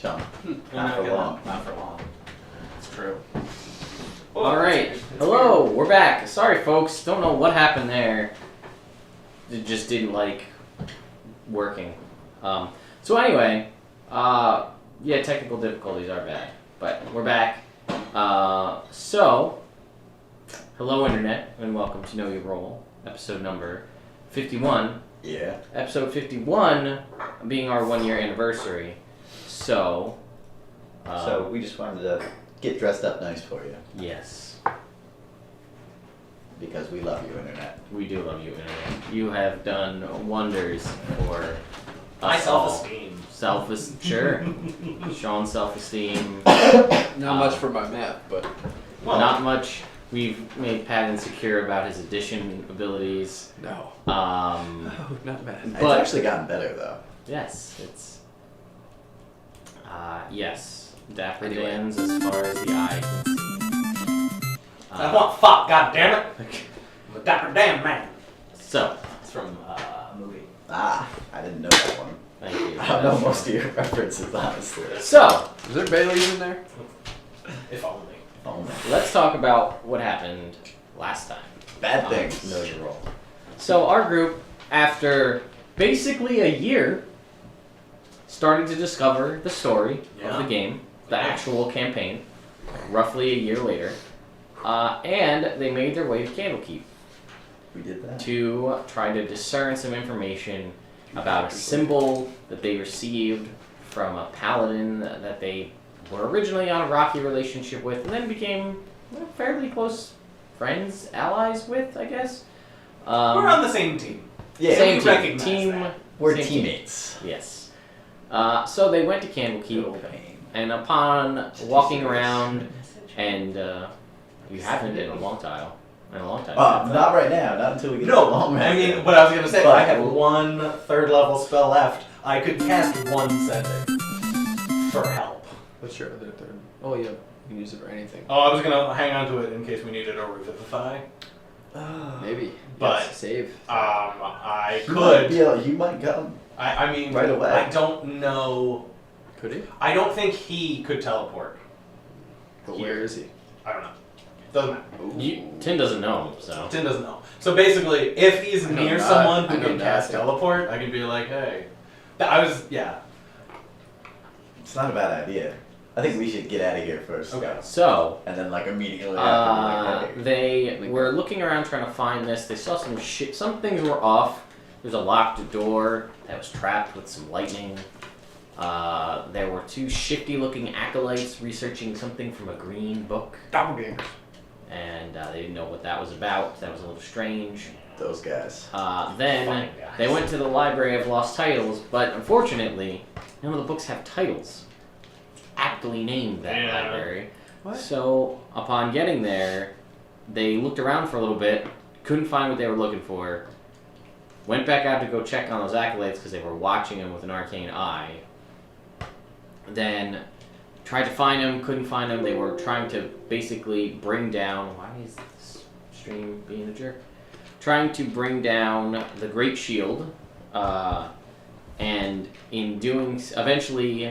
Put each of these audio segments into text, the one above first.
Chum. Not for long. Not for long. It's true. Alright, hello, we're back. Sorry folks, don't know what happened there. It just didn't like working. So anyway, yeah, technical difficulties are bad, but we're back. So, hello internet, and welcome to Know Your Role, episode number 51. Yeah. Episode 51 being our 1 year anniversary. So we just wanted to get dressed up nice for you. Yes. Because we love you, internet. We do love you, internet. You have done wonders for My us all. self-esteem. Sure. Sean's self-esteem. Not much for my math, but... Well, not much. We've made Pat insecure about his addition abilities. No. Um, Oh, not math. It's actually gotten better, though. Yes, it's... yes. Dapper Anyway. Dan's as far as the eye can see. I want fuck, goddammit! I'm a Dapper Dan man. So, It's from a movie. Ah, I didn't know that one. thank you. I don't know most of your references, honestly. So, Is there Bailey's in there? If only. Oh, man. let's talk about what happened last time. Bad things. Know your role. So our group, after basically a year, started to discover the story of the game, the actual campaign, roughly a year later, and they made their way to Candlekeep We did that. to try to discern some information about a symbol that they received from a paladin that they were originally on a rocky relationship with, and then became fairly close friends, allies with, I guess. We're on the same team. Yeah, Same we team. recognize that. we're same team. teammates. Yes. So they went to Candlekeep, and upon walking around, and you haven't in a long time. Not right now. Not until we get No, to the long I rest. mean, what I was gonna say, But- I had one 3rd level spell left. I could cast one sending for help. What's your other third? Oh, yeah. You can use it for anything. Oh, I was gonna hang on to it in case we needed a revivify. Maybe. But, Yes, save. I You might could. be able- you might come. I mean, Right away. I don't know. Could he? I don't think he could teleport. But where is he? I don't know. Doesn't matter. Tim doesn't know, so. Tim doesn't know. So basically, if he's I know near not- someone I who know can cast nothing. teleport, I can be like, hey. Yeah. It's not a bad idea. I think we should get out of here first. Okay. So, And then, like, immediately after, like, hey. they were looking around trying to find this. They saw some shit. Some things were off. There's a locked door that was trapped with some lightning. There were 2 shifty-looking acolytes researching something from a green book, Doppelgangers. and they didn't know what that was about. That was a little strange. Those guys. Then Fine, guys. they went to the Library of Lost Titles, but unfortunately, none of the books have titles aptly named that Yeah. library. What? So, upon getting there, they looked around for a little bit, couldn't find what they were looking for, went back out to go check on those acolytes because they were watching them with an arcane eye. Then tried to find them, couldn't find them. They were trying to basically bring down. Why is this stream being a jerk? Trying to bring down the Great Shield, and in doing, eventually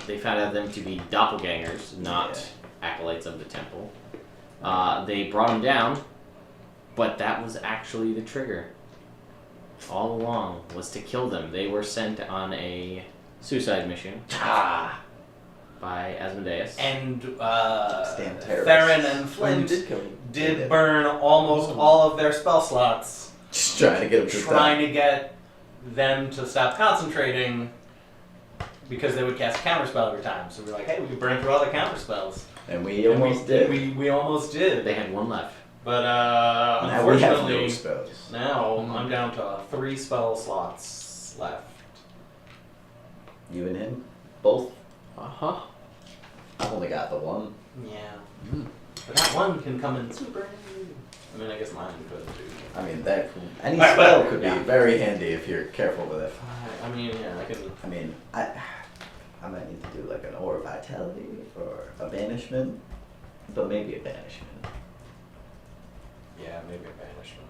they found out them to be doppelgangers, not acolytes of the temple. They brought them down, but that was actually the trigger. All along was to kill them. They were sent on a suicide mission by Asmodeus. And Stand terrorists. Theron and Oh, you Flint did kill him. did burn almost all of their spell slots, Just trying to get them to trying to get them to stop concentrating because they would cast a counterspell every time. So we're like, hey, we could burn through all the counterspells. And we almost did. We almost did. They had one left. But Now we have no unfortunately, spells. now I'm down to 3 spell slots left. You and him? Both? Uh-huh. I've only got the one. Yeah. Mm. But that one can come in super. I mean, I guess mine could too. I mean, that any Right, spell but- could yeah. be very handy if you're careful with it. I mean, yeah, I can. I mean, I might need to do like an Aura of Vitality or a Banishment, but maybe a Banishment. Yeah, maybe a banishment.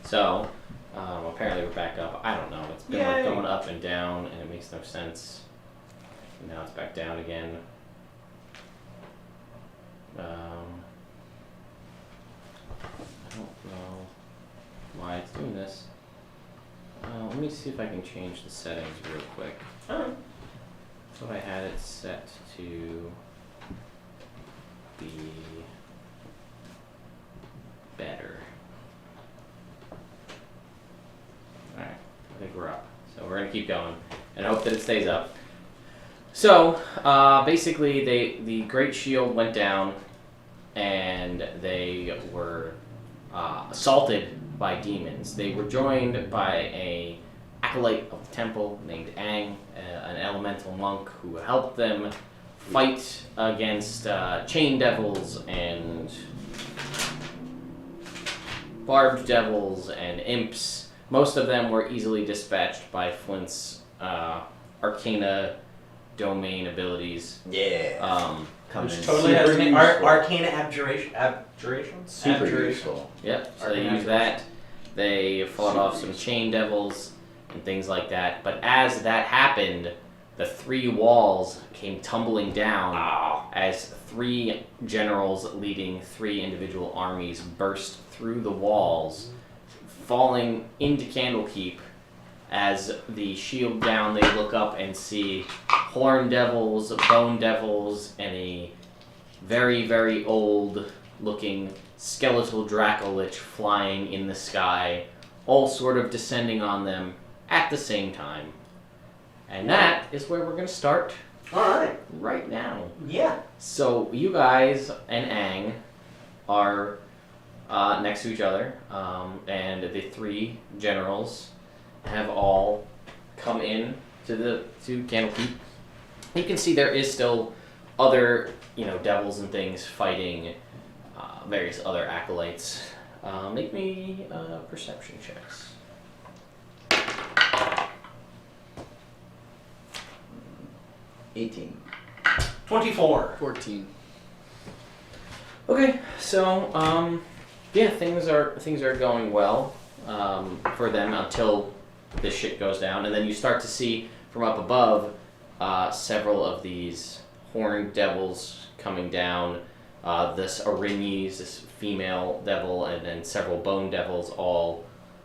So, apparently we're back up. I don't know. It's been like Yay. going up and down, and it makes no sense. And now it's back down again. I don't know why it's doing this. Let me see if I can change the settings real quick. Alright. So I had it set to be better. Alright, I think we're up. So we're gonna keep going and hope that it stays up. So basically the Great Shield went down and they were assaulted by demons. They were joined by a acolyte of the temple named Aang, an elemental monk who helped them fight against chain devils and barbed devils and imps. Most of them were easily dispatched by Flint's arcana domain abilities. Yeah. Coming Which in totally has super an useful. arcana abjurations? Super Abjuration. useful. Yep, so they Arcana used that. They fought Super off some useful. chain devils and things like that. But as that happened, the three walls came tumbling down as three generals leading three individual armies burst through the walls, falling into Candlekeep. As the shield down, they look up and see horn devils, bone devils, and a very, very old looking skeletal Dracolich flying in the sky, all sort of descending on them at the same time. And that is where we're going to start Alright. right now. Yeah. So you guys and Aang are next to each other, and the three generals have all come in to Candlekeep. You can see there is still other, devils and things fighting various other acolytes. Make me perception checks. 18. 24. 14. Okay, so things are going well for them until this shit goes down, and then you start to see from up above several of these horned devils coming down. This armies, this female devil, and then several bone devils, all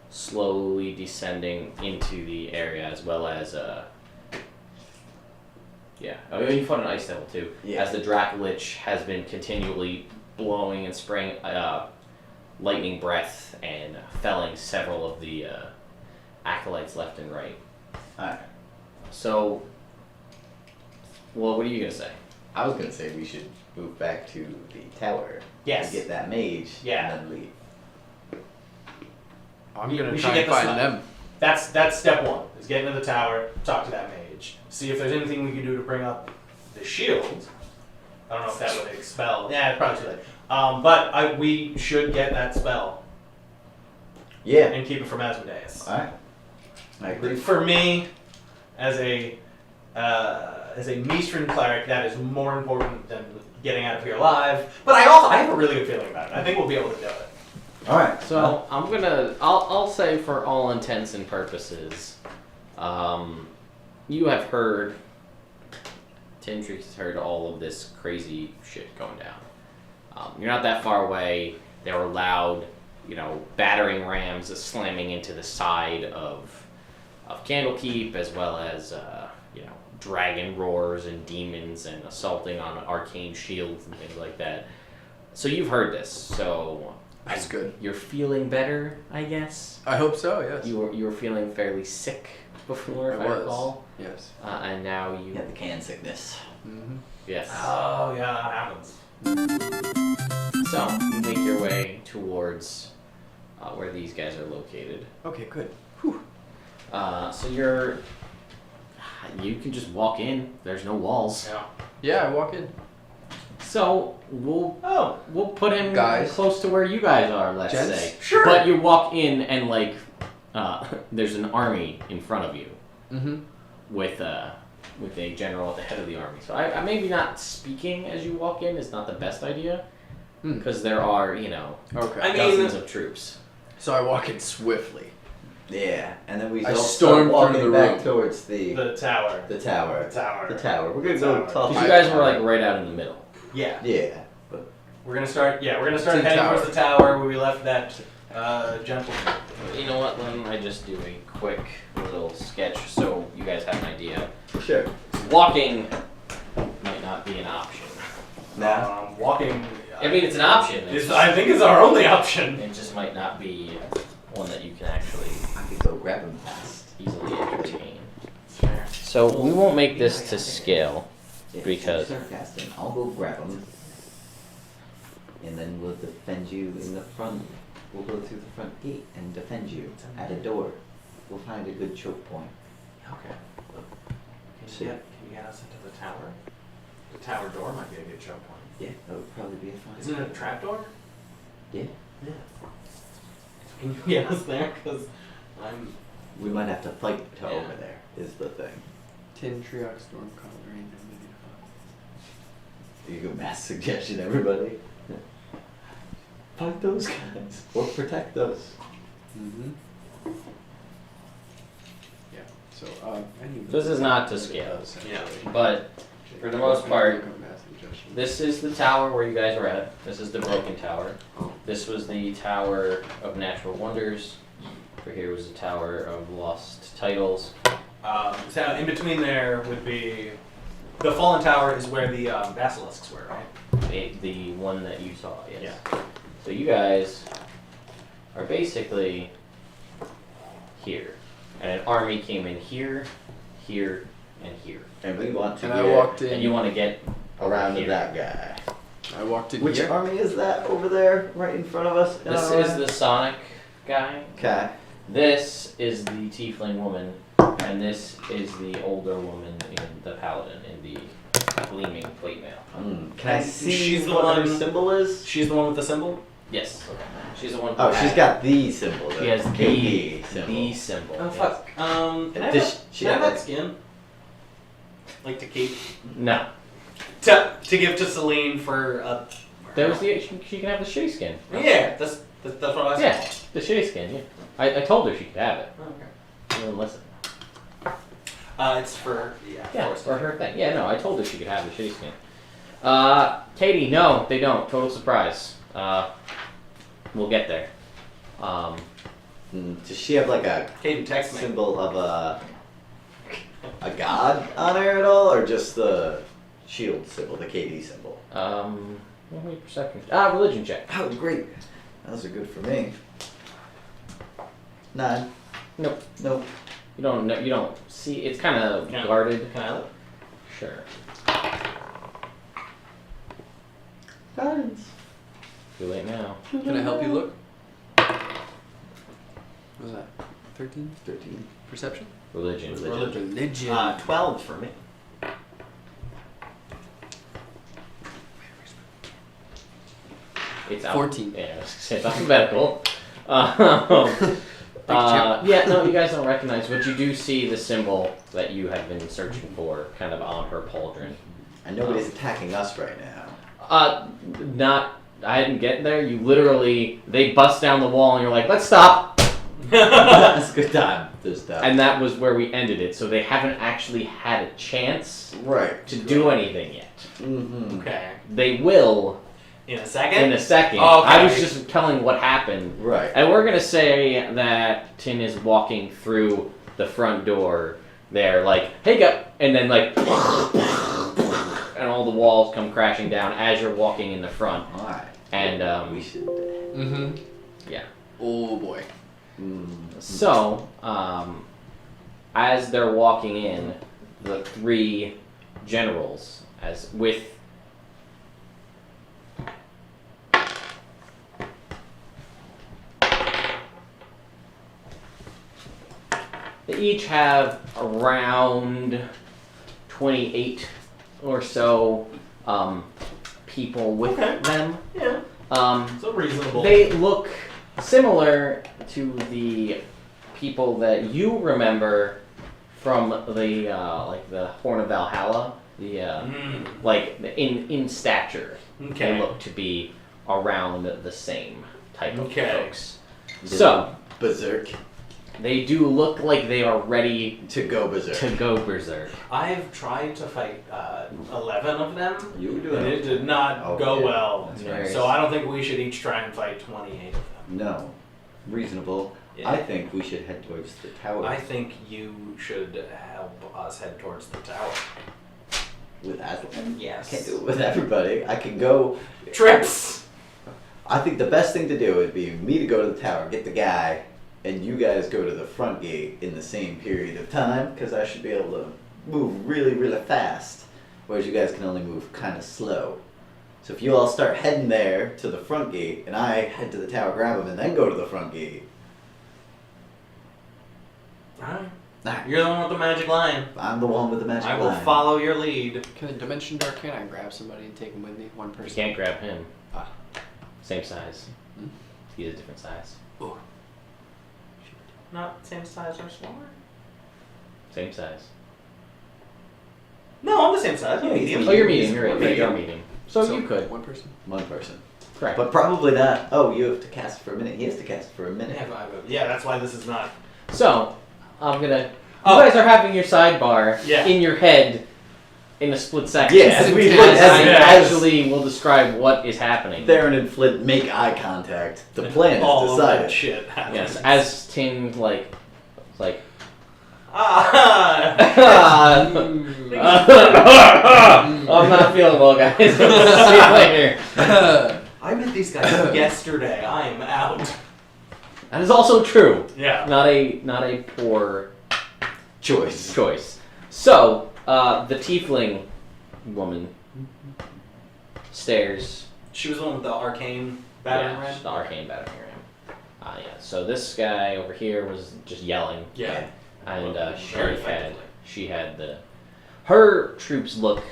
slowly descending into the area, as well as you fought an ice devil too. Yeah. As the Dracolich has been continually blowing and spraying lightning breath and felling several of the acolytes left and right. Alright. So, what are you gonna say? I was gonna say we should move back to the tower. Yes. And get that mage. Yeah. And then leave. I'm We- gonna we should try get and the find snipe. them. That's step one, is get into the tower, talk to that mage, see if there's anything we can do to bring up the shield. I don't know if that would expel. Yeah, probably too late. But we should get that spell Yeah. and keep it from Asmodeus. Alright. I agree. For me, as a Mistran cleric, that is more important than getting out of here alive. But I have a really good feeling about it. I think we'll be able to do it. Alright. So I'll say for all intents and purposes, you have heard, Tindrix has heard all of this crazy shit going down. You're not that far away. There were loud, battering rams slamming into the side of Candlekeep, as well as dragon roars and demons and assaulting on arcane shields and things like that. So you've heard this. So That's good. you're feeling better, I guess. I hope so, yes. You were feeling fairly sick before, if I was. recall, Yes. and now you You had the can sickness. Mm-hmm. yes. Oh, yeah, that happens. So you make your way towards where these guys are located. Okay, good. So you can just walk in. There's no walls. Yeah. Yeah, I walk in. So we'll put him Guys. close to where you guys are. Let's Gents? say. Sure. But you walk in and there's an army in front of you Mm-hmm. with a general at the head of the army. So I maybe not speaking as you walk in is not the best idea because there are Okay. I mean- dozens of troops. So I walk in swiftly. Yeah, and then we I all stormed start through walking the back room. towards the tower. the tower. The tower. The tower. We're gonna The go tower. talk. Because you guys were like right out in the middle. Yeah. Yeah. We're gonna start. Yeah, we're gonna start Team heading tower. towards the tower where we left that gentleman. You know what, Lynn? I just do a quick little sketch so you guys have an idea. Sure. Walking might not be an option. Now. Walking. I mean, it's an option. I think it's our only option. It just might not be one that you can actually I could go grab him fast. easily entertain. So we won't make this to scale. Yeah, Because- start casting. I'll go grab him, and then we'll defend you in the front. We'll go through the front gate and defend you at a door. We'll find a good choke point. Okay. See. Can you get us into the tower? The tower door might be a good choke point. Yeah, that would probably be a fun. Isn't it a trap door? Yeah. Yeah. Can you get us there? Because I'm. We might have to fight to Yeah. over there. Is the thing. Tin Triox Storm Coloring. You go mass suggestion, everybody. Fight those guys or protect us. Mm-hmm. Yeah. So I need. This is not to scale. Yeah. But for the most part, Mass suggestion. this is the tower where you guys were at. This is the broken tower. Oh. This was the Tower of Natural Wonders. For here was the Tower of Lost Titles. So in between there would be the fallen tower is where the basilisks were, right? The one that you saw, yes. Yeah. So you guys are basically here. And an army came in here, here, and here. And we want to And get I walked in. And you want to get around to here. that guy. I walked in Which here. army is that over there, right in front of us? This is the Sonic guy. Okay. This is the Tiefling woman. And this is the older woman in the Paladin in the gleaming plate mail. Can I And see she's the what her one- symbol is? She's the one with the symbol. Yes. She's the one who Oh, she's had- got the symbol. She has KD symbol. the symbol. Oh yes. fuck. Can I have Does that, she can I have have that skin? Like to keep No. to give to Celine for a. That was the she can have the shitty skin. Yeah, that's what I was. Yeah, the shitty skin, yeah. I told her she could have it. Okay. She didn't listen. It's for Yeah, forest. for her thing. Yeah, no, I told her she could have the shitty skin. Katie, no, they don't. Total surprise. We'll get there. Does she have like a Kaden, text me. symbol of a god on her at all, or just the shield symbol, the KD symbol? What were your perception? Religion check. Oh, great. Those are good for me. 9. Nope. Nope. You don't know. You don't see. It's kind of Yeah. guarded. Can I look? Sure. Guidance. Too late now. Can I help you look? What was that? 13? 13. Perception? Religion. Religion. 12 for me. It's out. 14. Yeah, it's alphabetical. Chip. Yeah, no, you guys don't recognize, but you do see the symbol that you have been searching for, kind of on her pauldron. And nobody's attacking us right now. Not. I didn't get there. You literally, they bust down the wall, and you're like, "Let's stop." That's a good time this time. And that was where we ended it. So they haven't actually had a chance Right. to do anything yet. Mm-hmm. Okay. They will In a second? in a second. Oh, okay. I was just telling what happened. Right. And we're gonna say that Tin is walking through the front door there, like, "Hey, go," and then like, and all the walls come crashing down as you're walking in the front. Alright. And We should. Mm-hmm. yeah. Oh boy. So, as they're walking in, the 3 generals, as with they each have around 28 or so people with Okay. them. Yeah. So reasonable. They look similar to the people that you remember from the like the Horn of Valhalla. The like in stature, Okay. they look to be around the same type of Okay. folks. So Berserk. They do look like they are ready To go berserk. to go berserk. I've tried to fight 11 of them, You were and doing it did not go yeah. well. That's right. So I don't think we should each try and fight 28 of them. No. Reasonable. Yeah. I think we should head towards the tower. I think you should help us head towards the tower. With Aslan? Yes. I can't do it with everybody. I can go. Trips! I think the best thing to do would be me to go to the tower, get the guy, and you guys go to the front gate in the same period of time, because I should be able to move really, really fast, whereas you guys can only move kind of slow. So if you all start heading there to the front gate, and I head to the tower, grab him, and then go to the front gate. Alright. Alright. You're the one with the magic line. I'm the one with the magic I will line. follow your lead. Can I Dimension Door? Can I grab somebody and take him with me? One You person. can't grab him. Ah. Same size. Hmm? He's a different size. Oh. Not same size or smaller? Same size. No, I'm the same size. I'm Yeah, he's medium. Oh, you're medium. You're right. Medium. You're medium. So you could. One person. One person. Correct. But probably not. Oh, you have to cast for a minute. He has to cast for a minute. Yeah, that's why this is not. So, I'm gonna. Oh. You guys are having your sidebar Yeah. in your head in a split second. Yes, as, we as look I as- actually will describe what is happening. Theron and Flint make eye contact. The plan all is of that decided. shit happens. Yes, as Tin like. Ah! I'm not feeling well, guys. See you later. I met these guys yesterday. I am out. That is also true. Yeah. Not a poor Choice. choice. So, the tiefling woman stares. She was the one with the arcane battering Yeah, ram. the arcane battering ram. Yeah. So this guy over here was just yelling, Yeah. and Very effectively. she had her troops look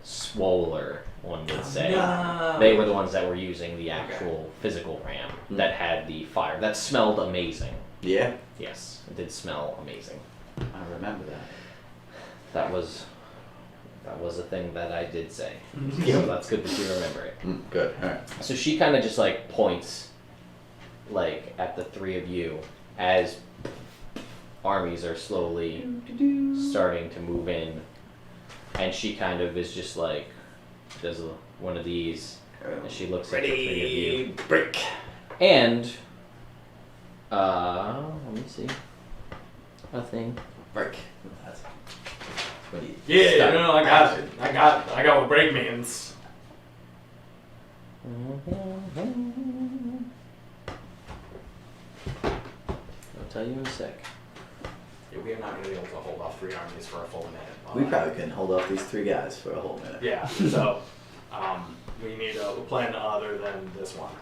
swoller, one would say. No. They were the ones that were using the actual physical ram Mm. that had the fire. That smelled amazing. Yeah, Yes, it did smell amazing. I remember that. That was a thing that I did say. Yep. So that's good that you remember it. Good. All right. So she kind of just like points like at the three of you as armies are slowly starting to move in, and she kind of is just like does one of these, and she looks at the three of you. Break. And let me see. A thing. Break. That's what you Yeah, start no, I got action. it. I got what break means. I'll tell you in a sec. Yeah, we are not going to be able to hold off 3 armies for a full minute. We probably couldn't hold off these 3 guys for a whole minute. Yeah, so we need a plan other than this one.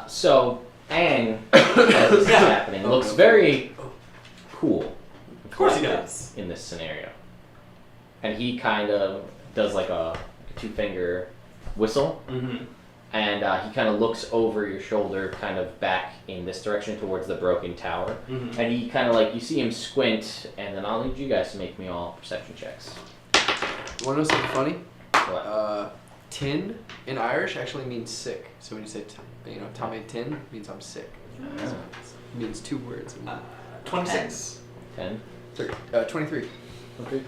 So Aang, as this is happening, looks very cool. Of course he does. In this scenario. And he kind of does like a 2-finger whistle, Mm-hmm. and he kind of looks over your shoulder, kind of back in this direction towards the broken tower. Mm-hmm. And he kind of like, you see him squint, and then I'll need you guys to make me all perception checks. You want to know something funny? What? Tin in Irish actually means sick. So when you say, Tommy Tin, it means I'm sick. Ah. It means 2 words. 26. 10? 23.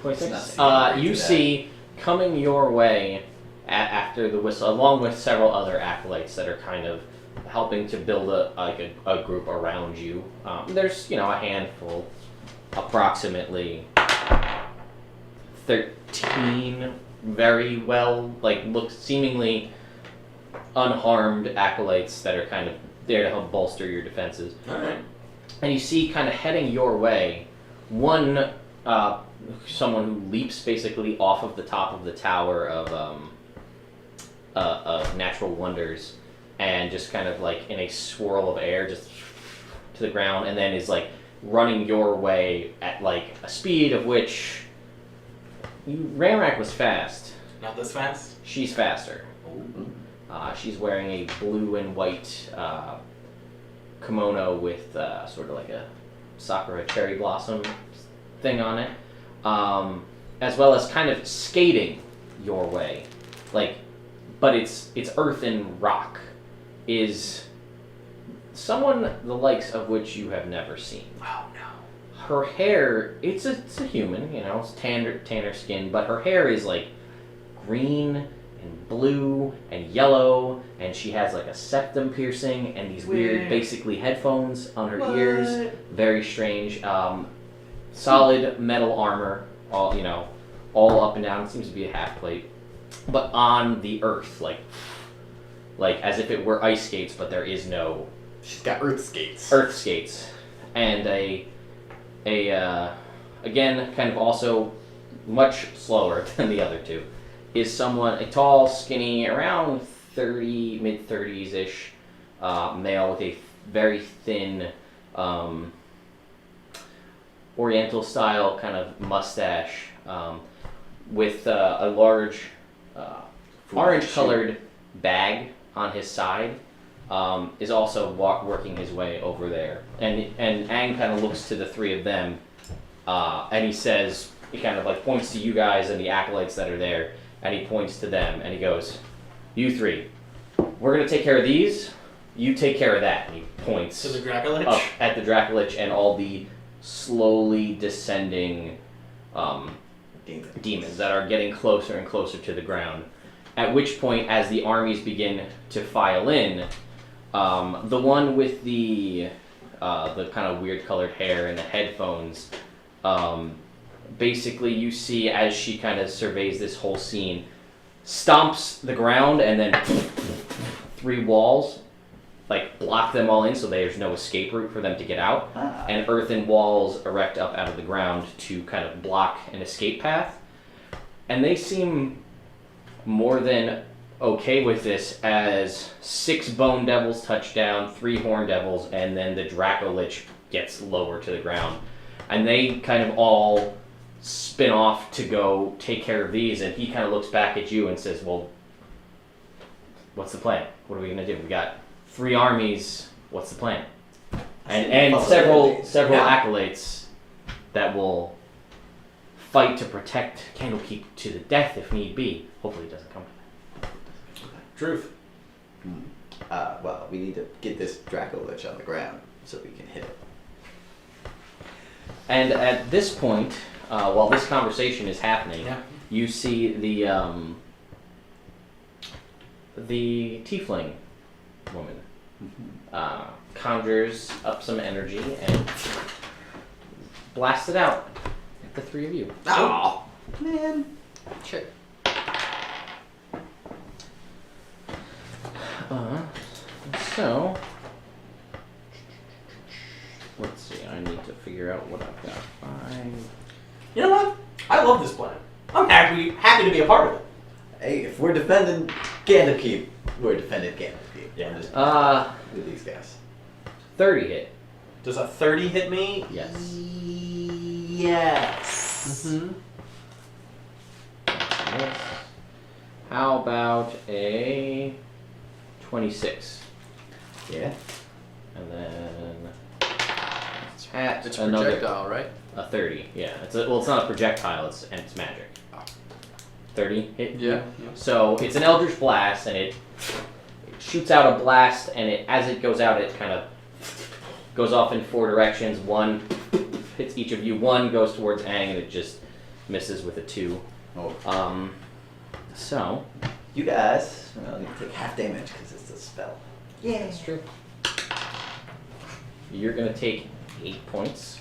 26. Not You that. see coming your way after the whistle, along with several other acolytes that are kind of helping to build a group around you. There's a handful, approximately 13 very well look seemingly unharmed acolytes that are kind of there to help bolster your defenses. All right. And you see kind of heading your way one someone who leaps basically off of the top of the tower of natural wonders, and just kind of like in a swirl of air just to the ground, and then is like running your way at like a speed of which Ramrak was fast. Not this fast? She's faster. She's wearing a blue and white kimono with sort of like a sakura cherry blossom thing on it, as well as kind of skating your way, but it's earth and rock is someone the likes of which you have never seen. Oh no. Her hair, it's a human, you know, it's tanner skin, but her hair is like green and blue and yellow, and she has like a septum piercing and these weird basically headphones on her ears. Very strange. Solid metal armor, all, you know, all up and down. It seems to be a half plate, but on the earth, like as if it were ice skates, but there is no. She's got earth skates. Earth skates, and a again, kind of also much slower than the other two, is someone, a tall, skinny, around 30, mid 30s ish, male with a very thin, Oriental style kind of mustache, with a large orange colored bag on his side, is also working his way over there. And Aang kind of looks to the three of them, and he says, he kind of like points to you guys and the acolytes that are there, and he points to them and he goes, "You three, we're gonna take care of these, you take care of that." And he points To the Dracolich? up at the Dracolich and all the slowly descending demons that are getting closer and closer to the ground. At which point, as the armies begin to file in, the one with the kind of weird colored hair and the headphones, basically you see as she kind of surveys this whole scene, stomps the ground and then 3 walls like block them all in, so there's no escape route for them to get out, and earthen walls erect up out of the ground to kind of block an escape path. And they seem more than okay with this, as 6 bone devils touch down, 3 horn devils, and then the Dracolich gets lower to the ground. And they kind of all spin off to go take care of these, and he kind of looks back at you and says, "Well, what's the plan? What are we going to do? We got 3 armies, what's the plan?" And several acolytes that will fight to protect Candlekeep to the death if need be. Hopefully it doesn't come to that. Truth. Well, we need to get this Dracolich on the ground so we can hit it. And at this point, while this conversation is happening, Yeah. you see the tiefling woman conjures up some energy and blasts it out at the 3 of you. Oh, man. Shit. So, let's see. I need to figure out what I've got. You know what? I love this plan. I'm happy to be a part of it. Hey, if we're defending Candlekeep, we're defending Candlekeep. Yeah. I'm just with these guys. 30 hit. Does a 30 hit me? Yes. Yes. Mm-hmm. Yes. How about a 26? Yeah. And then at It's another projectile, right? a 30. Yeah. It's not a projectile. It's magic. 30 hit. Yeah. So it's an Eldritch Blast, and it shoots out a blast, and as it goes out, it kind of goes off in 4 directions. 1 hits each of you. 1 goes towards Aang, and it just misses with a 2. Oh. So You guys, well, you take half damage because it's a spell. Yeah. that's true. You're gonna take 8 points.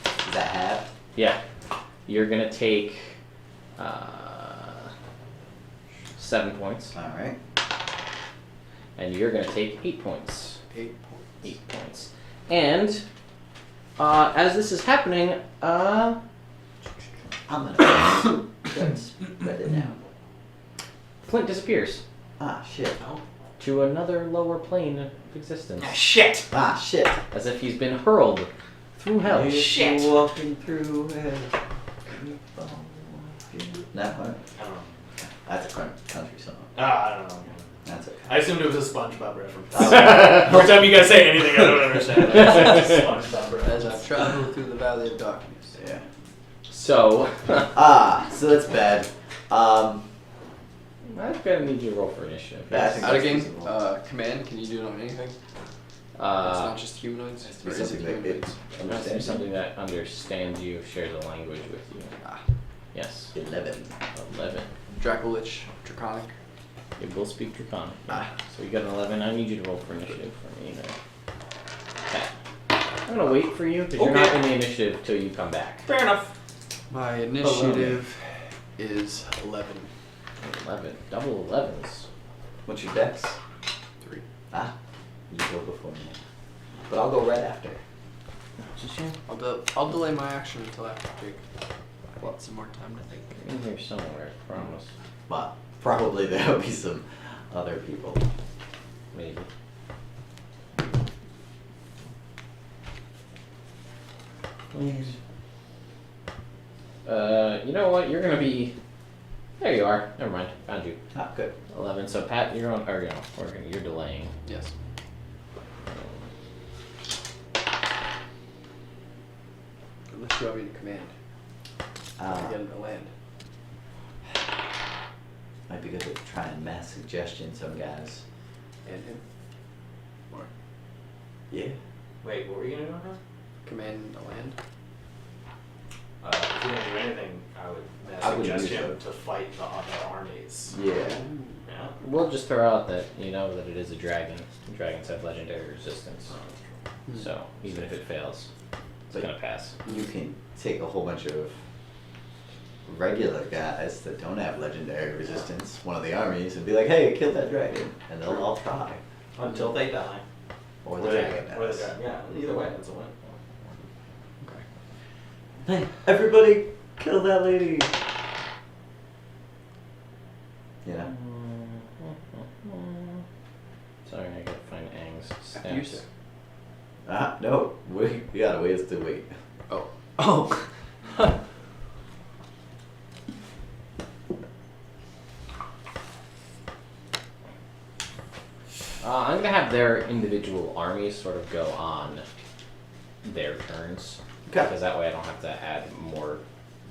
Is that half? Yeah. You're gonna take 7 points, All right. and you're gonna take 8 points. 8 points. 8 points. And as this is happening, I'm gonna spread it now. Flint disappears Ah, shit. to another lower plane of existence, Ah, shit. Ah, shit. as if he's been hurled through hell. If shit. you're walking through hell. That one? I don't know. That's a country song. I don't know. That's okay. I assumed it was a SpongeBob reference. Every time you guys say anything, I don't understand. It's a SpongeBob As reference. I travel through the valley of darkness. Yeah. So, So that's bad. I'm gonna need you to roll for initiative. That's Out of game, reasonable. command, can you do it on anything? It's not just humanoids. Has to be or is it something that humanoids? it It has to be understands. something that understands you, shares a language with you. Ah. Yes. 11. 11. Dracolich, Draconic. It will speak Draconic. Ah. So you got an 11. I need you to roll for initiative for me there. Okay. I'm gonna wait for you because you're not in the initiative till you come back. Fair enough. My initiative is 11. 11. Double 11s. What's your dex? 3. Ah, you go before me. But I'll go right after. Just here. I'll delay my action until after Jake. I want some more time to think. In here somewhere, I promise. But probably there'll be some other people. Maybe. Please. You know what? You're gonna be. There you are. Never mind. Found you. Ah, good. 11. So Pat, you're on. Or you're delaying. Yes. Unless you want me to command. To get into land. Might be good to try and mass suggestion some guys. And him. Or Yeah. Wait, what were you gonna do now? command the land. If you didn't do anything, I would wouldn't suggest use him it. to fight the other armies. Yeah. Yeah. We'll just throw out that you know that it is a dragon. Dragons have legendary resistance. So even if it fails, it's But gonna pass. you can take a whole bunch of regular guys that don't have legendary resistance, one of the armies, and be like, hey, kill that dragon. And they'll all try. Until they die. Or the dragon Or the dies. dragon. Yeah, either way, it's a win. Hey, everybody, kill that lady. You know? Sorry, I gotta find Aang's After you, stats. sir. Ah, no, we got a ways to wait. Oh. Oh. I'm gonna have their individual armies sort of go on their turns. Okay. Because that way I don't have to add more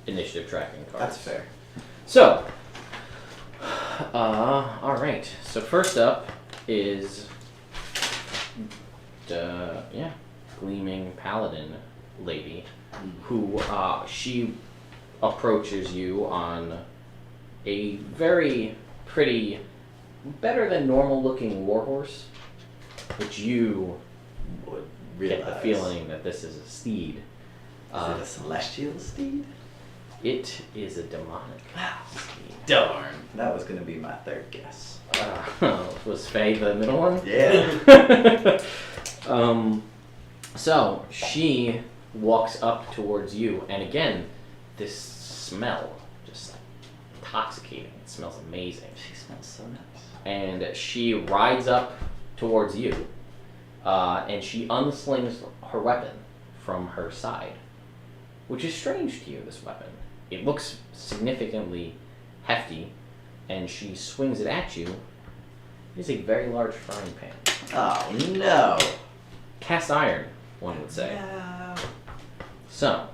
initiative tracking cards. That's fair. So, alright. So first up is, Gleaming Paladin lady, who, she approaches you on a very pretty, better than normal looking warhorse, which you Would get the realize. feeling that this is a steed. Is it a celestial steed? It is a demonic steed. Darn. That was gonna be my third guess. Was Faye the middle one? Yeah. So she walks up towards you, and again, this smell just intoxicating. It smells amazing. She smells so nice. And she rides up towards you, and she unslings her weapon from her side, which is strange to you. This weapon, it looks significantly hefty, and she swings it at you. It is a very large frying pan. Oh no. Cast iron, one would say. No. So,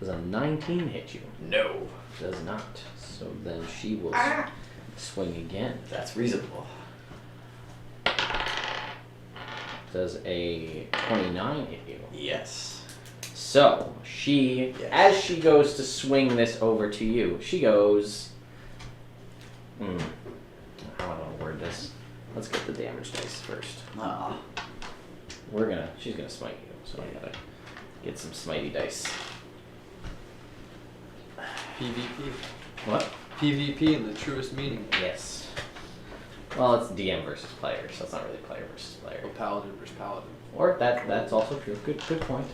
does a 19 hit you? No. Does not. So then she will swing again. That's reasonable. Does a 29 hit you? Yes. So, she, Yes. as she goes to swing this over to you, she goes, how do I want to word this? Let's get the damage dice first. Aw. She's gonna smite you, so I gotta get some smitey dice. PvP. What? PvP in the truest meaning. Yes. Well, it's DM versus player, so it's not really player versus player. Or paladin versus paladin. Or that's also true. Good point.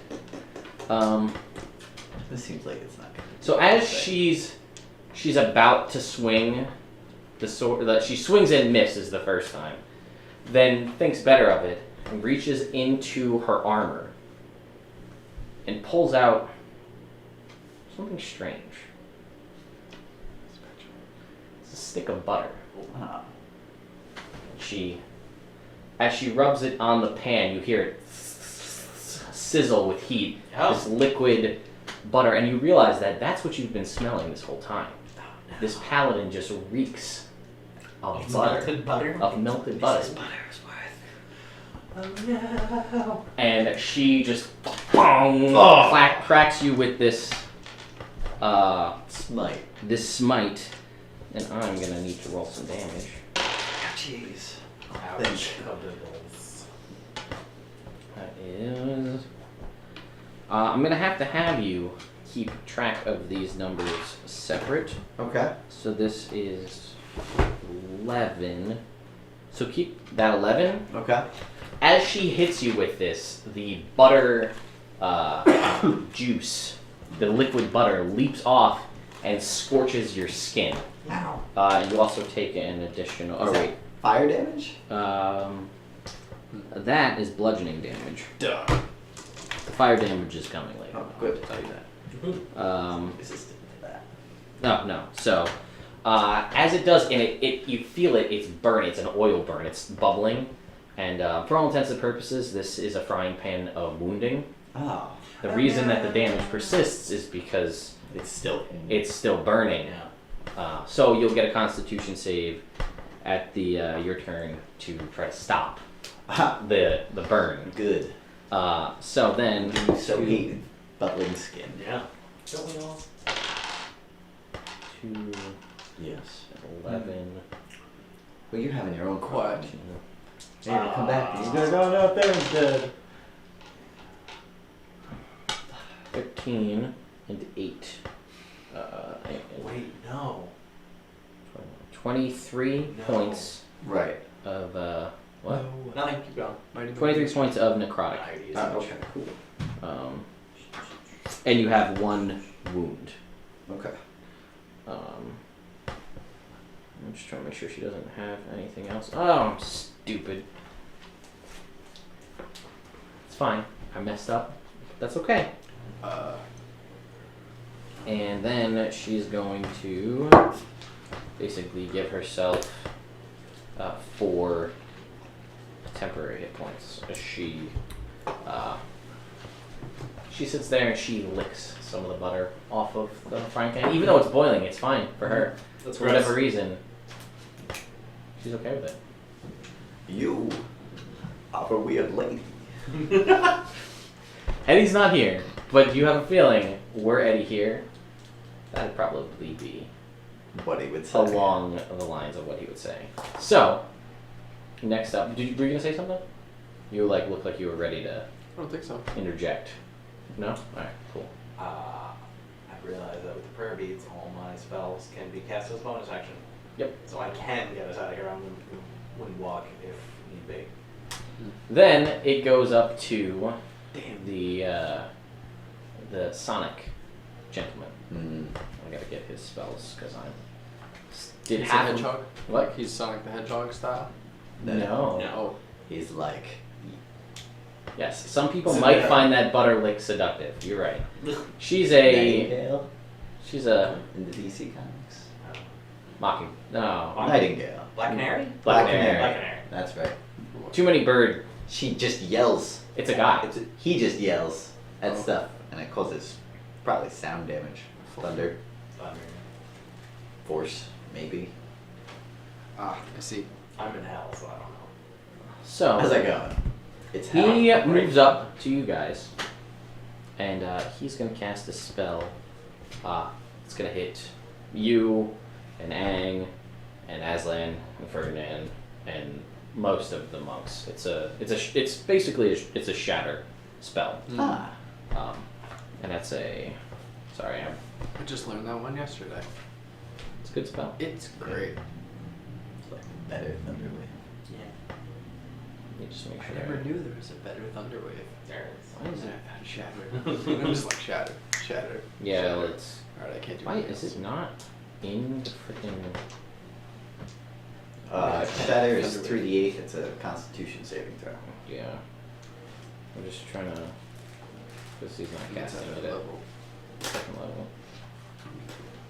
This seems like it's not gonna be So as she's about to swing the sword, that she swings and misses the first time, then thinks better of it and reaches into her armor and pulls out something strange. It's a stick of butter. Ah. As she rubs it on the pan, you hear it sizzle with heat. Oh. This liquid butter, and you realize that that's what you've been smelling this whole time. Oh, no. This paladin just reeks of butter. Melted butter. Of melted butter. Butter's worth. Oh no. And she just cracks you with this Smite. smite. And I'm gonna need to roll some damage. Jeez. Ouch. Cuddles. That is. I'm gonna have you keep track of these numbers separate. Okay. So this is 11. So keep that 11. Okay. As she hits you with this, the butter juice, the liquid butter, leaps off and scorches your skin. Ow. You also take an additional. Is that fire damage? That is bludgeoning damage. Duh. The fire damage is coming later. Oh, good. I'll tell you that. Resistant to that. No. So, as it does, and you feel it. It's burn. It's an oil burn. It's bubbling, and for all intents and purposes, this is a frying pan of wounding. Oh. The reason that the damage persists is because It's still. it's still burning. So you'll get a Constitution save at the your turn to try to stop the burn. Good. So then You so hate bubbling skin. Yeah. Don't we all? 2, Yes. 11. Well, you're having your own Quad. quad. You're gonna come back and you're gonna go, no, Theron's dead. 13 and 8. Wait, no. 23 No. points Right. of what? Nothing. Keep going. 23 points of necrotic. Okay, cool. And you have 1 wound. Okay. I'm just trying to make sure she doesn't have anything else. Oh, I'm stupid. It's fine. I messed up. That's okay. And then she's going to basically give herself 4 temporary hit points as she sits there and she licks some of the butter off of the frying pan. Even though it's boiling, it's fine for her. That's For whatever reason, she's okay with it. You are a weird lady. Eddie's not here, but you have a feeling were Eddie here, that'd probably be What he would say. along the lines of what he would say. So, next up, were you gonna say something? You looked like you were ready to I don't think so. interject. No? Alright, cool. I realized that with the prayer beads, all my spells can be cast as bonus action. Yep. So I can get us out of here on wind walk if need be. Then it goes up to Damn. the Sonic gentleman. Mm. I gotta get his spells because He's a half of- hedgehog. What? He's Sonic the Hedgehog style. No. Oh, He's like. Yes, some people So might there- find that butter lick seductive. You're right. She's a Nightingale in in the DC comics. mocking. No, Nightingale. Black Canary? Black Canary. Canary. Black Canary. That's right. Too many bird. She just yells. It's a guy. He just yells at Oh. stuff, and it causes probably sound damage. Thunder, Thunder. force, maybe. I see. I'm in hell, so I don't know. So How's that going? It's he hell. moves up to you guys, and he's gonna cast a spell. It's gonna hit you, and Aang, and Aslan, and Ferdinand, and most of the monks. It's basically a shatter spell. Ah. And that's a. Sorry, I just learned that one yesterday. it's a good spell. It's great. It's like better Thunderwave. Yeah. Let me just make I sure. never knew there was a better Thunder Wave. There it is. Why is it? Shatter. I'm just like shatter. Shatter. Yeah, shatter. well, it's. Alright, I can't do Why anything is else. it not in the freaking? Shatter is 3d8. It's a Constitution saving throw. Yeah. I'm just trying to. Because he's not It's casting at it that at level. second level.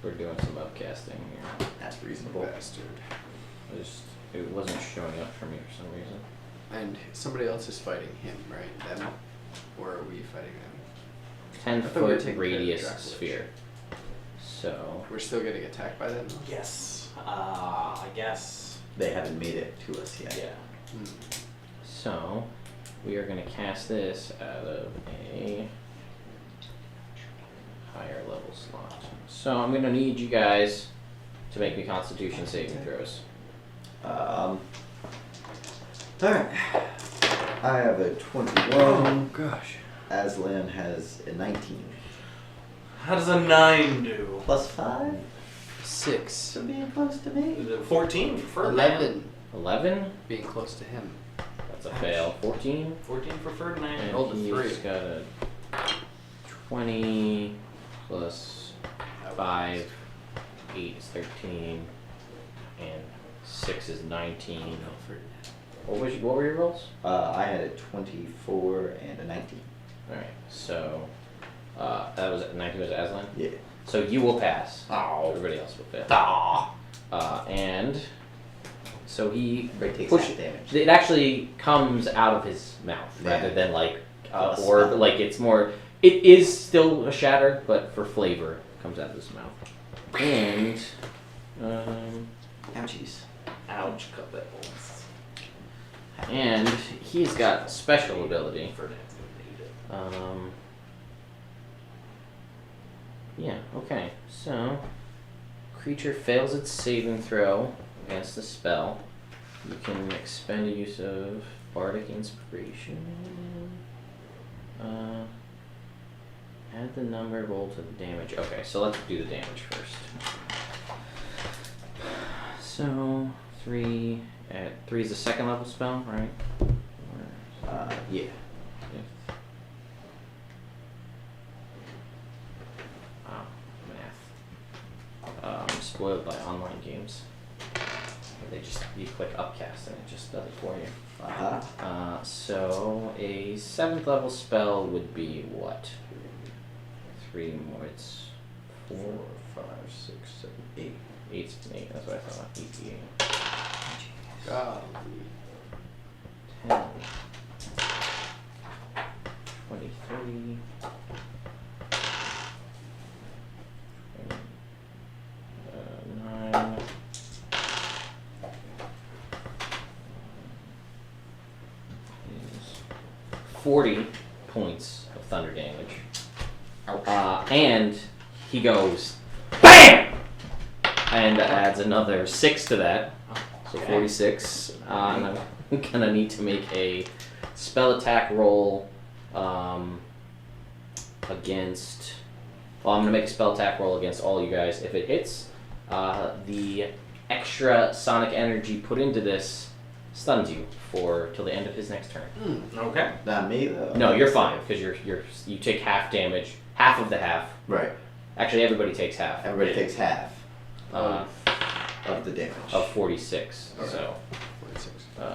We're doing some upcasting here. That's reasonable. Bastard. It wasn't showing up for me for some reason. And somebody else is fighting him, right? Them? Or are we fighting them? 10 I thought we were foot taking care of radius Dracula. sphere. So. We're still getting attacked by them though? Yes. I guess. They haven't made it to us yet. Yeah. So, we are going to cast this out of a higher level slot. So, I'm going to need you guys to make me Constitution saving throws. Alright. I have a 21. Oh gosh. Aslan has a 19. How does a 9 do? Plus 5? 6. So being close to me. 14 for Ferdinand. 11. 11? Being close to him. That's a fail. 14? 14 for Ferdinand. And rolled a he's 3. got a 20 plus 5, 8 is 13, and 6 is 19. What were your rolls? I had a 24 and a 19. Alright, so that was 19 was Aslan? Yeah. So you will pass. Oh. Everybody else will fail. Ah. And so he Everybody takes push- half damage. it actually comes out of his mouth Yeah. rather than like Oh, a orb. smell. Like it's more. It is still a shatter, but for flavor, it comes out of his mouth. And Ouchies. ouch, cut that hole. And he's got special ability. Ferdinand's gonna need it. Yeah. Okay. So, creature fails its saving throw against the spell. You can expend a use of bardic inspiration. Add the number rolled to the damage. Okay, so let's do the damage first. So 3 is the second level spell, right? Yeah. Wow, math. I'm spoiled by online games. You click upcast and it just does it for you. Uh-huh. So a 7th level spell would be what? 3 more. It's 4, 5, 6, 7, 8. 8's an 8. That's what I thought. 8d8. God. 10. 23. 9. 40 points of thunder damage. And he goes BAM! And adds another 6 to that. So 46. And I'm gonna need to make a spell attack roll against. Well, I'm gonna make a spell attack roll against all you guys. If it hits, the extra sonic energy put into this stuns you for till the end of his next turn. Okay. Not me though. No, you're fine because you take half damage, half of the half. Right. Actually, everybody takes half. Everybody takes half Uh, of the damage. of 46. Okay. So. 46. 23.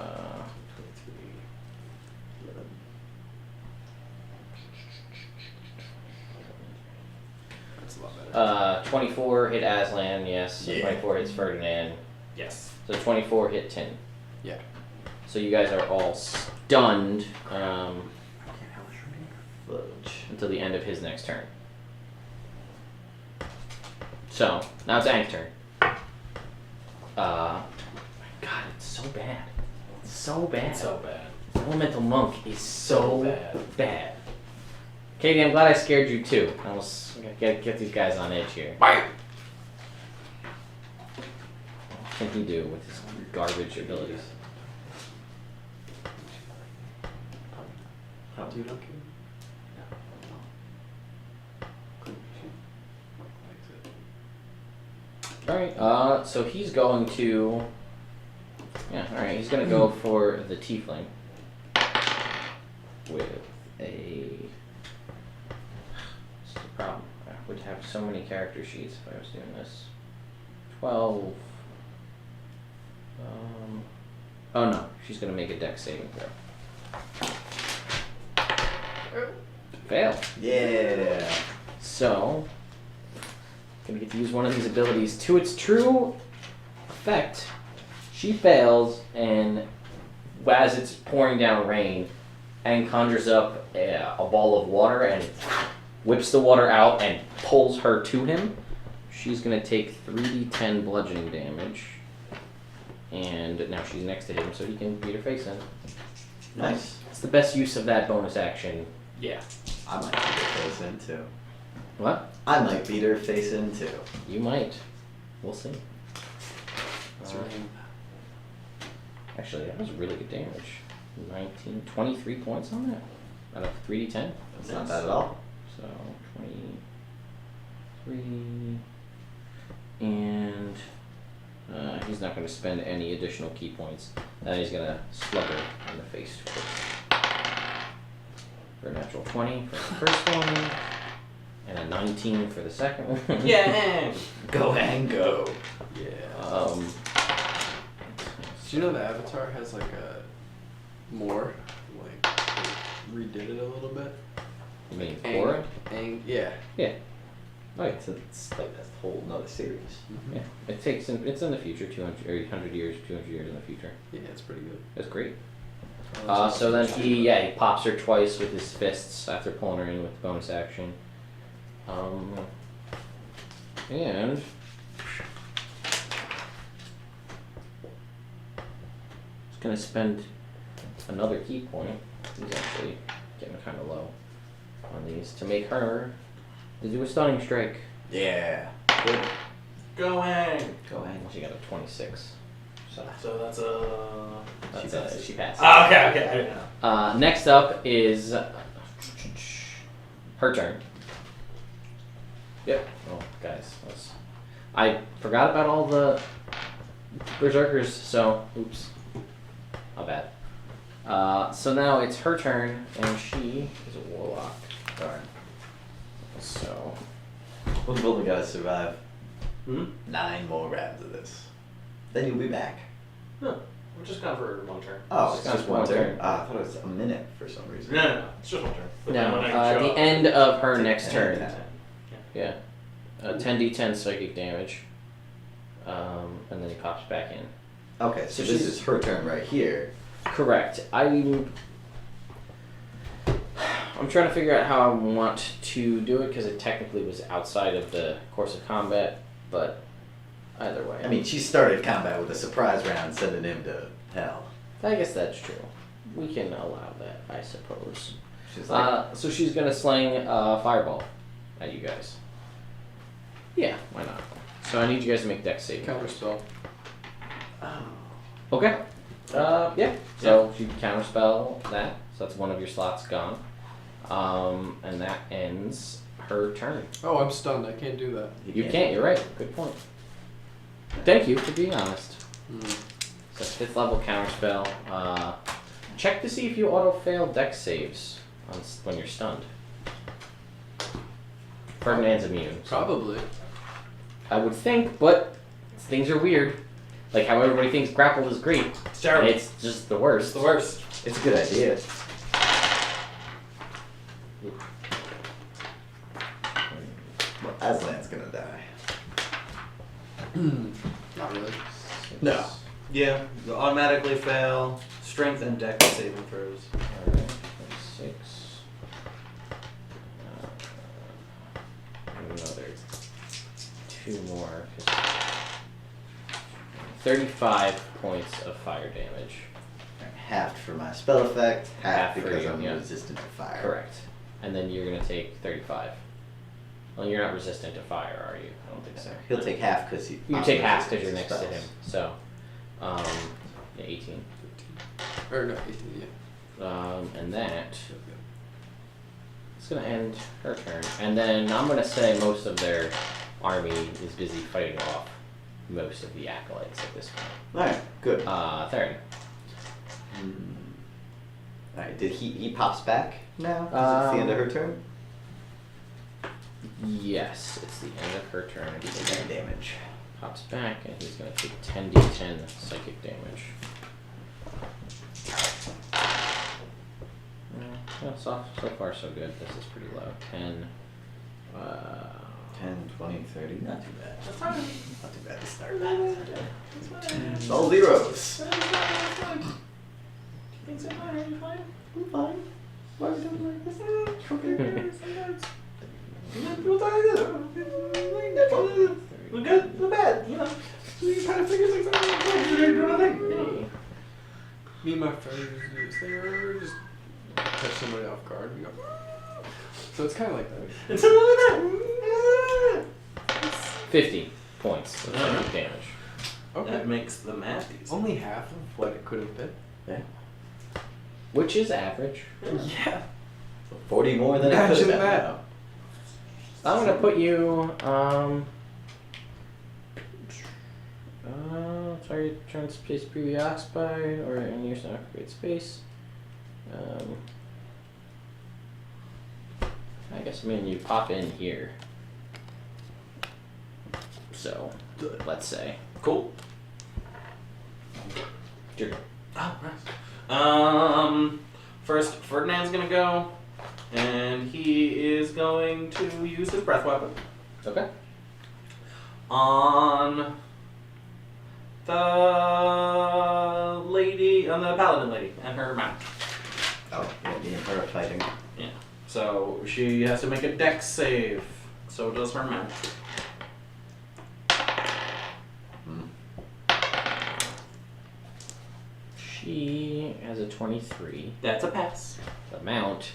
That's a lot better. 24 hit Aslan, yes. So Yeah. 24 hits Ferdinand. Yes. So 24 hit 10. Yeah. So you guys are all stunned Fudge. until the end of his next turn. So, now it's Ank's turn. God, it's so bad. It's so bad. It's so bad. Elemental Monk is so bad. bad. Katie, I'm glad I scared you too. I was gonna get these guys on edge here. Bam! What can he do with his garbage abilities? Do you not care? Alright, so he's going to. Yeah, alright, he's gonna go for the Tiefling. With a. This is the problem. I would have so many character sheets if I was doing this. 12. Oh no, she's gonna make a dex saving throw. Fail. Yeah. So, gonna get to use one of these abilities to its true effect. She fails, and as it's pouring down rain, and conjures up a ball of water and whips the water out and pulls her to him. She's gonna take 3d10 bludgeoning damage, and now she's next to him, so he can beat her face in. Nice. It's the best use of that bonus action. Yeah. I might beat her face in too. What? I might beat her face in too. You might. We'll see. Actually, that was really good damage. 23 points on that out of 3d10. That's not bad at all. So 23, and he's not going to spend any additional key points. Then he's going to slug her in the face for a natural 20 for the first one, and a 19 for the second one. Yeah. Go and go. Yeah. Do you know the Avatar has like a more, like they redid it a little bit? You mean Korra? Yeah. Yeah. Oh, yeah. It's like a whole nother series. Yeah. It's in the future, 200 or 200 years in the future. Yeah, it's pretty good. That's great. So then he pops her twice with his fists after pulling her in with the bonus action. And he's gonna spend another key point. He's actually getting kind of low on these to make her to do a stunning strike. Yeah. Good. Going. Go and And she got a 26. So that's She passed. Oh, okay. I didn't know. Next up is her turn. Yep. Oh, guys, I forgot about all the berserkers. So, oops, my bad. So now it's her turn, and she is a warlock. Darn. So, We've only got to survive Hmm? 9 more rounds of this. Then you'll be back. No, we're just gone for one turn. Oh, Just it's just one one turn. turn. Ah, I thought it was a minute for some reason. No, it's just one turn. But then now when I show the up- end of her Take next 10. turn. Yeah. 10d10 psychic damage. And then he pops back in. Okay, so So this she's- is her turn right here. Correct. I'm trying to figure out how I want to do it because it technically was outside of the course of combat, but either way. I mean, she started combat with a surprise round, sending him to hell. I guess that's true. We can allow that, I suppose. She's like, So she's gonna sling a fireball at you guys. Yeah, why not? So I need you guys to make dex saving. Counterspell. Okay. Yeah. So you can counterspell that. So that's one of your slots gone. And that ends her turn. Oh, I'm stunned. I can't do that. You can't. You're right. Good point. Thank you for being honest. Mm. So 5th level counterspell. Check to see if you auto fail dex saves when you're stunned. Ferdinand's immune. So Probably. I would think, but things are weird. Like how everybody thinks grapple is great. It's terrible. And it's just the worst. It's the worst. It's a good idea. Well, Aslan's gonna die. Not really. No. Yeah, you automatically fail strength and dex saving throws. Alright, 6. Another 2 more. 35 points of fire damage. Half for my spell effect, half Half for because you, I'm yeah. resistant to fire. Correct. And then you're going to take 35. Well, you're not resistant to fire, are you? I don't think so. He'll take half because he. You I'm take half resistant because you're next to spells. him. So, yeah, 18. 15. Or no, 18, yeah. And that it's going to end her turn. And then I'm going to say most of their army is busy fighting off most of the acolytes at this point. Alright, good. Third. Alright, did he pops back now? 'Cause it's the end of her turn? Yes, it's the end of her turn. He takes 10 damage. Pops back, and he's going to take 10d10 psychic damage. Well, so far so good. This is pretty low. 10. 10, 20, 30. Not too bad. That's fine. Not too bad to start. That's fine. It's all zeros. That's fine. Things are fine. Are you fine? I'm fine. Why are we doing like this? We're good. We're bad. You know, we try to figure things out. Me and my friend just do this thing where we just catch somebody off guard and go. So it's kind of like that. It's something like that. 50 points of psychic damage. Okay. That makes the math easy. Only half of what it could have been. Yeah. Which is average. Yeah. 40 more than it could have Imagine been. that. I'm gonna put you, sorry, turn space preview occupied, or in your center create space. I guess, I mean, you pop in here. So, let's say. Cool. Your go. Oh, nice. First, Ferdinand's gonna go, and he is going to use his breath weapon Okay. on the lady, on the paladin lady, and her mount. Oh, yeah, me and her are fighting. Yeah. So she has to make a dex save. So does her mount. She has a 23. That's a pass. The mount.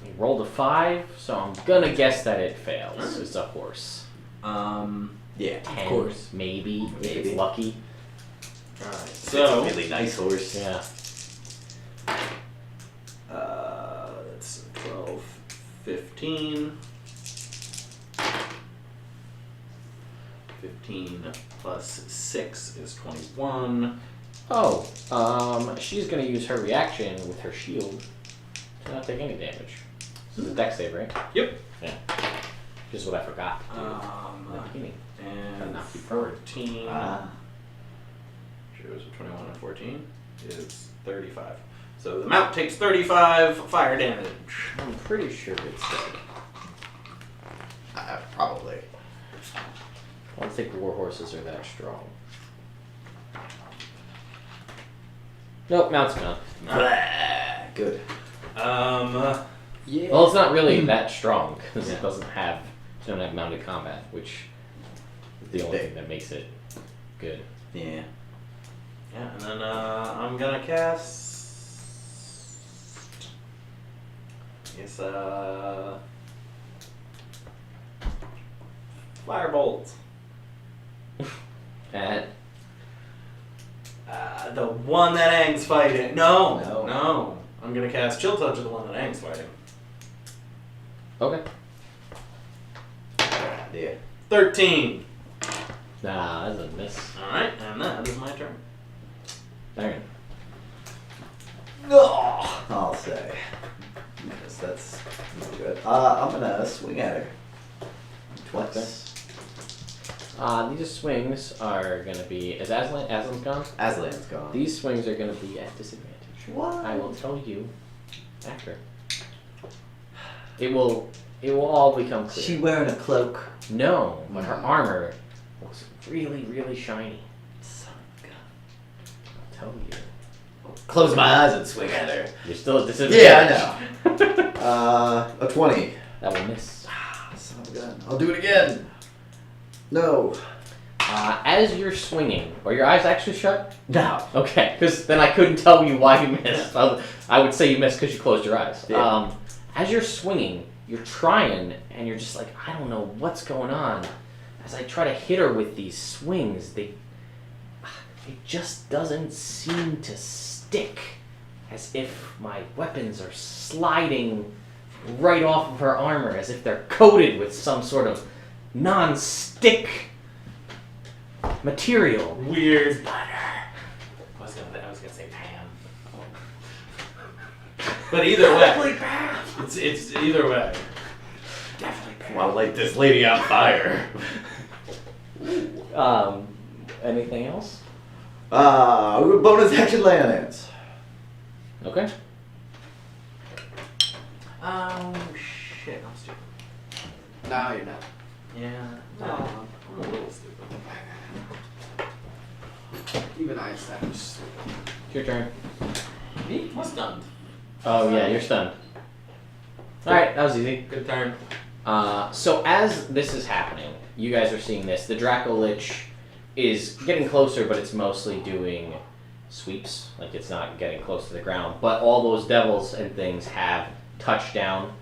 He rolled a 5, so I'm gonna guess that it fails. It's a horse. Yeah, 10, of course. maybe, if Maybe. it's lucky. Alright. It's So a really nice horse. Yeah. that's 12, 15. 15 plus 6 is 21. Oh, she's gonna use her reaction with her shield to not take any damage. This is a dex save, right? Yep. Yeah. Just what I forgot to do in the beginning. And Not keep forward. 14. Ah. She was 21 and 14 is 35. So the mount takes 35 fire damage. I'm pretty sure it's dead. Probably. I don't think war horses are that strong. Nope, mount's gone. Blah. Good. Yeah. Well, it's not really that strong because Yeah. it doesn't have mounted combat, which is the only thing that makes it good. Yeah. Yeah, and then I'm gonna cast. I guess Firebolt. At The one that Aang's fighting. No, No. no. I'm gonna cast Chill Touch of the one that Aang's fighting. okay. Yeah. 13. Nah, that's a miss. Alright, and that is my turn. Darn. No, I'll say. Because that's no good. I'm gonna swing at her. Twice. These swings are gonna be. Is Aslan's gone? Aslan's gone. These swings are gonna be at disadvantage. What? I will tell you after. It will all become clear. She wearing a cloak. No, but her armor looks really, really shiny. Son of a gun. I'll tell you. Close my eyes and swing at her. You're still at disadvantage. Yeah, I know. A 20. That will miss. Son of a gun. I'll do it again. No. As you're swinging, are your eyes actually shut? No. Okay, because then I couldn't tell you why you missed. I would say you missed because you closed your eyes. Yeah. As you're swinging, you're trying, and you're just like, I don't know what's going on. As I try to hit her with these swings, it just doesn't seem to stick. As if my weapons are sliding right off of her armor, as if they're coated with some sort of non-stick material. Weird. I was gonna say Pam. But either way, it's either way. Definitely. I'll light this lady on fire. Anything else? Bonus action lands. Okay. Oh shit, I'm stupid. No, you're not. Yeah. No, I'm a little stupid. Even Einstein's. It's your turn. Me? I'm stunned. Oh yeah, you're stunned. Alright, that was easy. Good turn. So as this is happening, you guys are seeing this. The Draco Lich is getting closer, but it's mostly doing sweeps, like it's not getting close to the ground. But all those devils and things have touched down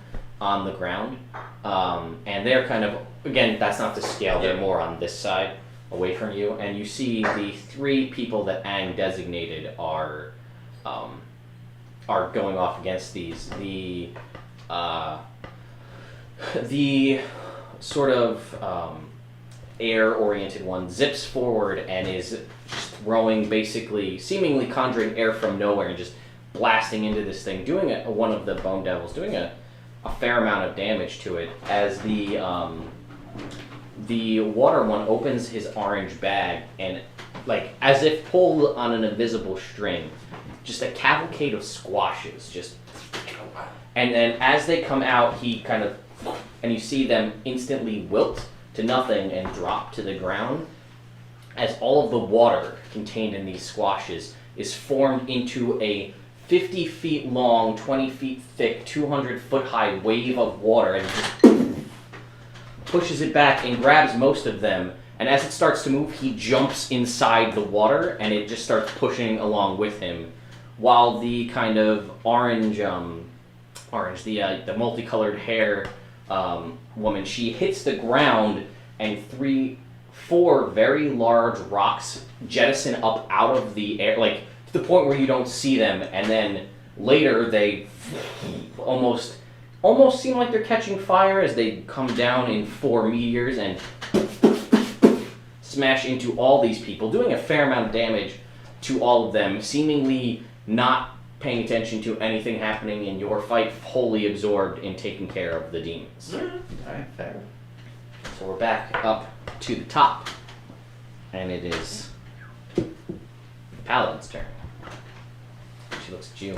on the ground, and they're kind of, again, that's not to scale. They're more on this side, away from you, and you see the 3 people that Aang designated are going off against these. The sort of air-oriented one zips forward and is just throwing, basically, seemingly conjuring air from nowhere and just blasting into this thing, doing one of the bone devils, doing a fair amount of damage to it as the water one opens his orange bag and, like, as if pulled on an invisible string, just a cavalcade of squashes, just, and then as they come out, he kind of, and you see them instantly wilt to nothing and drop to the ground as all of the water contained in these squashes is formed into a 50 feet long, 20 feet thick, 200 foot high wave of water and just pushes it back and grabs most of them. And as it starts to move, he jumps inside the water and it just starts pushing along with him. While the kind of the multicolored hair woman, she hits the ground and 4 very large rocks jettison up out of the air, like to the point where you don't see them, and then later they almost seem like they're catching fire as they come down in 4 meteors and smash into all these people, doing a fair amount of damage to all of them, seemingly not paying attention to anything happening in your fight, wholly absorbed in taking care of the demons. Alright, fair. So we're back up to the top, and it is Paladin's turn. She looks at you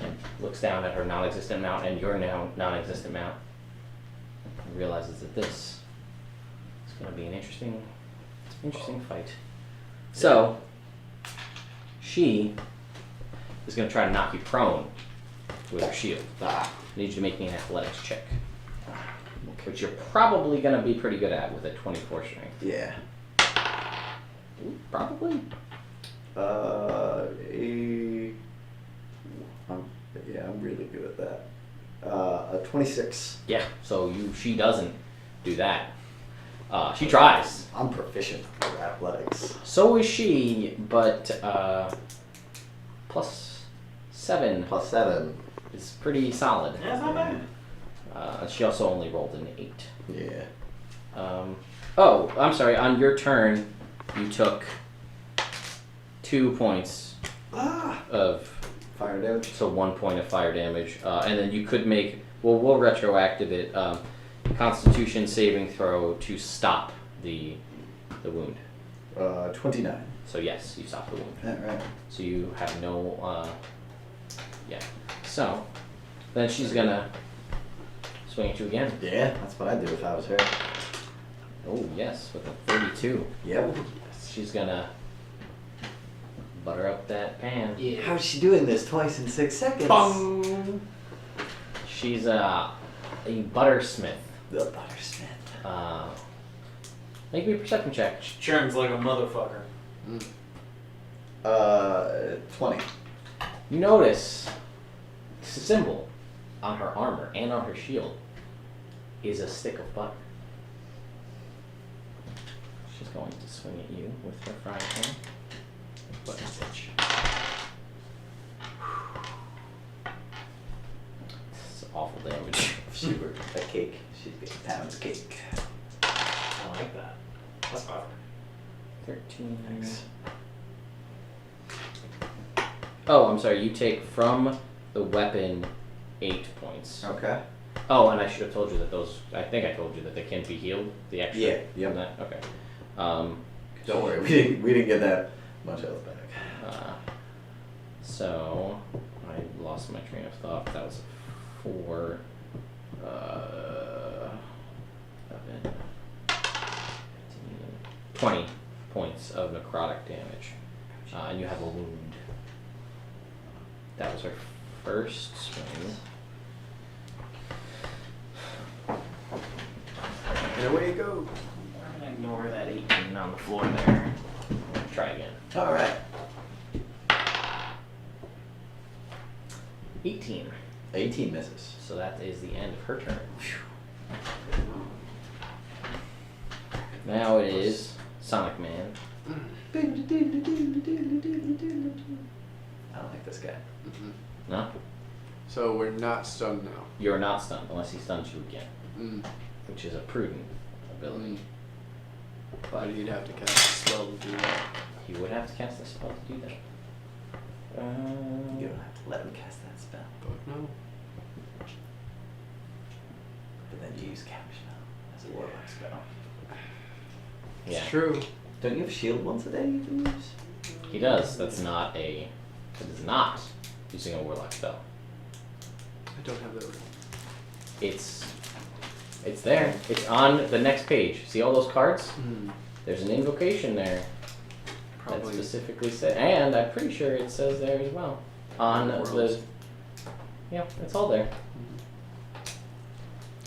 and looks down at her non-existent mount and your now non-existent mount and realizes that this is going to be an interesting fight. So she is going to try to knock you prone with her shield. I need you to make me an athletics check, which you're probably going to be pretty good at with a 24 strength. Yeah. Ooh, probably. I'm really good at that. A 26. Yeah, so she doesn't do that. She tries. I'm proficient at athletics. So is she, but +7 +7. is pretty solid. Yeah, it's not bad. She also only rolled an 8. Yeah. Oh, I'm sorry. On your turn, you took 2 points of Fire damage. So 1 point of fire damage, and then you could make. Well, we'll retroactive it. Constitution saving throw to stop the wound. 29. So yes, you stop the wound. Alright. So you have no. Yeah. So then she's gonna swing at you again. Yeah, that's what I'd do if I was her. Oh yes, with a 32. Yep. She's gonna butter up that pan. Yeah. How's she doing this twice in 6 seconds? Bong! She's a buttersmith. The buttersmith. Make me a perception check. Churns like a motherfucker. 20. You notice the symbol on her armor and on her shield is a stick of butter. She's going to swing at you with her frying pan. Butter stitch. This is awful damage. If she were a cake, she'd be a pound cake. I like that. That's clever. 13. Thanks. Oh, I'm sorry. You take from the weapon 8 points. Okay. Oh, and I should have told you that those. I think I told you that they can't be healed. The extra. Yeah. Yep. from that? Okay. Don't worry, we didn't get that much health back. So I lost my train of thought. That was 4. 11, 15, 20 points of necrotic damage, and you have a wound. That was her first swing. And away you go. I'm gonna ignore that 18 on the floor there. Try again. Alright. 18. 18 misses. So that is the end of her turn. Now it is Sonic Man. I don't like this guy. Mhm. No? So we're not stunned now. You're not stunned unless he stuns you again, Mm. which is a prudent ability. But you'd have to cast a spell to do that. He would have to cast a spell to do that. You don't have to let him cast that spell. But no. But then you use Counterspell as a warlock spell. Yeah, It's true. Don't you have shield once a day you can use? he does. That is not using a warlock spell. I don't have that written. It's there. It's on the next page. See all those cards? There's an invocation there that Probably. specifically said, and I'm pretty sure it says there as well on the. Worlds. Yeah, it's all there.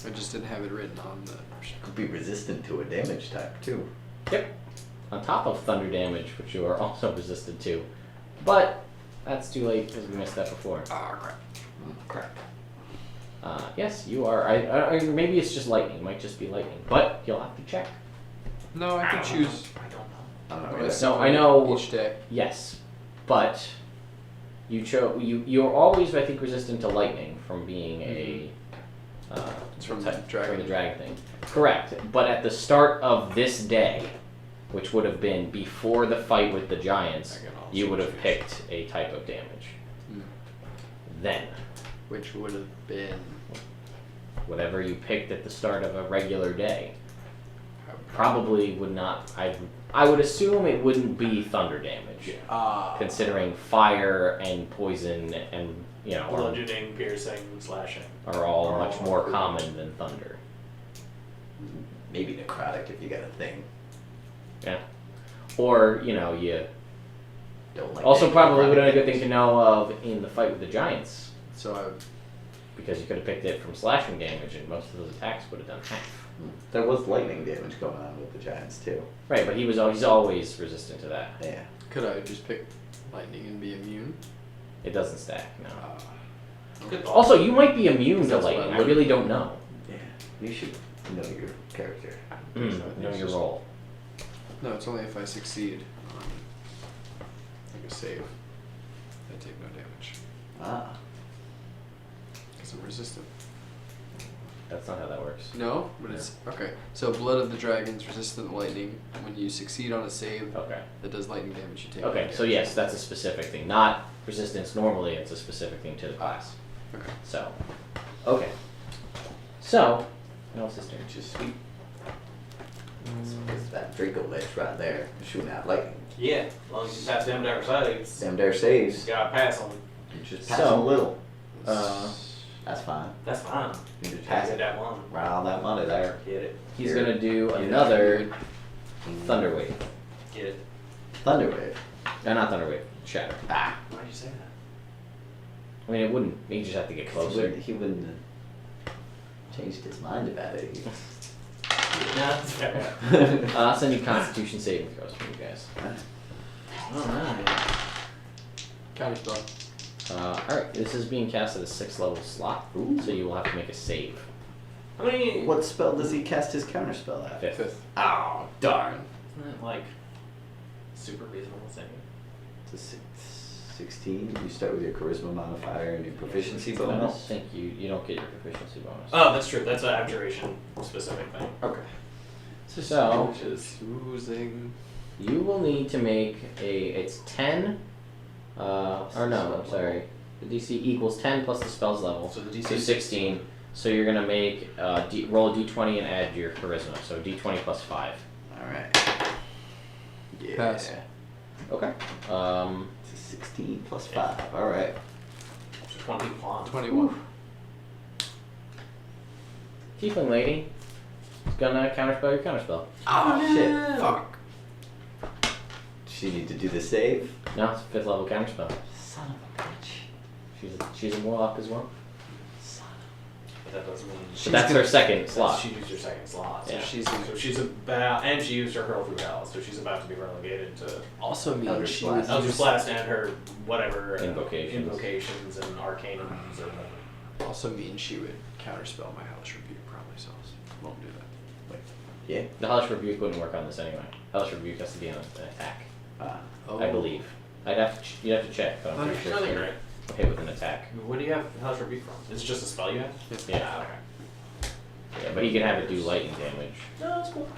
I just didn't have it written on the. Could be resistant to a damage type too. Yep. On top of thunder damage, which you are also resistant to, but that's too late because we missed that before. Ah, crap. Crap. Yes, you are. I maybe it's just lightning. It might just be lightning, but you'll have to check. No, I can choose. I don't know. I don't know. Okay, either. So I know. Each day. Yes, but you're always, I think, resistant to lightning from being a It's from type- the dragon. From the dragon thing. Correct. But at the start of this day, which would have been before the fight with the giants, I can also you would have choose. picked a type of damage. Mm. Then, Which would have been. whatever you picked at the start of a regular day I would probably would not. I would assume it wouldn't be thunder damage, considering fire and poison and Bludgeoning, piercing, slashing. are all much more common than thunder. Maybe necrotic if you got a thing. Yeah. Or, you Don't like also that probably would have been a necrotic good thing to know of in the fight with the giants, So I would. because you could have picked it from slashing damage and most of those attacks would have done half. There was lightning damage going on with the giants too. Right, but he's always resistant to that. Yeah. Could I just pick lightning and be immune? It doesn't stack, no. Good thought. Also, you might be immune to That's what lightning. I I would- really don't know. Yeah. You should know your character. Know your role. No, it's only if I succeed on like a save. I take no damage. Ah. Because I'm resistant. That's not how that works. No, but it's okay. So blood of the dragon's resistant to lightning. When you succeed on a save Okay. that does lightning damage, you take. Okay, no so damage. yes, that's a specific thing. Not resistance normally, it's a specific thing to the class. Okay. So, okay. So, what else is there? Which is sweet. It's that Draco ledge right there. Shooting out lightning. Yeah, as long as you pass them dark sides, Damn dare saves. you gotta pass them. You just pass So- a little. Uh, That's fine. That's fine. You just Pass pass it it that one. right on that money there. Get it. He's Here. gonna do another Thunder Wave. Get it. Thunderwave. Not Thunder Wave, Shatter. Ah. Why'd you say that? I mean, it wouldn't, you just have to get closer. He wouldn't have changed his mind about it. No, that's fair. I'll send you Constitution saving throws from you guys. Alright. Counterspell. Alright, this is being cast at a 6th level slot, Ooh. so you will have to make a save. How many? What spell does he cast his counterspell at? 5th. Fifth. Oh, darn. Isn't that like super reasonable thing? It's a 16. You start with your charisma modifier and your proficiency I bonus. don't think you don't get your proficiency bonus. Oh, that's true. That's an abjuration specific thing. Okay. So, Choosing. you will need to make it's 10, or no, I'm sorry. The DC equals 10 plus the spell's level, So the DC so is 16. So you're gonna make, roll a d20 and add your charisma, so d20 plus 5. Alright. Yeah. Pass. Okay. It's a 16 plus 5. Alright. So 21. 21. Tiefling lady is gonna counterspell your counterspell. Oh, shit. Fuck. Does she need to do the save? No, it's a 5th level counterspell. Son of a bitch. She's a warlock as well. Son of That doesn't mean. But that's her second slot. She used her second slot. So Yeah. she's about, and she used her hurl through hell, so she's about to be relegated to Also means Eldritch she Blast. would Eldritch use, Blast and her whatever Invocations. and arcanums or whatever. also means she would counterspell my Hellish Rebuke probably, so won't do that. Yeah. The Hellish Rebuke wouldn't work on this anyway. Hellish Rebuke has to be an attack, I believe. You'd have to check, but I'm pretty sure I think it's you're right. okay with an attack. What do you have Hellish Rebuke from? Is it just a spell you have? Yeah. Ah, okay. Yeah, but he can have it do lightning damage. No, that's cool.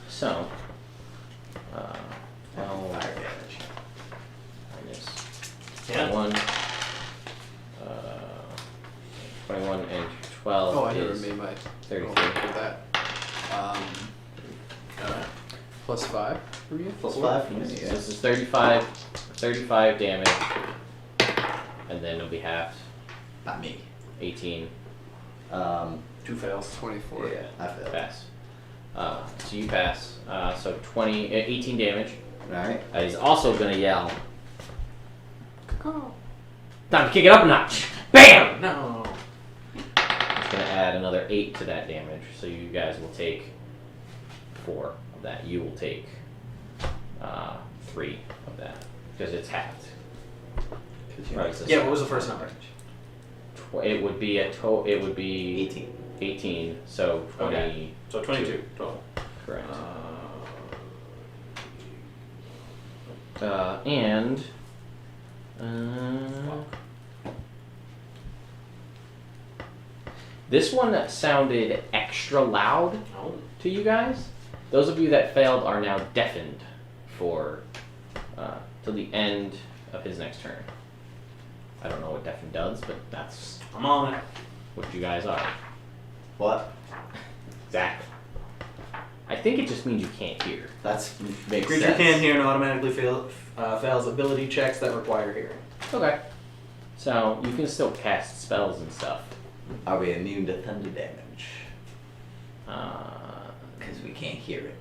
So, Fire damage. minus Yeah. 21 and 12 Oh, I never is made my 33. roll for that. Plus 5 from you? Plus 5 from me. So Yeah. this is 35 damage, and then it'll be halved, Not me. 18, 2 fails. 24. Yeah, I failed. pass. So you pass, so 18 damage. Alright. He's also gonna yell, time to kick it up a notch. BAM! No. It's gonna add another 8 to that damage, so you guys will take 4 of that. You will take 3 of that, because it's halved. Right, so Yeah, what was the first number? It would be it would be 18. 18, so 20. Okay. So 22 total. Correct. And this one sounded extra loud Oh. to you guys. Those of you that failed are now deafened for till the end of his next turn. I don't know what deafen does, but that's I'm on it. what you guys are. What? Exactly. I think it just means you can't hear. That's makes Creature sense. can hear and automatically fails ability checks that require hearing. Okay. So you can still cast spells and stuff. Are we immune to thunder damage? Uh, Because we can't hear it.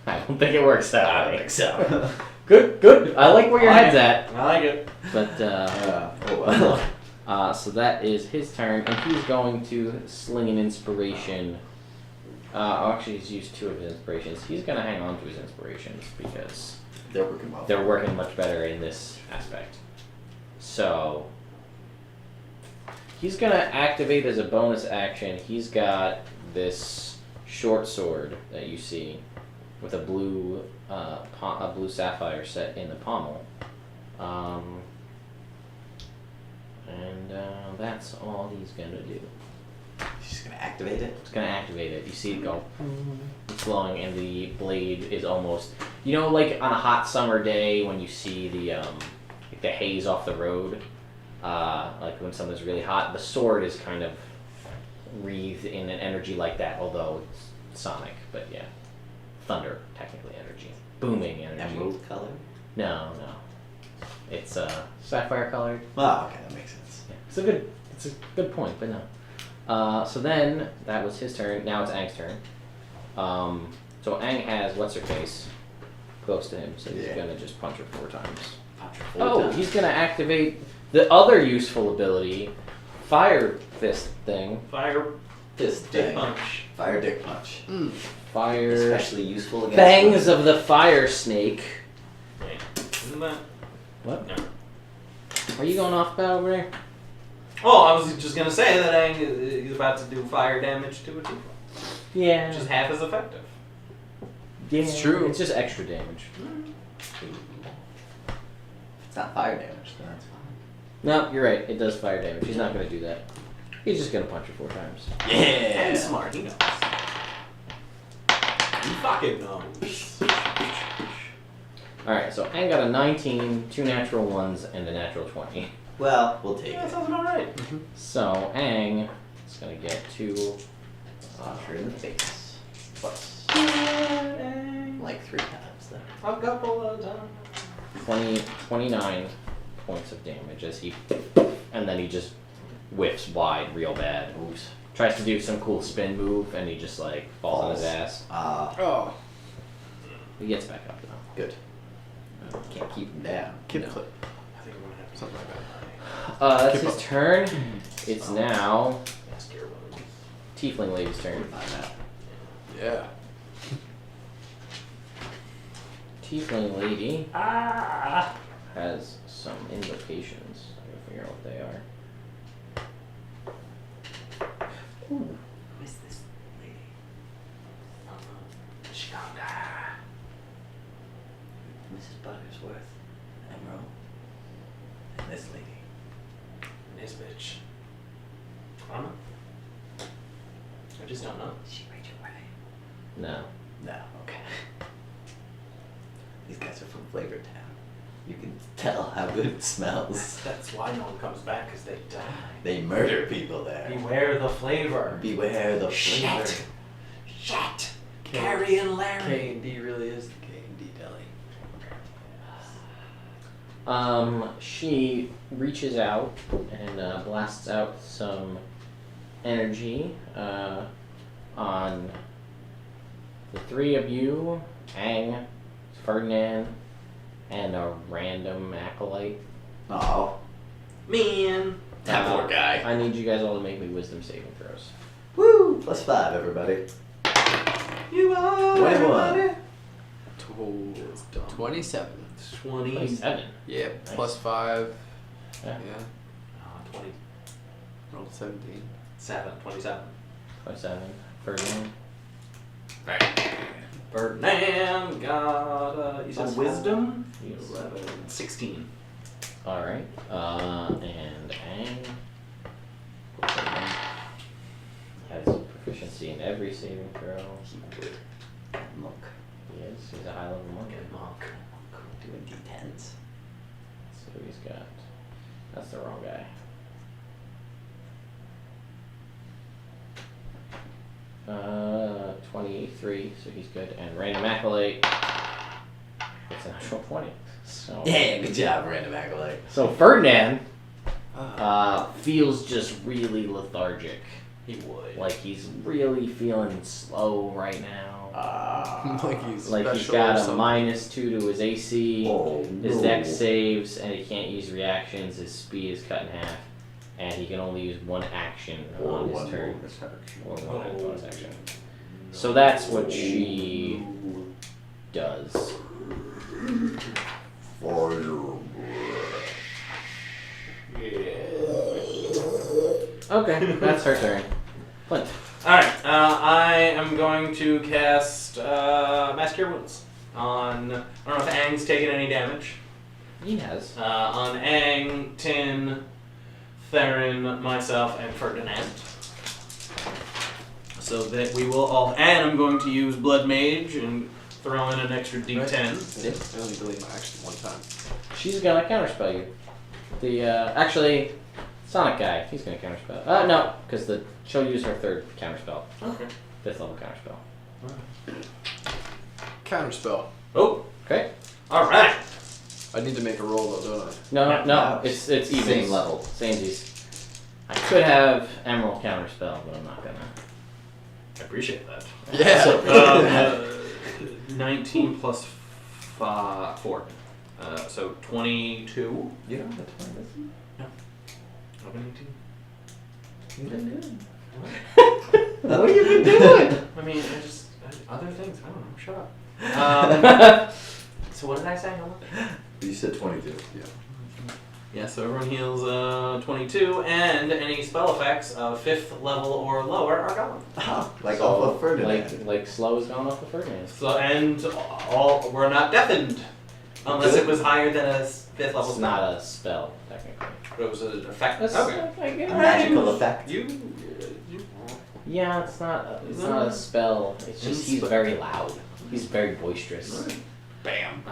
I don't think it works that I don't way. think so. Good. I like where your head's at. I like it. But oh well. so that is his turn, and he's going to sling an inspiration. Actually, he's used 2 of his inspirations. He's going to hang on to his inspirations because They're working well. they're working much better in this aspect. So he's going to activate as a bonus action. He's got this short sword that you see with a blue sapphire set in the pommel. That's all he's going to do. She's gonna activate it. It's gonna activate it. You see it go. It's glowing, and the blade is almost. You know, like on a hot summer day when you see the haze off the road, like when something's really hot. The sword is kind of wreathed in an energy like that, although it's sonic. But yeah, thunder technically energy, booming energy. Emerald color. No. It's sapphire colored. Oh, okay, that makes sense. Yeah. It's a good point, but no. So then that was his turn. Now it's Aang's turn. So Aang has what's her face close to him, so he's gonna just punch her 4 times. Punch her 4 times. He's gonna activate the other useful ability, Fire Fist thing. Fire This dick thing. punch. Fire dick punch. Fire Especially useful against Fangs of the Fire Snake. Wait, isn't that? What? No. Are you going off about over there? Oh, I was just gonna say that Aang is about to do fire damage to a Tiefling, Yeah. which is half as effective. Yeah, It's true. It's just extra damage. It's not fire damage, then that's fine. No, you're right. It does fire damage. He's not gonna do that. He's just gonna punch her 4 times. Yeah. Aang's smart, he knows. He fucking knows. Alright, so Aang got a 19, 2 natural 1s, and a natural 20. Well, we'll take Yeah, that it. sounds about right. So Aang is gonna get 2. Punch her in the face. Plus, like 3 times then. A couple of times. 29 points of damage as he. And then he just whiffs wide real bad. Oops. Tries to do some cool spin move, and he just like falls on his ass. Oh. He gets back up though. Good. Can't keep him down. Kip No. clip. I think we're gonna have to Something like that. That's his turn. It's now Tiefling Lady's turn. Yeah. Tiefling Lady has some invocations. I gotta figure out what they are. Who is this lady? Shonda. Mrs. Buttersworth. Emerald. And this lady. This bitch. I don't know. I just don't know. Is she Rachel Ray? No. No, okay. These guys are from Flavor Town. You can tell how good it smells. That's why no one comes back, because they die. They murder people there. Beware the flavor. Beware the flavor. Shit. Carrie and Larry. K&D really is the K&D deli. She reaches out and blasts out some energy on the three of you, Aang, Ferdinand, and a random acolyte. Oh, Man. that poor guy. I need you guys all to make me wisdom saving throws. Woo! +5, everybody. You are 21. 27. 20. 27. Yeah, Nice. +5. Yeah. Yeah. 27. Rolled 17. 27. 27. Ferdinand. Ferdinand got, you said Plus wisdom? Yes. 11. 16. Alright. And Aang. Has proficiency in every saving throw. Monk. Yes, he's a high level monk. Monk. Doing D10s. So he's got. That's the wrong guy. 23, so he's good. And random acolyte. It's an actual 20. So Yeah, good job, random acolyte. So Ferdinand feels just really lethargic. He would. Like he's really feeling slow right now. Like he's Like he's special or got a something. -2 to his AC. Oh, His no. dex saves, and he can't use reactions. His speed is cut in half, and he can only use one action Or on his one turn. bonus action. Or one bonus action. So that's what she does. Fire. Okay, that's her turn. Flint. Alright, I am going to cast Mass Cure Wounds on. I don't know if Aang's taken any damage. He has. On Aang, Tin, Theron, myself, and Ferdinand. So that we will all. And I'm going to use Blood Mage and throw in an extra D10. I only delete my action one time. She's gonna counterspell you. The actually, Sonic guy. He's gonna counterspell. No, because she'll use her third counterspell. Okay. 5th level counterspell. Counterspell. Oh, Okay. alright. I need to make a roll though, don't I? No, Yeah, no, it's even. Same level. Samesies. I could have Emerald counterspell, but I'm not gonna. I appreciate that. Yeah. So, 19 plus 4. So 22. You don't have a 20 with you? I've been 18. You've been good. What have you been doing? I mean, other things. I don't know. Shut up. So what did I say? How much? You said 22. Yeah. Yeah, so everyone heals 22, and any spell effects of 5th level or lower are gone. Like So, off of Ferdinand. Like slow is gone off of Ferdinand. So and all we're not deafened, unless Good. it was higher than a 5th level It's spell. not a spell, technically. It was an effect. That's Okay. I get A it. magical effect. You. Yeah, it's not. It's not a spell. It's just he's very loud. He's very boisterous. Bam.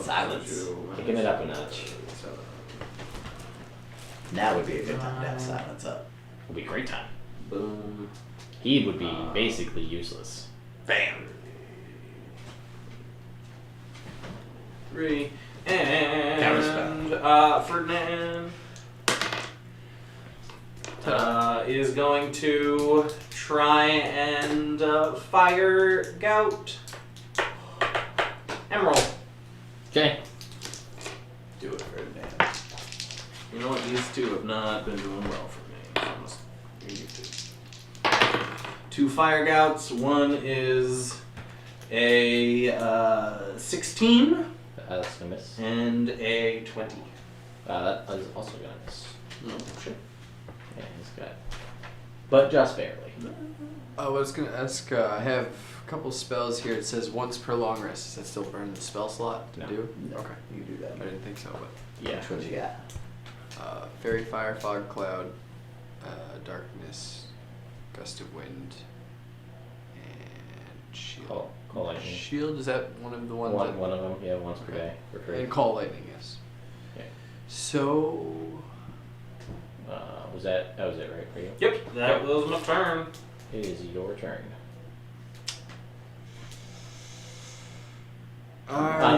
Silence. Kicking it up a notch. Now would be a good time to have silence up. Would be a great time. Boom. He would be basically useless. Bam. 3 and Counterspell. Ferdinand is going to try and fire Gout Emerald. Okay. Do it, Ferdinand. You know what? These two have not been doing well for me. So I must- you need to. 2 fire gouts. One is a 16 That's gonna miss. and a 20. That is also gonna miss. Oh, shit. Yeah, he's got. But just barely. I was gonna ask. I have a couple spells here. It says once per long rest. Does that still burn the spell slot to No. do? No, Okay. you do that. I didn't think so, but Yeah. Which ones you got? fairy fire, fog cloud, darkness, gust of wind, and shield. Call lightning. Shield, is that one of the ones? that, One of them, yeah, once per day for free. And call lightning, yes. Yeah. So Was that was it right for you? Yep, that was my turn. It is your turn.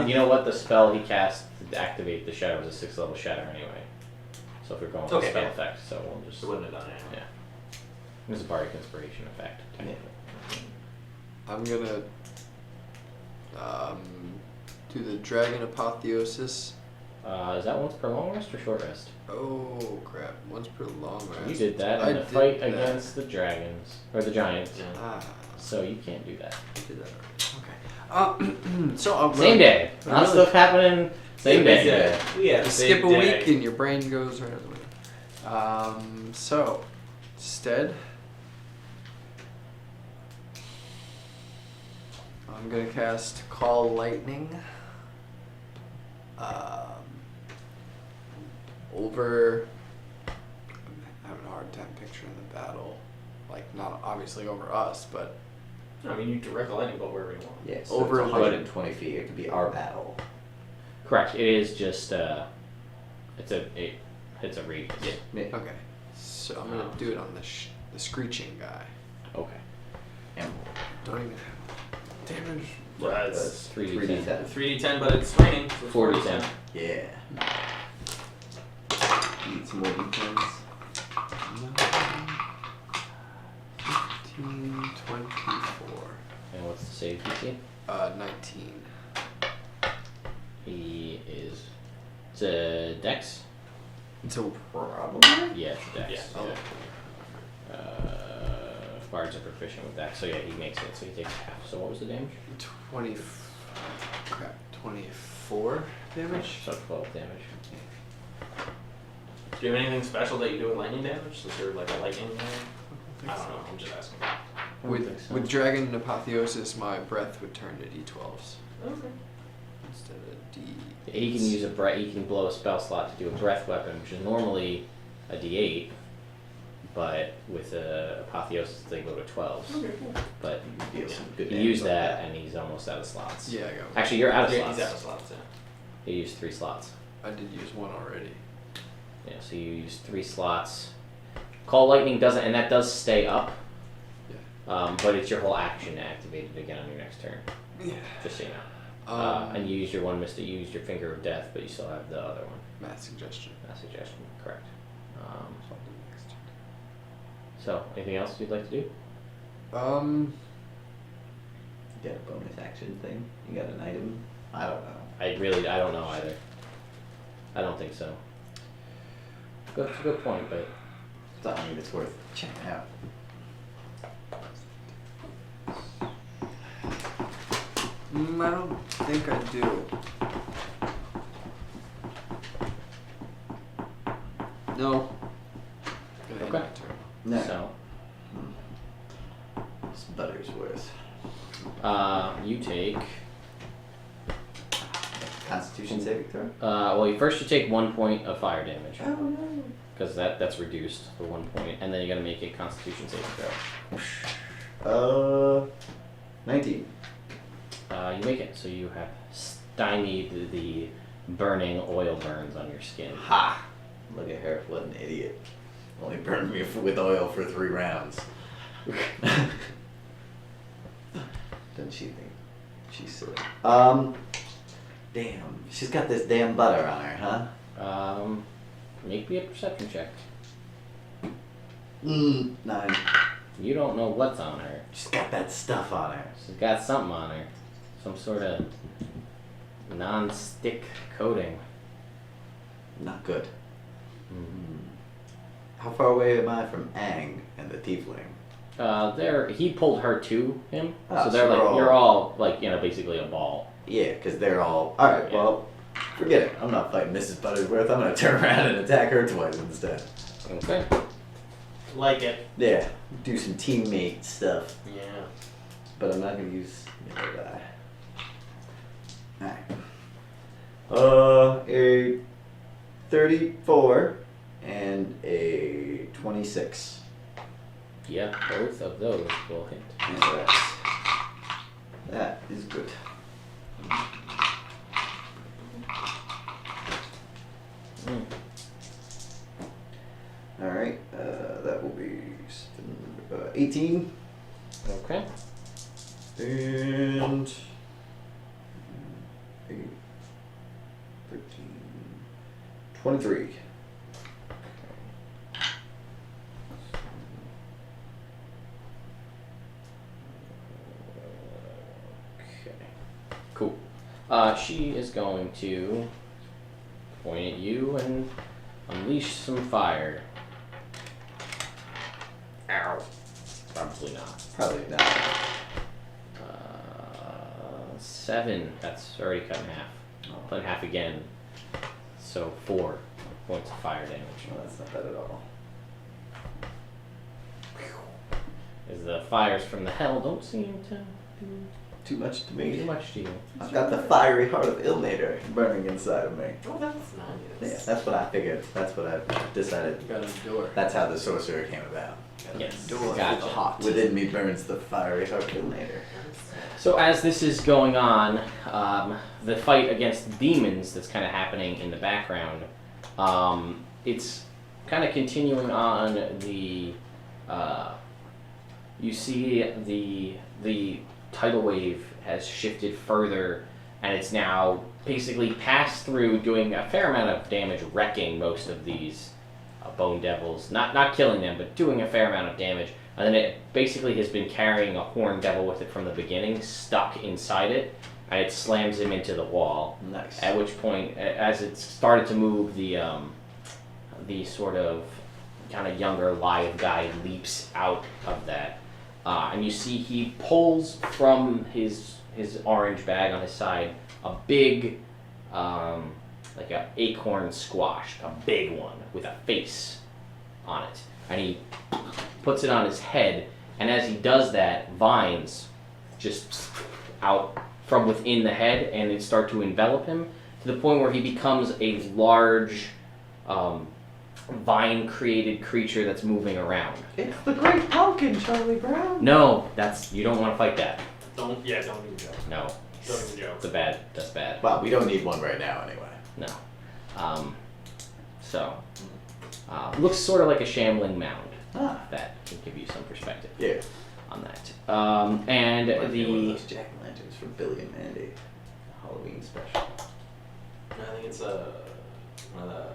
You know what? The spell he cast to activate the shadow was a 6th level shadow anyway. So if we're going with Okay, spell yeah. effect, so we'll just. It wouldn't have done it. Yeah. It was a bardic inspiration effect. Technically. I'm gonna do the dragon apotheosis. Is that once per long rest or short rest? Oh crap! Once per long rest. You did that I in the did fight that. against the dragons or the giants. Yeah. Ah, So you can't do that. I did that already. Okay. So I'm Same day. I'm Not really- stuff happening. Same day. Yeah, You skip a week and your brain goes right out the window. So instead, I'm gonna cast Call Lightning. Over. I'm having a hard time picturing the battle, like not obviously over us, but I mean, you direct a lightning bolt wherever you want. Yeah, so Over it's 120 feet. It could be our battle. Correct. It is just it's a radius. Yeah. okay. So I'm gonna do it on the screeching guy. Okay. And Don't even have damage. That's 3d10. 3d10, but it's raining. So it's 4d10. Yeah. Need some more d10s. 15, 24. And what's the save DC? 19. He is. It's a dex? So Probably. Yeah, it's a dex. Yeah. Yeah. Bards are proficient with dex, so yeah, he makes it, so he takes half. So what was the damage? 24 damage. So 12 damage. Do you have anything special that you do with lightning damage? Is there like a lightning damage? I I don't know. I'm just asking. With dragon apotheosis, my breath would turn to d12s Okay. instead of d. He can use he can blow a spell slot to do a breath weapon, which is normally a d8, but with apotheosis they go to 12s. Okay, cool. But Deal some good he damage used like that, and he's almost out of slots. Yeah, I got. Actually, you're out of Yeah, slots. he's out of slots, yeah. He used 3 slots. I did use one already. Yeah, so you used 3 slots. Call lightning doesn't, and that does stay up. Yeah. But it's your whole action to activate it again on your next turn. Yeah. Just so you know. Um, And you used your one you used your finger of death, but you still have the other one. mass suggestion. That suggestion, correct. So I'll do next turn. So, anything else you'd like to do? You got a bonus action thing? You got an item? I don't know. I don't know either. I don't think so. It's a good point, but I mean, it's worth checking out. I don't think I do. No. Gonna end Okay. my turn. No. so It's Buttersworth. you take Constitution saving throw? well first you take 1 point of fire damage. Oh no. Because that's reduced for 1 point, and then you gotta make a constitution saving throw. 19. You make it, so you have stymied the burning oil burns on your skin. Ha! Look at her, what an idiot. Only burned me with oil for 3 rounds. Doesn't she think she's silly? Damn. She's got this damn butter on her, huh? Make me a perception check. 9. You don't know what's on her. She's got that stuff on her. She's got something on her. Some sort of non-stick coating. Not good. Mm. How far away am I from Aang and the tiefling? He pulled her to him, Ah, so they're so like we're you're all like basically a ball. Yeah, because they're all. Alright, Yeah. well, forget it. I'm not fighting Mrs. Buttersworth. I'm gonna turn around and attack her twice instead. Okay. Like it. Yeah, do some teammate stuff. Yeah. But I'm not gonna use yellow die. Alright. A 34 and a 26. Yeah, both of those will hit. Yeah, that is good. Mm. Alright, that will be 18 Okay. and 8, 13, 23. Okay. Cool. She is going to point at you and unleash some fire. Ow. Probably not. Probably not. 7. That's already cut in half. Oh, Cut in half again. So 4 points of fire damage. well, that's not bad at all. As the fires from the hell don't seem to do Too much to too me. much to you. I've got the fiery heart of Ilnator burning inside of me. Oh, that's nice. Yeah, that's what I figured. That's what I decided. You gotta endure. That's how the sorcerer came about. Yes. Endure Gotcha. the hot. Within me burns the fiery heart of Ilnator. So as this is going on, the fight against the demons that's kind of happening in the background, it's kind of continuing on the. You see the tidal wave has shifted further, and it's now basically passed through, doing a fair amount of damage, wrecking most of these bone devils. Not killing them, but doing a fair amount of damage. And then it basically has been carrying a horned devil with it from the beginning, stuck inside it, and it slams him into the wall. Nice. At which point, as it started to move, the sort of kind of younger live guy leaps out of that, and you see he pulls from his orange bag on his side a big, like a acorn squash, a big one with a face on it, and he puts it on his head, and as he does that, vines just out from within the head, and it start to envelop him to the point where he becomes a large, vine-created creature that's moving around. It's the Great Pumpkin, Charlie Brown. No, you don't want to fight that. Don't even joke. No, Don't even joke. that's bad. Well, we don't need one right now anyway. No. Looks sort of like a shambling mound. Ah, That can give you some perspective yeah. on that. And Might be one of the those jack-o'-lanterns from Billy and Mandy. Halloween special. I think it's one of the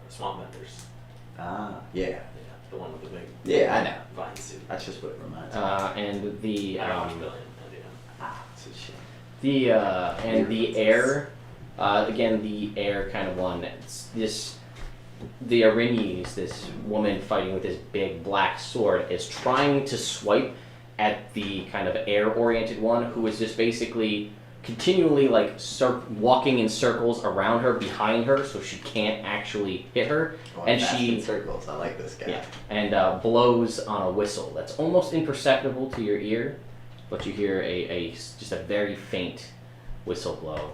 swamp vendors. Ah, yeah. Yeah, the one with the big Yeah, I know. vine suit. That's just what it reminds me. and the I don't watch Billy and Mandy. Ah, it's a shame. and the air, again the air kind of one. It's the Arines, this woman fighting with this big black sword, is trying to swipe at the kind of air-oriented one, who is just basically continually like walking in circles around her, behind her, so she can't actually hit her. Going And fast she- in circles. I like this guy. Yeah, and blows on a whistle that's almost imperceptible to your ear, but you hear just a very faint whistle blow.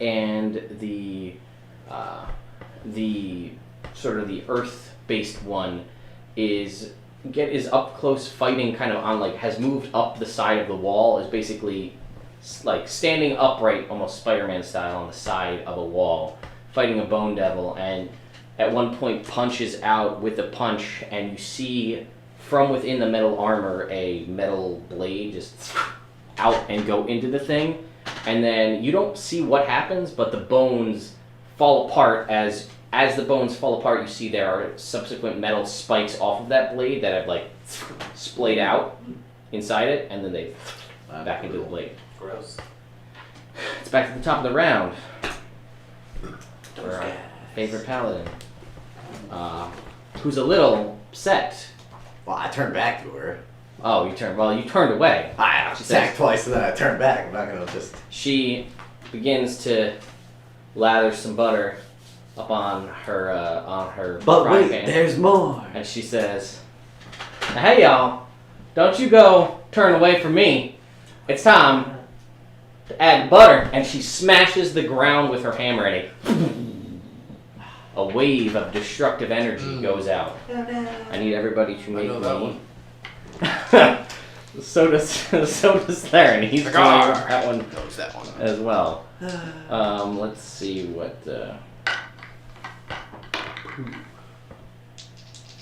And the sort of the earth-based one is up close fighting, kind of on like has moved up the side of the wall, is basically like standing upright, almost Spider-Man style, on the side of a wall, fighting a bone devil, and at one point punches out with a punch, and you see from within the metal armor a metal blade just out and go into the thing, and then you don't see what happens, but the bones fall apart. As the bones fall apart, you see there are subsequent metal spikes off of that blade that have like splayed out inside it, and then they back into the blade. Gross. It's back to the top of the round. For our favorite paladin, who's a little upset Well, I turned back to her. Oh, you turned away. I She attacked says- twice and then I turned back. I'm not gonna just. She begins to lather some butter up on her But frying wait, pan, there's more. and she says, "Hey y'all, don't you go turn away from me. It's time to add butter." And she smashes the ground with her hammer, and a wave of destructive energy goes out. I need everybody to make know that me. one. So does Theron. He's doing that one Knows that one. as well. Let's see what.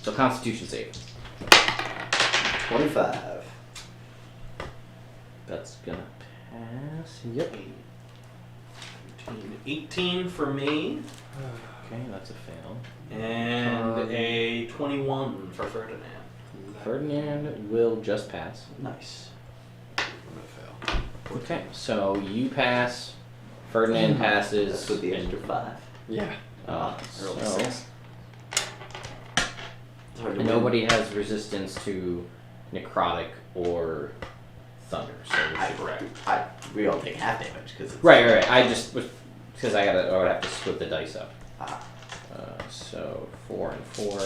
So Constitution save. 25. That's gonna pass. Yep. 18 for me, Okay, that's a fail. and a 21 for Ferdinand. Ferdinand will just pass. Nice. I'm gonna fail. Okay, so you pass. Ferdinand passes. That's with the and- extra 5. Yeah. So It's hard to win. nobody has resistance to necrotic or thunder. So We all take half damage because it's right. I just because I would have to split the dice up. Ah. So 4 and 4.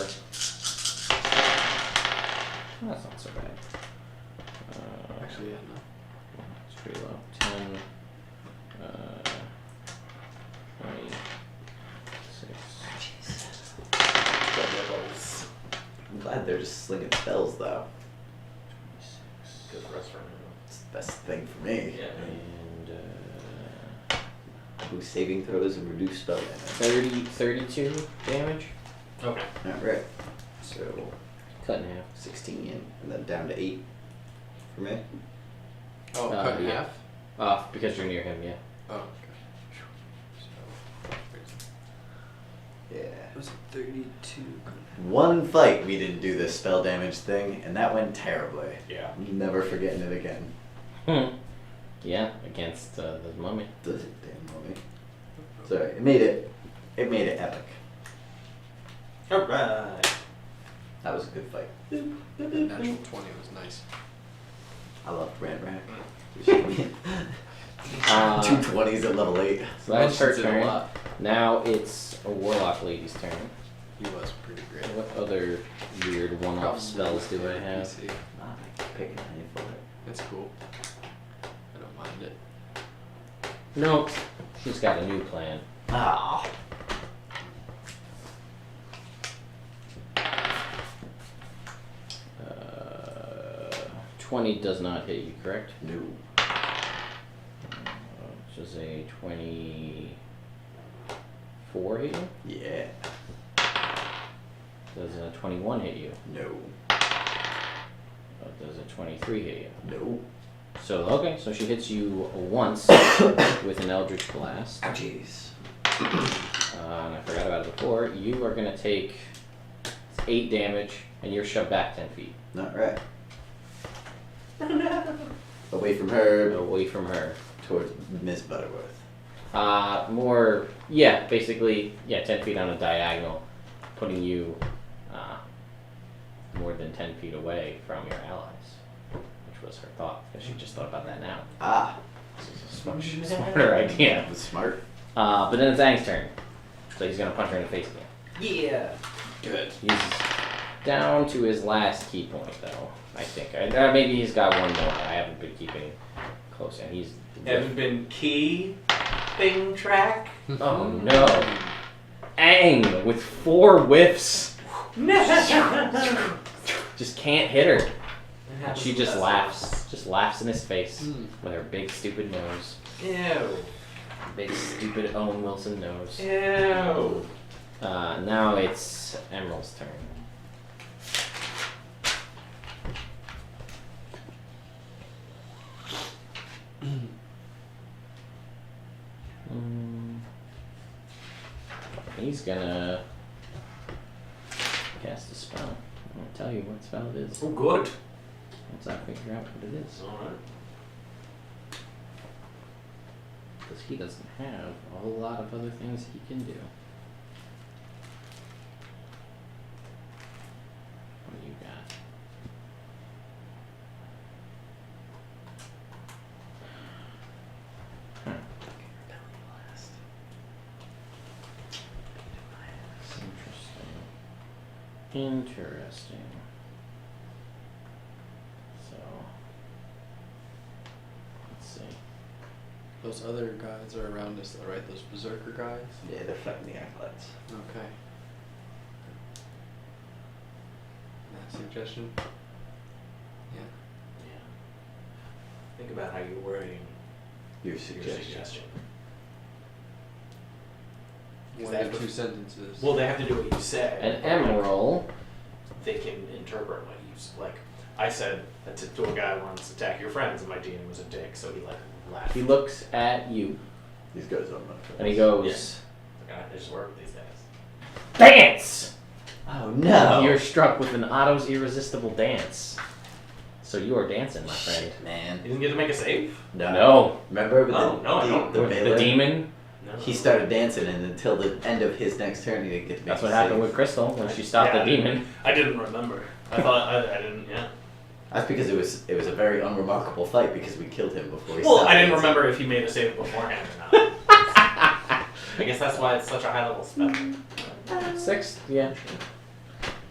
That's not so bad. Actually, yeah, no. It's pretty low. 10. 26. I'm glad they're just slinging spells though. 26. Good for us for a minute. It's the best thing for me. Yeah. And Boost saving throws and reduce spell damage. 32 damage. Okay. Alright. So Cut in half. 16 and then down to 8 for me. Oh, cut in yeah. half? Because you're near him, yeah. Oh, okay. So, Yeah. it was 32. One fight we didn't do this spell damage thing, and that went terribly. Yeah. Never forgetting it again. Yeah, against the mummy. The damn mummy. Sorry, it made it epic. Alright. That was a good fight. The natural 20 was nice. I love Brand Rack. Uh, 220s at level 8. So that's her Mentions it a turn. lot. Now it's a warlock lady's turn. He was pretty great. What other weird one-off spells do I have? PC. Not picking any for it. That's cool. I don't mind it. Nope. She's got a new plan. Ah. 20 does not hit you, correct? No. Which is a 24 hit you? Yeah. Does a 21 hit you? No. Does a 23 hit you? No. So, okay, so she hits you once with an Eldritch Blast. Ouchies. And I forgot about it before. You are going to take 8 damage, and you're shoved back 10 feet. Not right. Away from her, Away from her. towards Miss Butterworth. Basically, 10 feet on a diagonal, putting you more than 10 feet away from your allies, which was her thought, because she just thought about that now. Ah. Smarter idea. That was smart. But then it's Aang's turn, so he's going to punch her in the face again. Yeah. Good. He's down to his last key point, though, I think. Maybe he's got one more. I haven't been keeping close, and he's... Haven't been keeping track. Oh, no. Aang with 4 whiffs. Just can't hit her. And she just laughs in his face with her big stupid nose. Ew. Big stupid Owen Wilson nose. Ew. Now it's Emerald's turn. He's gonna cast a spell. I'm gonna tell you what spell it is Oh, good. once I figure out what it is. Alright. Because he doesn't have a whole lot of other things he can do. What do you got? Interesting. So, let's see. Those other guys are around us, though, right? Those berserker guys. Yeah, they're fighting the acolytes. Okay. That suggestion. Yeah. Yeah. Think about how you're wording Your your suggestion. suggestion. One they or have to- two sentences. Well, they have to do what you say. An but, like, emerald. They can interpret what you like. I said that to a guy once, attack your friends, and my DM was a dick, so he like laughed. He looks at you These guys are my friends. and he goes, Yes. Like, I just work with these guys. "Dance!" Oh no! You're struck with an Otto's irresistible dance. So you are dancing, my friend. Shit, man. You didn't get to make a save? No. Remember with No, no, I don't. the With Baylor? the demon. No. He started dancing, and until the end of his next turn, he didn't get to make That's a what happened save. with Crystal when she stopped Yeah, the demon. I didn't remember. I thought I didn't. Yeah. That's because it was a very unremarkable fight because we killed him before he Well, stopped I didn't dancing. remember if he made a save beforehand or not. I guess that's why it's such a high level spell. 6th, yeah.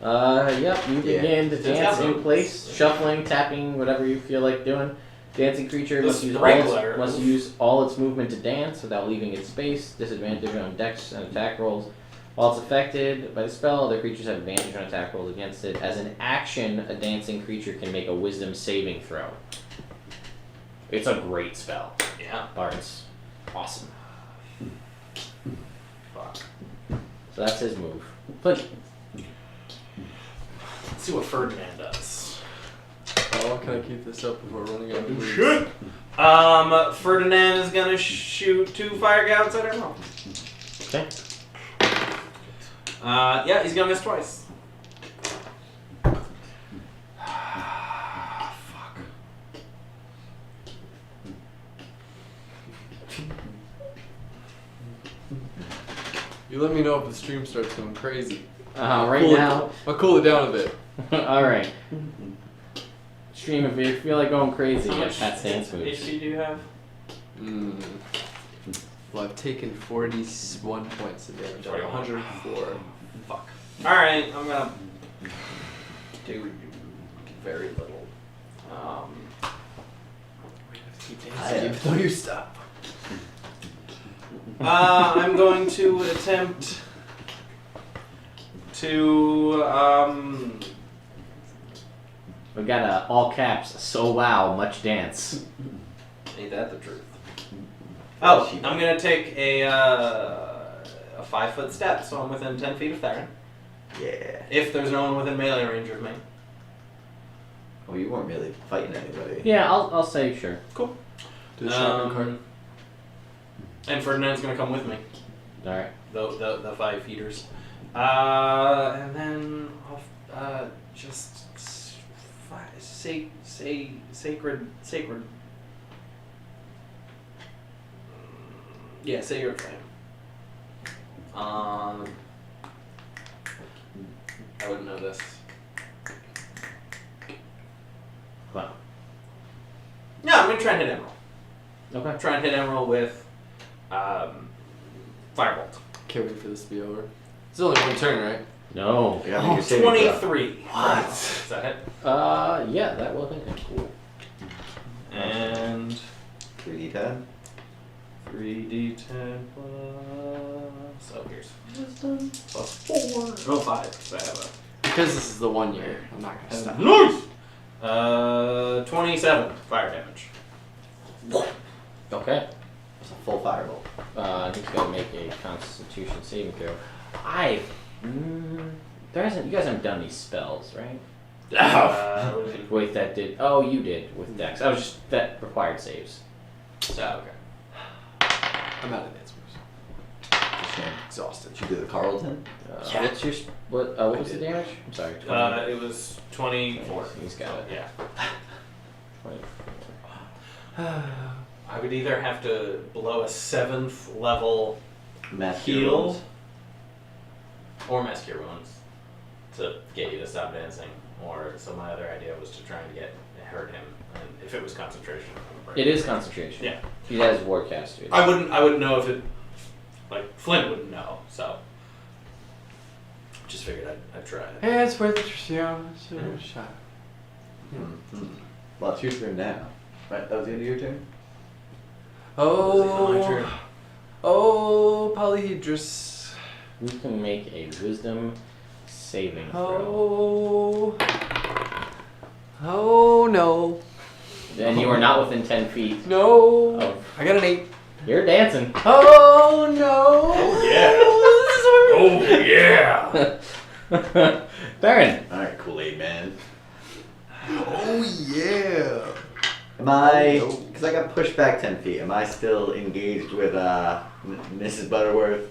Yep, you begin to It's dance in happening. place, shuffling, tapping, whatever you feel like doing. Dancing creature The must sprinkler. use all its movement to dance without leaving its space. Disadvantage on dex and attack rolls. While it's affected by the spell, other creatures have advantage on attack rolls against it. As an action, a dancing creature can make a wisdom saving throw. It's a great spell. Yeah. Bart's awesome. Fuck. So that's his move. But Let's see what Ferdinand does. Oh, can I keep this up before running out of moves? Should. Ferdinand is gonna shoot 2 fire gouts at him. okay. Yeah, he's gonna miss twice. Fuck. You let me know if the stream starts going crazy. Right Cool it- now. I'll cool it down a bit. Alright. Stream, if you feel like going crazy, How yeah, much Pat Stance moves. HP do you have? Well, I've taken 41 points of damage. 104. Fuck. Alright, I'm gonna do very little. Even though you stop. I'm going to attempt to We got all caps, so wow, much dance. ain't that the truth? Oh, I'm gonna take a 5-foot step, so I'm within 10 feet of Theron. Yeah. If there's no one within melee range of me. Well, you weren't really fighting anybody. Yeah, I'll say sure. Cool. Do the shotgun card. And Ferdinand's gonna come with me. Alright. The 5 feeters. And then I'll just say sacred. Yeah, sacred flame. I wouldn't know this. Wow. Yeah, I'm gonna try and hit Emerald. Okay. Try and hit Emerald with Firebolt. Can't wait for this to be over. It's only one turn, right? No. You gotta make your saving throw. 23. What? Is that it? Yeah, that will hit. Cool. And 3d10. 3d10 plus. Oh, here's plus 4. No, 5. Because I have Because this is the 1 year, I'm not gonna stop. Nice! 27 fire damage. Okay. It's a full firebolt. He's gotta make a Constitution saving throw. You guys haven't done these spells, right? What is it? Wait, that did. Oh, you did with Dex. I was just that required saves. Oh, okay. I'm out of dance moves. Exhausted. Did you do the Carlton? What's your what? What was the did. damage? I'm sorry. 20. It was 24. He's got it. Yeah. 24. I would either have to blow a 7th level Mass heal or mass cure wounds to get you to stop dancing. Or so my other idea was to try and hurt him. And if it was concentration, I'm gonna break It is concentration. Yeah. He has Warcaster. I wouldn't know if it. Like Flint wouldn't know. So just figured I'd try it. Hey, it's worth it, you know. It's a shot. Mm-hmm. Well, it's your turn now. Right, that was the end of your turn? My turn. Oh, Polyhedrus. You can make a wisdom saving throw. Oh no. And you are not within 10 feet. No. Of, I got an 8. you're dancing. Oh no. Oh yeah. Baron. Alright, Kool-Aid man. Oh yeah. Am I, because I got pushed back 10 feet, am I still engaged with Mrs. Butterworth?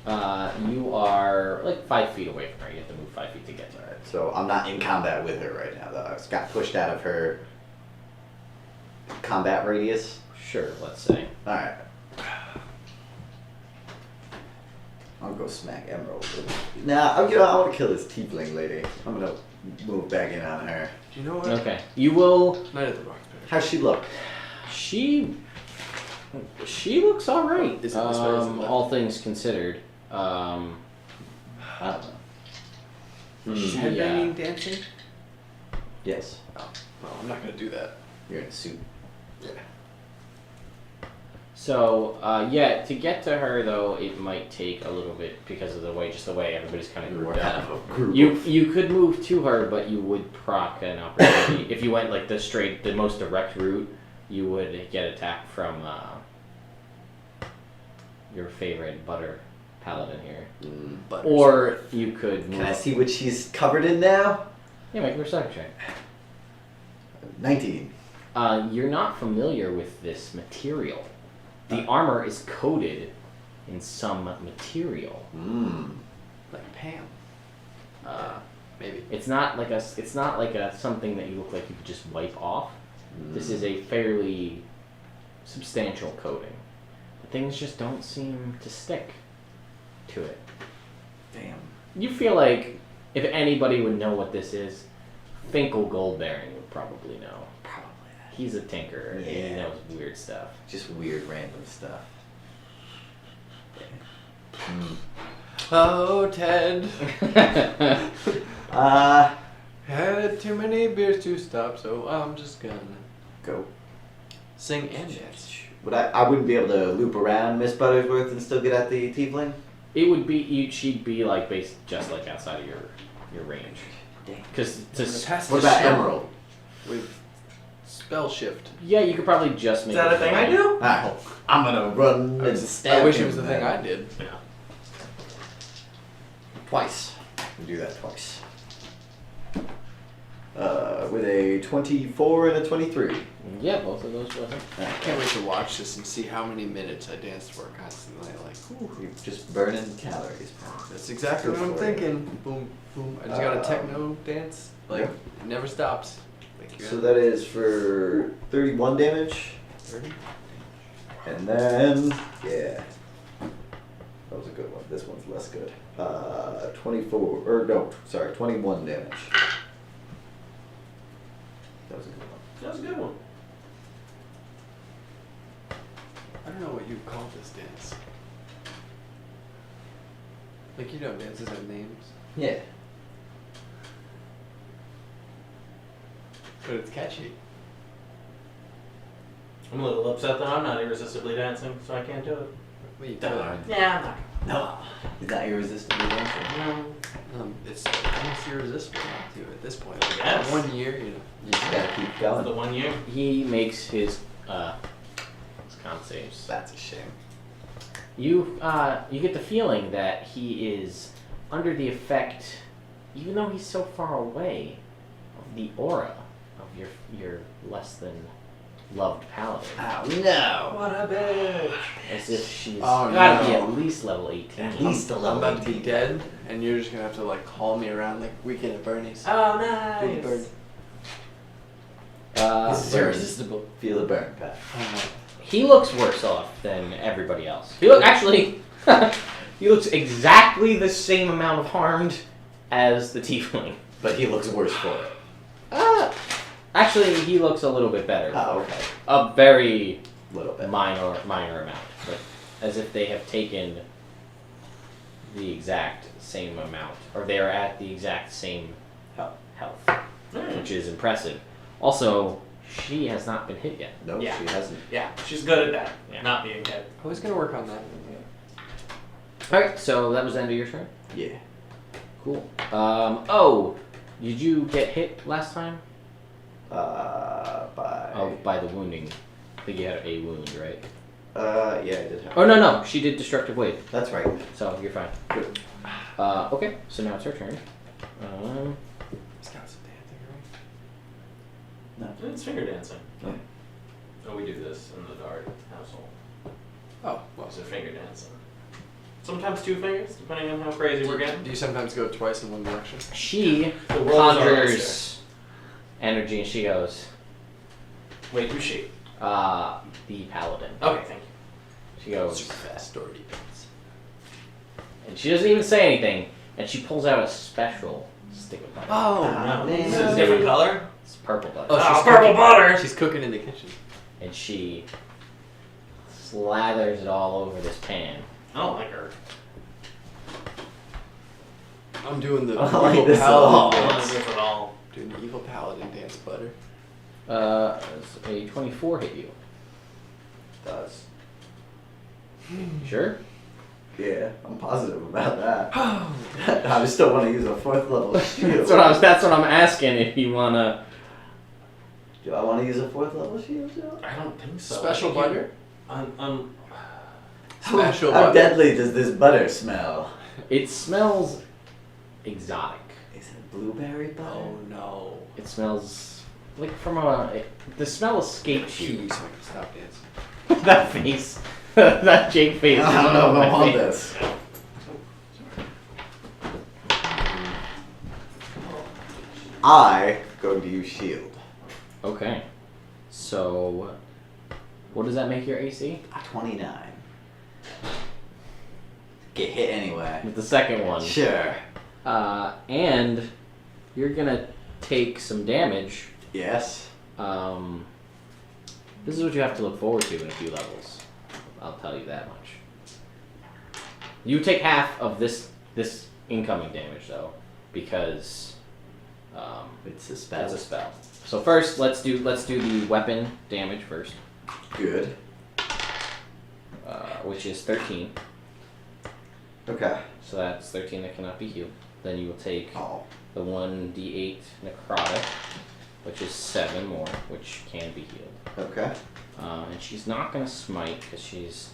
You are like 5 feet away from her. You have to move 5 feet to get to her. Alright, so I'm not in combat with her right now though. I just got pushed out of her combat radius. Sure, let's say. Alright. I'll go smack Emerald. Nah, you know, I want to kill this tiefling lady. I'm gonna move back in on her. Do you know what? Okay. You will. Night at the Rock. How's she look? She looks all right. Is it this way or is it that? All things considered. I don't know. She's Yeah. headbanging, dancing. Yes. Oh, well, I'm not gonna do that. You're in a suit. Yeah. So yeah, to get to her though, it might take a little bit because of the way everybody's kind of grouped up. You could move to her, but you would proc an opportunity if you went like the most direct route. You would get attacked from your favorite butter paladin here, or you could move. Can I see what she's covered in now? Yeah, make a perception check. 19. You're not familiar with this material. The armor is coated in some material. Like Pam. Maybe. It's not like a something that you look like you could just wipe off. This is a fairly substantial coating. But things just don't seem to stick to it. Damn. You feel like if anybody would know what this is, Finkel Goldbearing would probably know. Probably. He's a tinkerer and he Yeah. knows weird stuff. Just weird random stuff. Oh, Ted. Had too many beers to stop, so I'm just gonna Go. sing and dance. Would I wouldn't be able to loop around Miss Buttersworth and still get at the tiefling? It would be she'd be like based just like outside of your range. Because What about Emerald? With spell shift. yeah, you could probably just make. Is that a thing I do? Alright, I'm gonna run and stab I wish him it was the thing then. I did. Yeah. Twice. We do that twice. With a 24 and a 23. Yeah, both of those will hit. I can't wait to watch this and see how many minutes I danced for constantly. Like, You're just burning calories. that's exactly Good what I'm for you. thinking. Boom, boom. I just got a techno dance. Like, Yep. it never stops. Like, So that is for 31 damage. 30? And then, yeah. That was a good one. This one's less good. 21 damage. That was a good one. That was a good one. I don't know what you call this dance. Like, you know, dances have names, Yeah. but it's catchy. I'm a little upset that I'm not irresistibly dancing, so I can't do it. Well, you Darn. could. Yeah, I'm not. No. Is that irresistible dancing? It's almost irresistible not to at this point. Like, Yes. 1 year, you know. You just gotta keep That's the going. 1 year. He makes his con saves. That's a shame. You get the feeling that he is under the effect, even though he's so far away, of the aura of your less than loved paladin. Oh no. What a bitch. As if she's Oh, gotta be no. at least level 18. At least a I'm level about to be 18. dead, and you're just gonna have to like haul me around like Weekend at Bernie's. Oh, Big bird. nice. This is Burn. irresistible. Feel the burn, Pat. He looks worse off than everybody else. He looks exactly the same amount of harmed as the tiefling. But he looks worse for it. Actually, he looks a little bit better. Oh, okay. A very A little bit. minor amount, but as if they have taken the exact same amount, or they are at the exact same health, which is impressive. Also, she has not been hit yet. No, Yeah. she hasn't. Yeah, she's good at that. Yeah. Not being hit. I was gonna work on that. Alright, so that was the end of your turn? Yeah. Cool. Oh, did you get hit last time? By the wounding. I think you had a wound, right? Yeah, I did have. Oh, no, she did destructive wave, That's right. so you're fine. Good. Okay, so now it's her turn. It's got some dancing, right? It's finger dancing. Yeah. Oh, we do this in the Dart household. Oh, well. It's a finger dancing. Sometimes 2 fingers, depending on how crazy we're getting. Do you sometimes go twice in one direction? She The world is our conjures energy and she goes, Wait, who's she? the paladin. Okay, thank you. She goes, Super fast story defense. and she doesn't even say anything, and she pulls out a special stick of butter. Oh, Ah, Is man. this a different color? It's purple butter. Oh, she's purple cooking. butter! She's cooking in the kitchen. And she slathers it all over this pan. I don't like her. I'm doing the I like evil this a paladin lot. I don't like dance. this at all. Doing the evil paladin dance, butter. Does a 24 hit you? Does. Sure? Yeah, I'm positive about that. I just don't want to use a 4th level shield. That's what I'm asking if you wanna. Do I want to use a 4th level shield, Joe? I don't think so. Special I think butter? Special How butter. deadly does this butter smell? It smells exotic. Is it blueberry butter? Oh no. It smells like the smell escapes you. Kiwi, so I can stop dancing. That face. That Jake face. I don't know if I want this. I going to use shield. Okay. So, what does that make your AC? 29. Get hit anyway. With the second one. Sure. And you're gonna take some damage. Yes. This is what you have to look forward to in a few levels. I'll tell you that much. You take half of this incoming damage though, because It's a spell. that's a spell. So first, let's do the weapon damage first, Good. which is 13. Okay. So that's 13 that cannot be healed. Then you will take Oh. the 1d8 necrotic, which is 7 more, which can be healed. Okay. And she's not gonna smite because she's,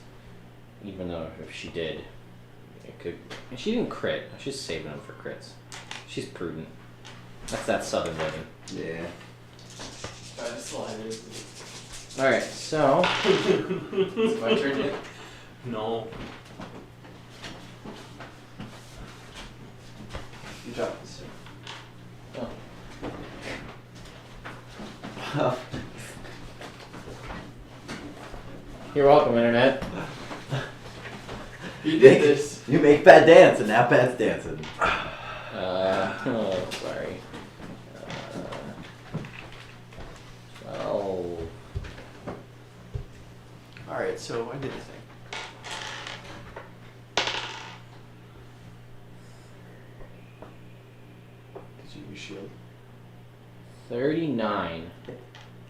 even though if she did, it could. And she didn't crit. She's saving them for crits. She's prudent. That's that southern living. Yeah. Try to slide it. All right, so Is my turn yet? No. You drop this. you're welcome, internet. You did this. You make bad dance, and now Pat's dancing. Oh, sorry. 12. Alright, so I did the thing. Did you use shield? 39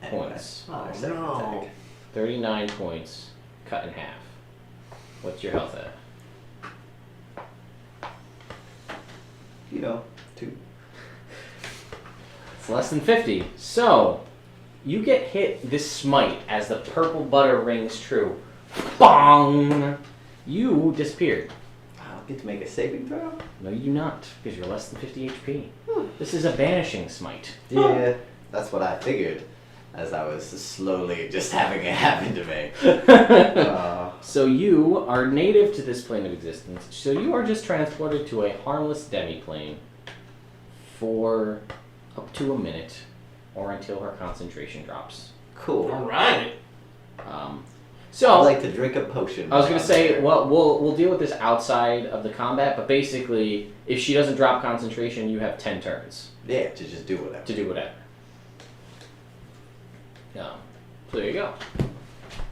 Anyway, points. our second no. attack. 39 points, cut in half. What's your health at? You know, 2. It's less than 50. So, you get hit this smite as the purple butter rings true. Bong! You disappeared. I'll get to make a saving throw? No, you do not, because you're less than 50 HP. This is a banishing smite. Yeah, that's what I figured as I was slowly just having it happen to me. So you are native to this plane of existence. So you are just transported to a harmless demiplane for up to a minute, or until her concentration drops. Cool. Alright. So I'd like to drink a potion. I was gonna while I'm say, there. well, we'll deal with this outside of the combat, but basically, if she doesn't drop concentration, you have 10 turns Yeah, to just do whatever. to do whatever. So there you go.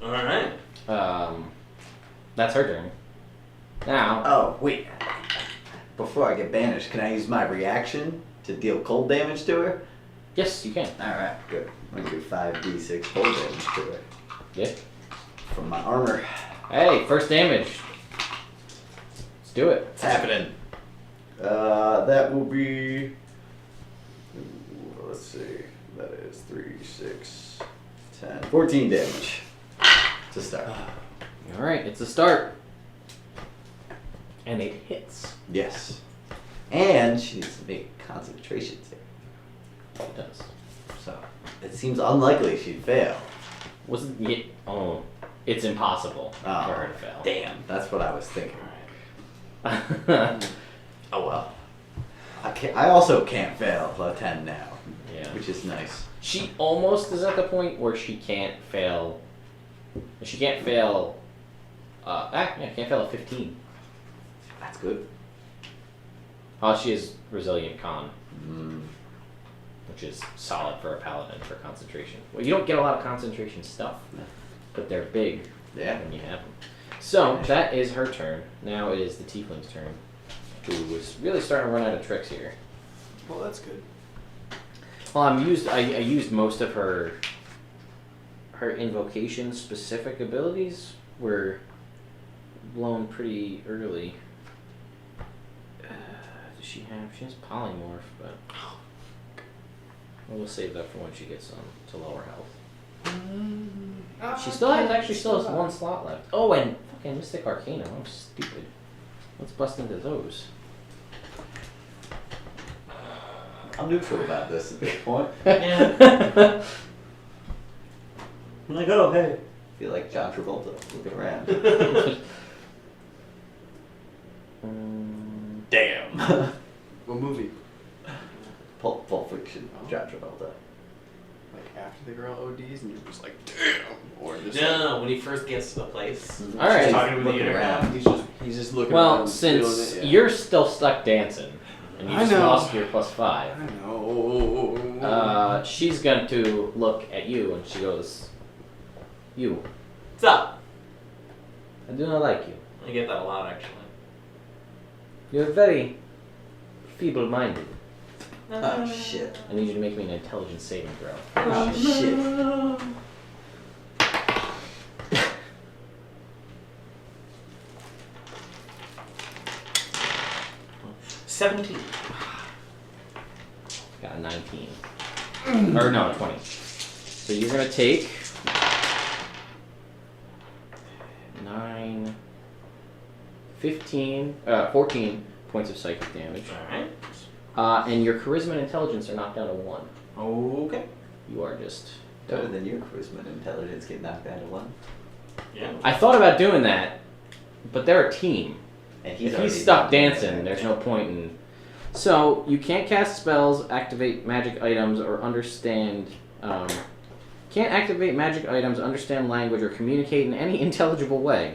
Alright. That's her turn. Now, Oh, wait. before I get banished, can I use my reaction to deal cold damage to her? Yes, you can. Alright, good. I'm gonna do 5d6 cold damage to her. Yeah. From my armor. Hey, first damage. Let's do it. It's happening. That will be. Let's see. That is 3, 6, 10, 14 damage to start. All right, it's a start. And it hits. Yes. And she needs to make a concentration save. It does. So it seems unlikely she'd fail. Wasn't it? Oh, it's impossible for her to fail. Damn, that's what I was thinking. Oh well. I also can't fail a 10 now. Yeah. Which is nice. She almost is at the point where she can't fail. She can't fail. Can't fail a 15. That's good. Oh, she is resilient con, Mm. which is solid for a paladin for concentration. Well, you don't get a lot of concentration stuff, but they're big Yeah. when you have them. So that is her turn. Now it is the tiefling's turn, who was really starting to run out of tricks here. Well, that's good. Well, I used most of her invocation specific abilities were blown pretty early. Does she has polymorph, but we'll save that for when she gets to lower health. She still has one slot left. Oh, and fucking Mystic Arcana. I'm stupid. Let's bust into those. I'm neutral about this at this point. Yeah. I'm like, oh hey. I feel like John Travolta looking around. Damn. What movie? Pulp Fiction. John Travolta. Like after the girl ODs and you're just like, damn. Or just No, when he first gets to the place. Mhm. All right. She's talking to the Looking intercom. around. he's just looking Well, around, since feeling it, yeah. you're still stuck dancing, and you I just know. lost your +5, I know. she's going to look at you and she goes, "You, What's up? I do not like you. I get that a lot, actually. You're very feeble-minded. Oh shit. I need you to make me an intelligence saving throw." Oh shit. 17. Got a 19. Or no, 20. So you're going to take 9, 15, 14 points of psychic damage. Alright. And your charisma and intelligence are knocked down to 1. Okay. You are just... Better than your charisma and intelligence get knocked down to 1. Yeah. I thought about doing that, but they're a team. And If already he's stuck doing dancing, that. there's no point in... So, you can't cast spells, activate magic items, or understand... can't activate magic items, understand language, or communicate in any intelligible way.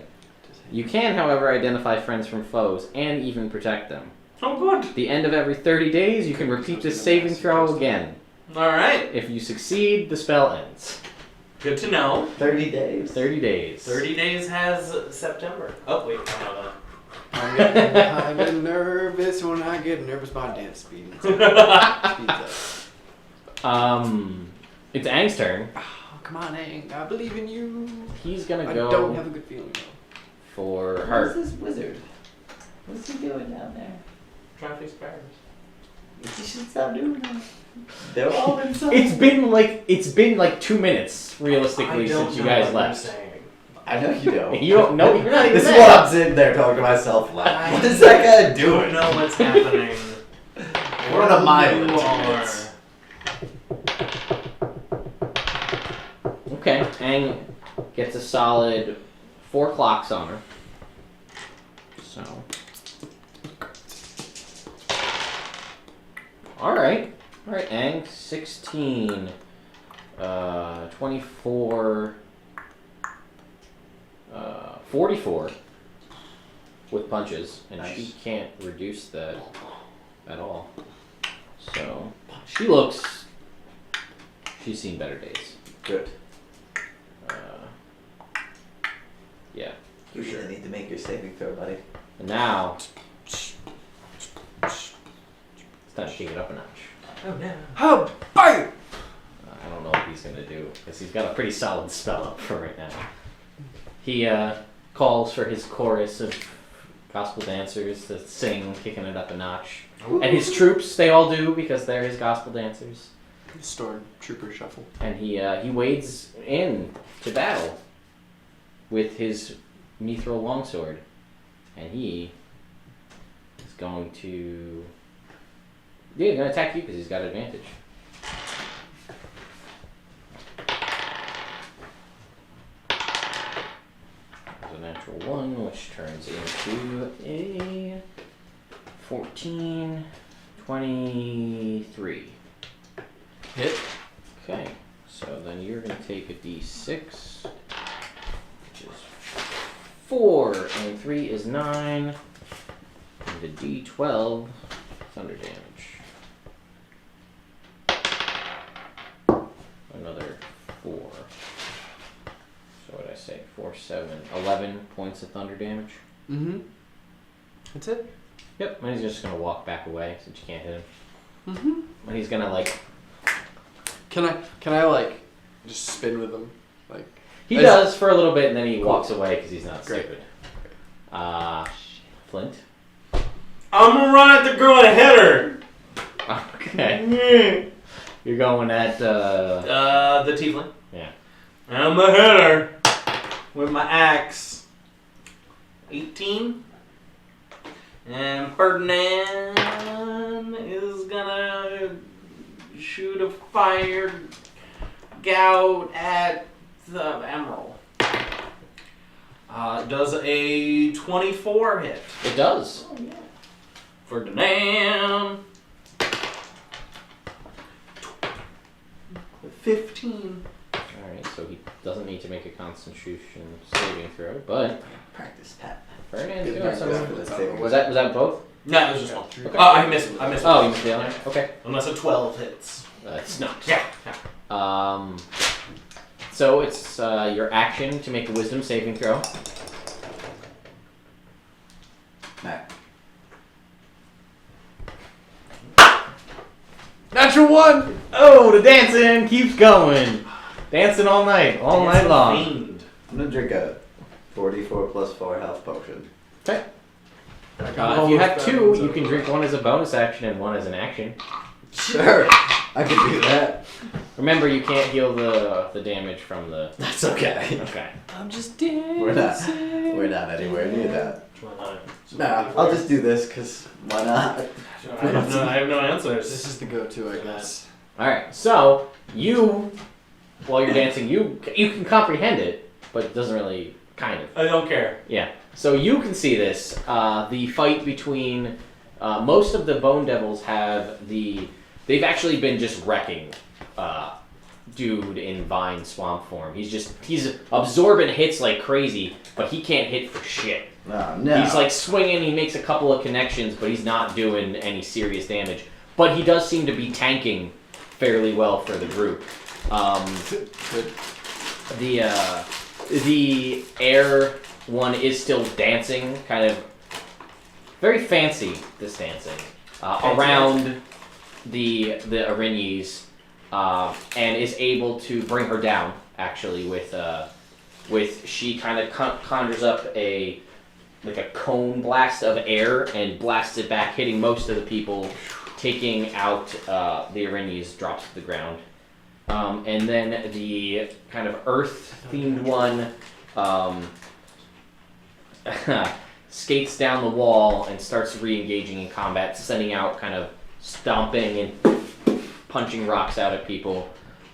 You can, however, identify friends from foes, and even protect them. Oh, good. At the end of every 30 days, you can repeat this saving throw again. Alright. If you succeed, the spell ends. Good to know. 30 days. 30 days. 30 days has September. Oh, wait. No. I get nervous when I get nervous. My dance speed. Speeds up. It's Aang's turn. Oh, come on, Aang. I believe in you. He's gonna I go don't have a good feeling though. for Where's her. this wizard? What's he doing down there? Trying to fix spiders. You should stop doing that. They're all inside. It's been like 2 minutes realistically since you guys left. I know you don't. You don't know. You're not even This is there. what I'm sitting there talking to myself like, what is that guy I doing? don't know what's happening. We're on a mile in You 2 are. minutes. Okay, Aang gets a solid 4 clocks on her. So. Alright, Aang, 16, 24, 44 with punches, and Nice. she can't reduce that at all. So, she's seen better days. Good. Yeah. You really need to make your saving throw, buddy. And now, It's time to kick it up a notch. Oh no. How bite? I don't know what he's gonna do because he's got a pretty solid spell up for right now. He calls for his chorus of gospel dancers to sing, kicking it up a notch. Ooh. And his troops, they all do because they're his gospel dancers. Stormtrooper shuffle. And he wades in to battle with his mithril longsword, and he is going to he's going to attack you because he's got advantage. There's a natural 1, which turns into a 14, 23. Hit. Okay, so then you're going to take a d6, which is 4, and 3 is 9, and a d12 thunder damage. Another 4. So what did I say? 4, 7, 11 points of thunder damage. Mm-hmm. That's it? Yep, and he's just going to walk back away since you can't hit him. Mm-hmm. And he's going to like... Can I like just spin with him? Like He does for a little bit, and then he walks away because he's not Great. stupid. Flint? I'm gonna run at the girl and hit her. Okay. You're going at, The tiefling. yeah. I'm gonna hit her with my axe. 18. And Ferdinand is gonna shoot a fire gout at the emerald. Does a 24 hit? It does. Ferdinand. 15. Alright, so he doesn't need to make a constitution saving throw, but Practice tap. Ferdinand's Good doing practice something. for the saving. Was that both? No, it was just one. Okay. Oh, I missed it. Oh, you missed the other? Okay. Unless a 12 hits. It's not. Yeah. So it's your action to make a wisdom saving throw. Mac. Natural 1! Oh, the dancing keeps going. Dancing all night long. Fiend. I'm gonna drink a 44 plus 4 health potion. Okay. If you have 2, you can drink one as a bonus action and one as an action. Sure, I can do that. Remember, you can't heal the damage from the... That's okay. Okay. I'm just dancing. We're not anywhere near that. Nah, I'll just do this because why not? I have no answers. This is the go-to, I guess. Alright, so you, while you're dancing, you can comprehend it, but it doesn't really, kind of. I don't care. Yeah. So you can see this. The fight between most of the Bone Devils they've actually been just wrecking dude in Vine Swamp form. He's absorbing hits like crazy, but he can't hit for shit. Oh, no. He's like swinging, he makes a couple of connections, but he's not doing any serious damage. But he does seem to be tanking fairly well for the group. The air one is still dancing, kind of very fancy, this dancing, around the Arinies, and is able to bring her down, actually, with she kind of conjures up a cone blast of air and blasts it back, hitting most of the people, taking out the Arinies, drops to the ground. And then the kind of earth-themed one skates down the wall and starts re-engaging in combat, sending out kind of stomping and punching rocks out at people.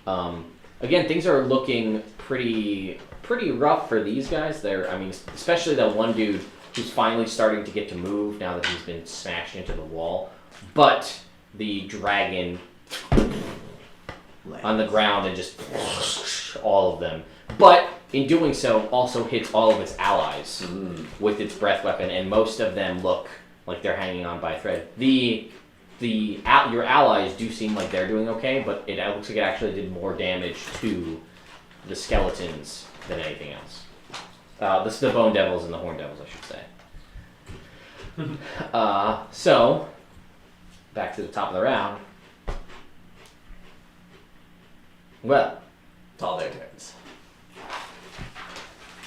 Again, things are looking pretty rough for these guys. Especially that one dude who's finally starting to get to move now that he's been smashed into the wall. But the dragon on the ground and just all of them. But in doing so, also hits all of its allies with its breath weapon, and most of them look like they're hanging on by a thread. Your allies do seem like they're doing okay, but it looks like it actually did more damage to the skeletons than anything else. The Bone Devils and the Horn Devils, I should say. So, back to the top of the round. Well, It's all their turns.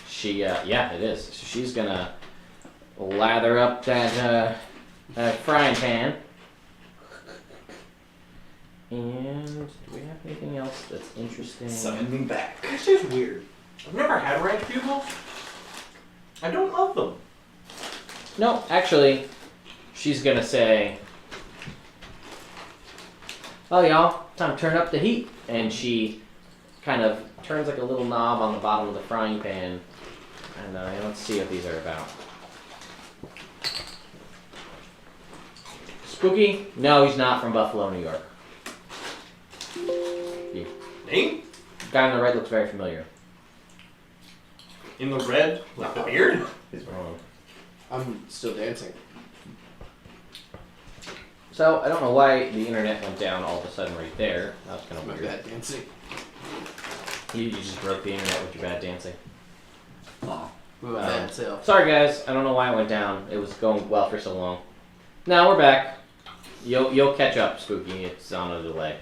she, yeah, it is. So she's gonna lather up that frying pan. And do we have anything else that's interesting? Summon me back. This is weird. I've never had ranch pupils. I don't love them. No, actually, she's gonna say, "Oh, y'all, time to turn up the heat." And she kind of turns like a little knob on the bottom of the frying pan. And let's see what these are about. Spooky? No, he's not from Buffalo, New York. The Name? guy in the red looks very familiar. In the red with the beard? He's I'm still dancing. So, I don't know why the internet went down all of a sudden right there. That was kind of My weird. bad dancing. You just broke the internet with your bad dancing. Oh. With my bad self. Sorry guys, I don't know why it went down. It was going well for so long. Now we're back. You'll catch up, Spooky. It's on a delay.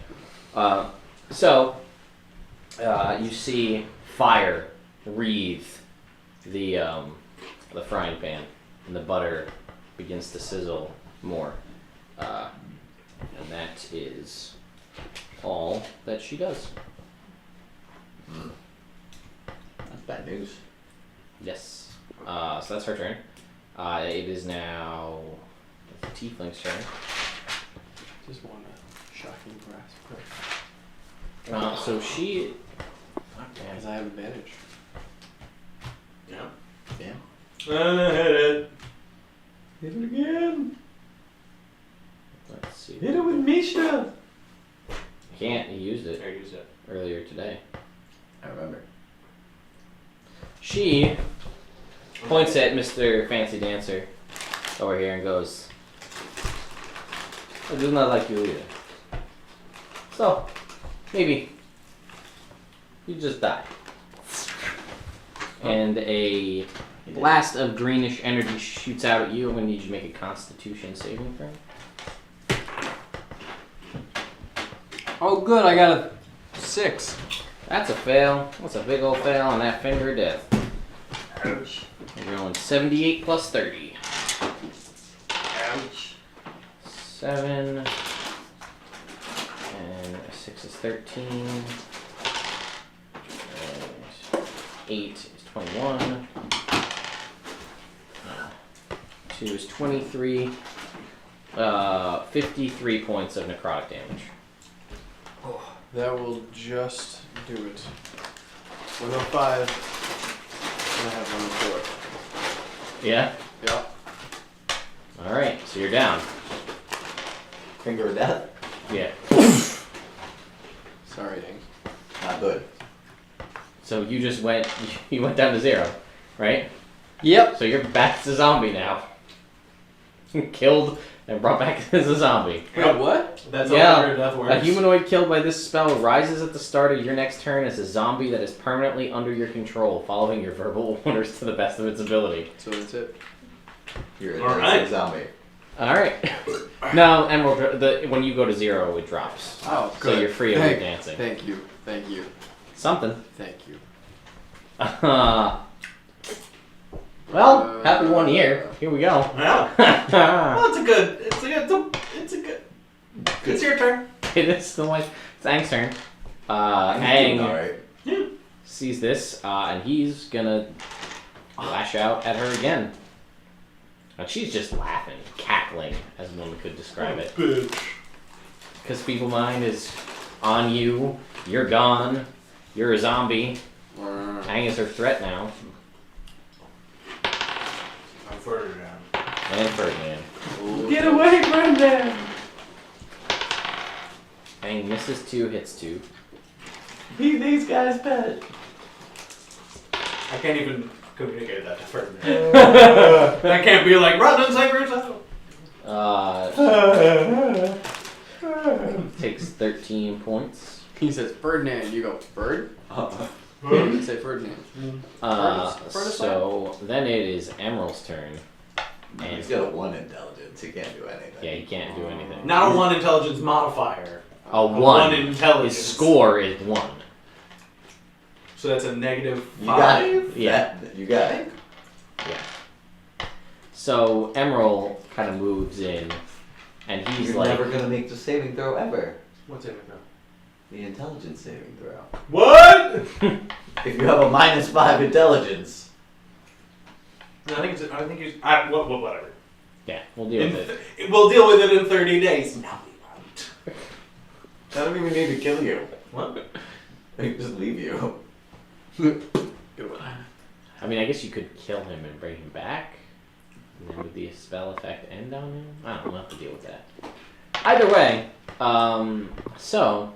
You see fire wreathe the frying pan, and the butter begins to sizzle more. And that is all that she does. That's bad news. Yes. So that's her turn. It is now the Tiefling's turn. Just want a shocking grasp. So she. Okay. Because I have advantage. Yeah. Yeah. Hit it. Hit it again. Let's see. Hit it with Misha. Can't. He used it I used it. earlier today. I remember. She points at Mr. Fancy Dancer over here and goes, "I do not like you either. So, maybe you just die." And a blast of greenish energy shoots out at you. I'm going to need you to make a Constitution saving throw. Oh, good. I got a 6. That's a fail. That's a big old fail on that finger of death. Ouch. You're rolling 78 plus 30. Ouch. 7. And a 6 is 13. And 8 is 21. 2 is 23. 53 points of necrotic damage. That will just do it. 105. And I have 104. Yeah? Yep. Alright, so you're down. Finger of death? Yeah. Sorry, Ding. Not good. So you just went, you went down to 0, right? Yep. So you're back as a zombie now. Killed and brought back as a zombie. Wait, what? That's Yeah, how finger of death works. A humanoid killed by this spell rises at the start of your next turn as a zombie that is permanently under your control, following your verbal orders to the best of its ability. So that's it. You're a All dancing right. Alright. zombie. No, Emerald, when you go to 0, it drops. Oh, So good. you're free of your dancing. Thank you. Thank you. Something. Thank you. Well, happy 1 year. Here we go. Yeah. Well, it's a good. It's your turn. It is the one. It's Aang's turn. Doing Aang alright. sees this, and he's gonna lash out at her again. And she's just laughing, cackling, as one could describe it. Bitch. Because Feeble Mind is on you, you're gone, you're a zombie. Aang is her threat now. I'm further down. And Ferdinand. Get away, Brendan! Aang misses 2, hits 2. Be these guys' pet. I can't even communicate that to Ferdinand. I can't be like, run and save yourself. Takes 13 points. He says Ferdinand. You go, Bird? You didn't say Ferdinand. So then it is Emerald's turn. And He's got a 1 intelligence. He can't do anything. yeah, he can't do anything. Not a 1 intelligence modifier. A one 1. intelligence. His score is 1. So that's a negative 5. You got it. Yeah. You got it. Yeah. So Emerald kind of moves in, and he's You're like, never gonna make the saving throw ever. What's it now? The intelligence saving throw. What? If you have a -5 intelligence. I think it's. Whatever. yeah, we'll deal with it. We'll deal with it in 30 days. No, we won't. I don't even need to kill you. What? I can just leave you. I mean, I guess you could kill him and bring him back, and then would the spell effect end on him? I don't know. We'll have to deal with that. Either way, so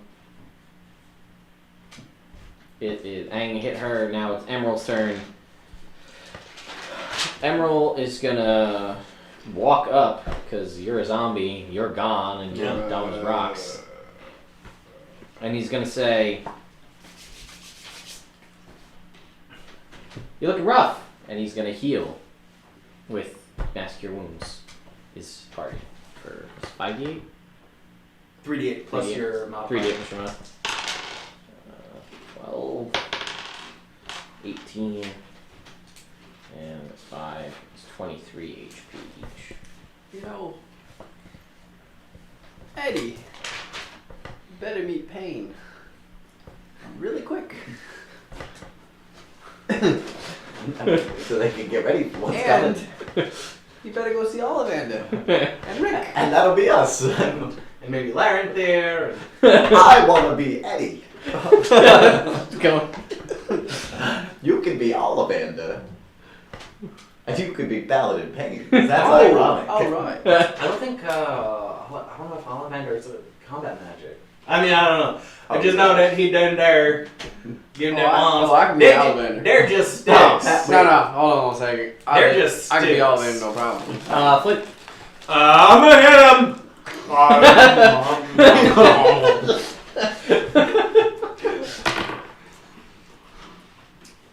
it is Aang hit her. Now it's Emerald's turn. Emerald is gonna walk up because you're a zombie, you're gone, and you're dumb as rocks. And he's gonna say, "You're looking rough," and he's gonna heal with Mask Cure Wounds. His party for 5d8. 3d8 plus 3d8. your modifier. 3d8 plus your mod. 12, 18, and 5. It's 23 HP each. Yo. Eddie. You better meet pain. Really quick. So they can get ready for what's And coming. you better go see Ollivander and Rick. And that'll be us. And maybe Larenth there. I wanna be Eddie. Go. You can be Ollivander. And you could be Paladin Pain. That's Oh, ironic. alright. I don't think. I don't know if Ollivander is a combat magic. I mean, I don't know. I just know that he done there. Give them arms. I can be Ollivander. They're just sticks. No, hold on one second. They're just I can be sticks. Ollivander, no problem. Flip. I'm gonna hit him.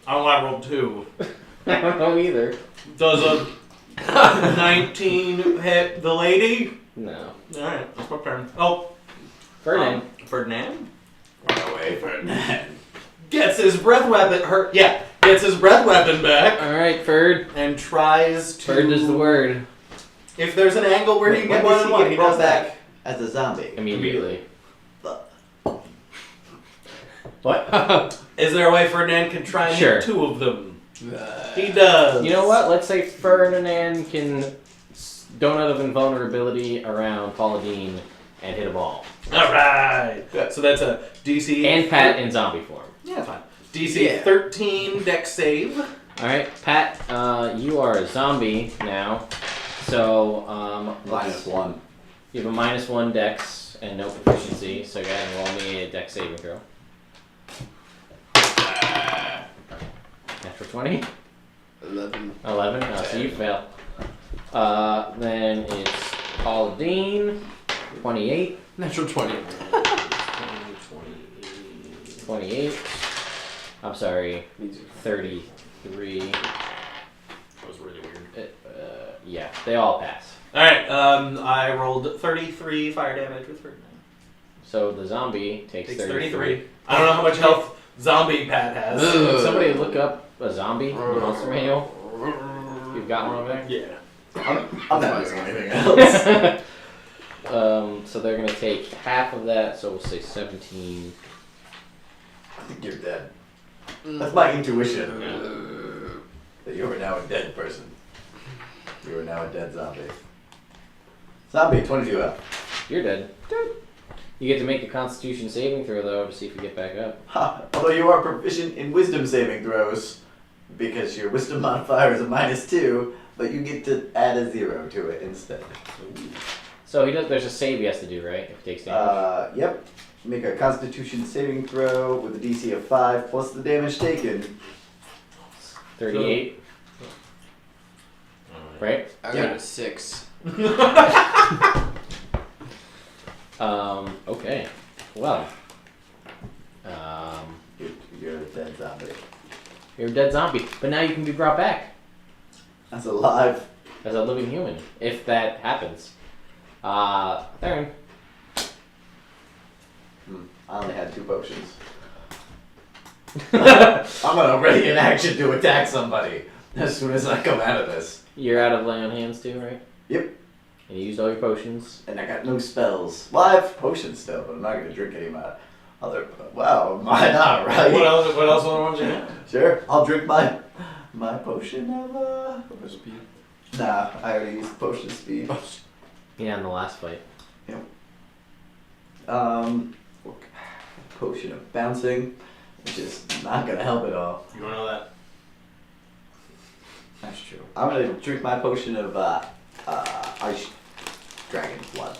I rolled 2. I don't know either. Does a 19 hit the lady? No. Alright, that's my turn. Oh, Ferdinand. Ferdinand? Run away, Ferdinand. Gets his breath weapon. Gets his breath weapon back Alright, Ferd. and tries to. Ferd is the word. If there's an angle where he can get one and one, he does that. As a zombie. Immediately. What? Is there a way Ferdinand can try and Sure. hit 2 of them? He does. You know what? Let's say Ferdinand can donut of invulnerability around Paula Dean and hit them all. Alright. So that's a DC. And Pat in zombie form. Yeah, fine. DC 13 dex save. Alright, Pat, you are a zombie now. So, -1. you have a -1 dex and no proficiency, so go ahead and roll me a dex saving throw. Natural 20? 11. 11? Oh, so you fail. Then it's Paula Dean, 28. Natural 20. 28. I'm sorry, 33. That was really weird. Yeah, they all pass. Alright, I rolled 33 fire damage with Ferdinand. So the zombie takes 33. I don't know how much health zombie Pat has. Can somebody look up a zombie in the monster manual? You've got one over there? Yeah. I'm not doing anything else. So they're gonna take half of that, so we'll say 17. I think you're dead. That's my intuition. That you are now a dead person. You are now a dead zombie. Zombie, 22 up. You're dead. You get to make a Constitution saving throw though to see if you get back up. Ha! Although you are proficient in wisdom saving throws, because your wisdom modifier is a -2, but you get to add a 0 to it instead. So he does. There's a save he has to do, right? If he takes damage. Yep. Make a Constitution saving throw with a DC of 5 plus the damage taken. 38. Right? I got a 6. Okay. Well. You're a dead zombie. You're a dead zombie, but now you can be brought back. That's alive. as a living human, if that happens. Theron. I only had 2 potions. I'm gonna ready in action to attack somebody as soon as I come out of this. You're out of lay on hands too, right? Yep. And you used all your potions. And I got no spells. Well, I have potions still, but I'm not gonna drink any of my other. Wow, why not, right? What else other ones you have? Sure, I'll drink my potion of Speed. Nah, I already used the potion of speed. Yeah, in the last fight. Potion of bouncing, which is not gonna help at all. You don't know that? That's true. I'm gonna drink my potion of ice dragon blood.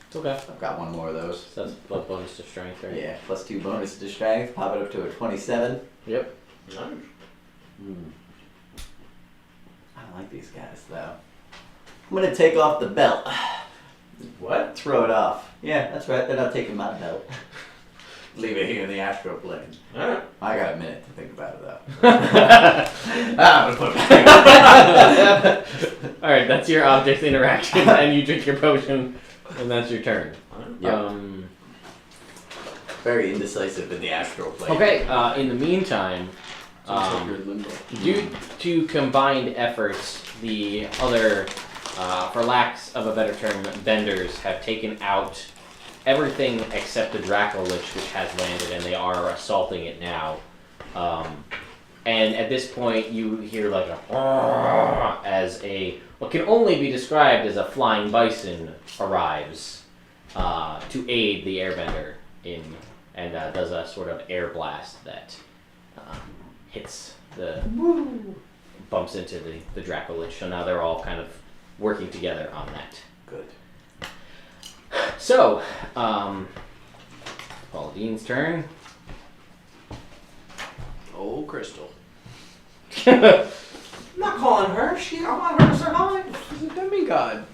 It's okay. I've got 1 more of those. So that's bonus to strength, right? Yeah, plus 2 bonus to strength. Pop it up to a 27. Yep. Nice. I don't like these guys though. I'm gonna take off the belt. What? Throw it off. Yeah, that's right. They're not taking my belt. Leave it here in the astral plane. Alright. I got a minute to think about it though. I'm gonna put it back. Alright, that's your object interaction, and you drink your potion, and that's your turn. Yep. Very indecisive in the astral plane. Okay, in the meantime, So it's like you're in limbo. due to combined efforts, the other, for lack of a better term, vendors have taken out everything except the Dracolich, which has landed, and they are assaulting it now. And at this point, you hear like a as what can only be described as a flying bison arrives to aid the airbender and does a sort of air blast that hits bumps into the Dracolich. So now they're all kind of working together on that. Good. So, Paul Dean's turn. Oh, Crystal. I'm not calling her. I want her to survive. She's a demigod.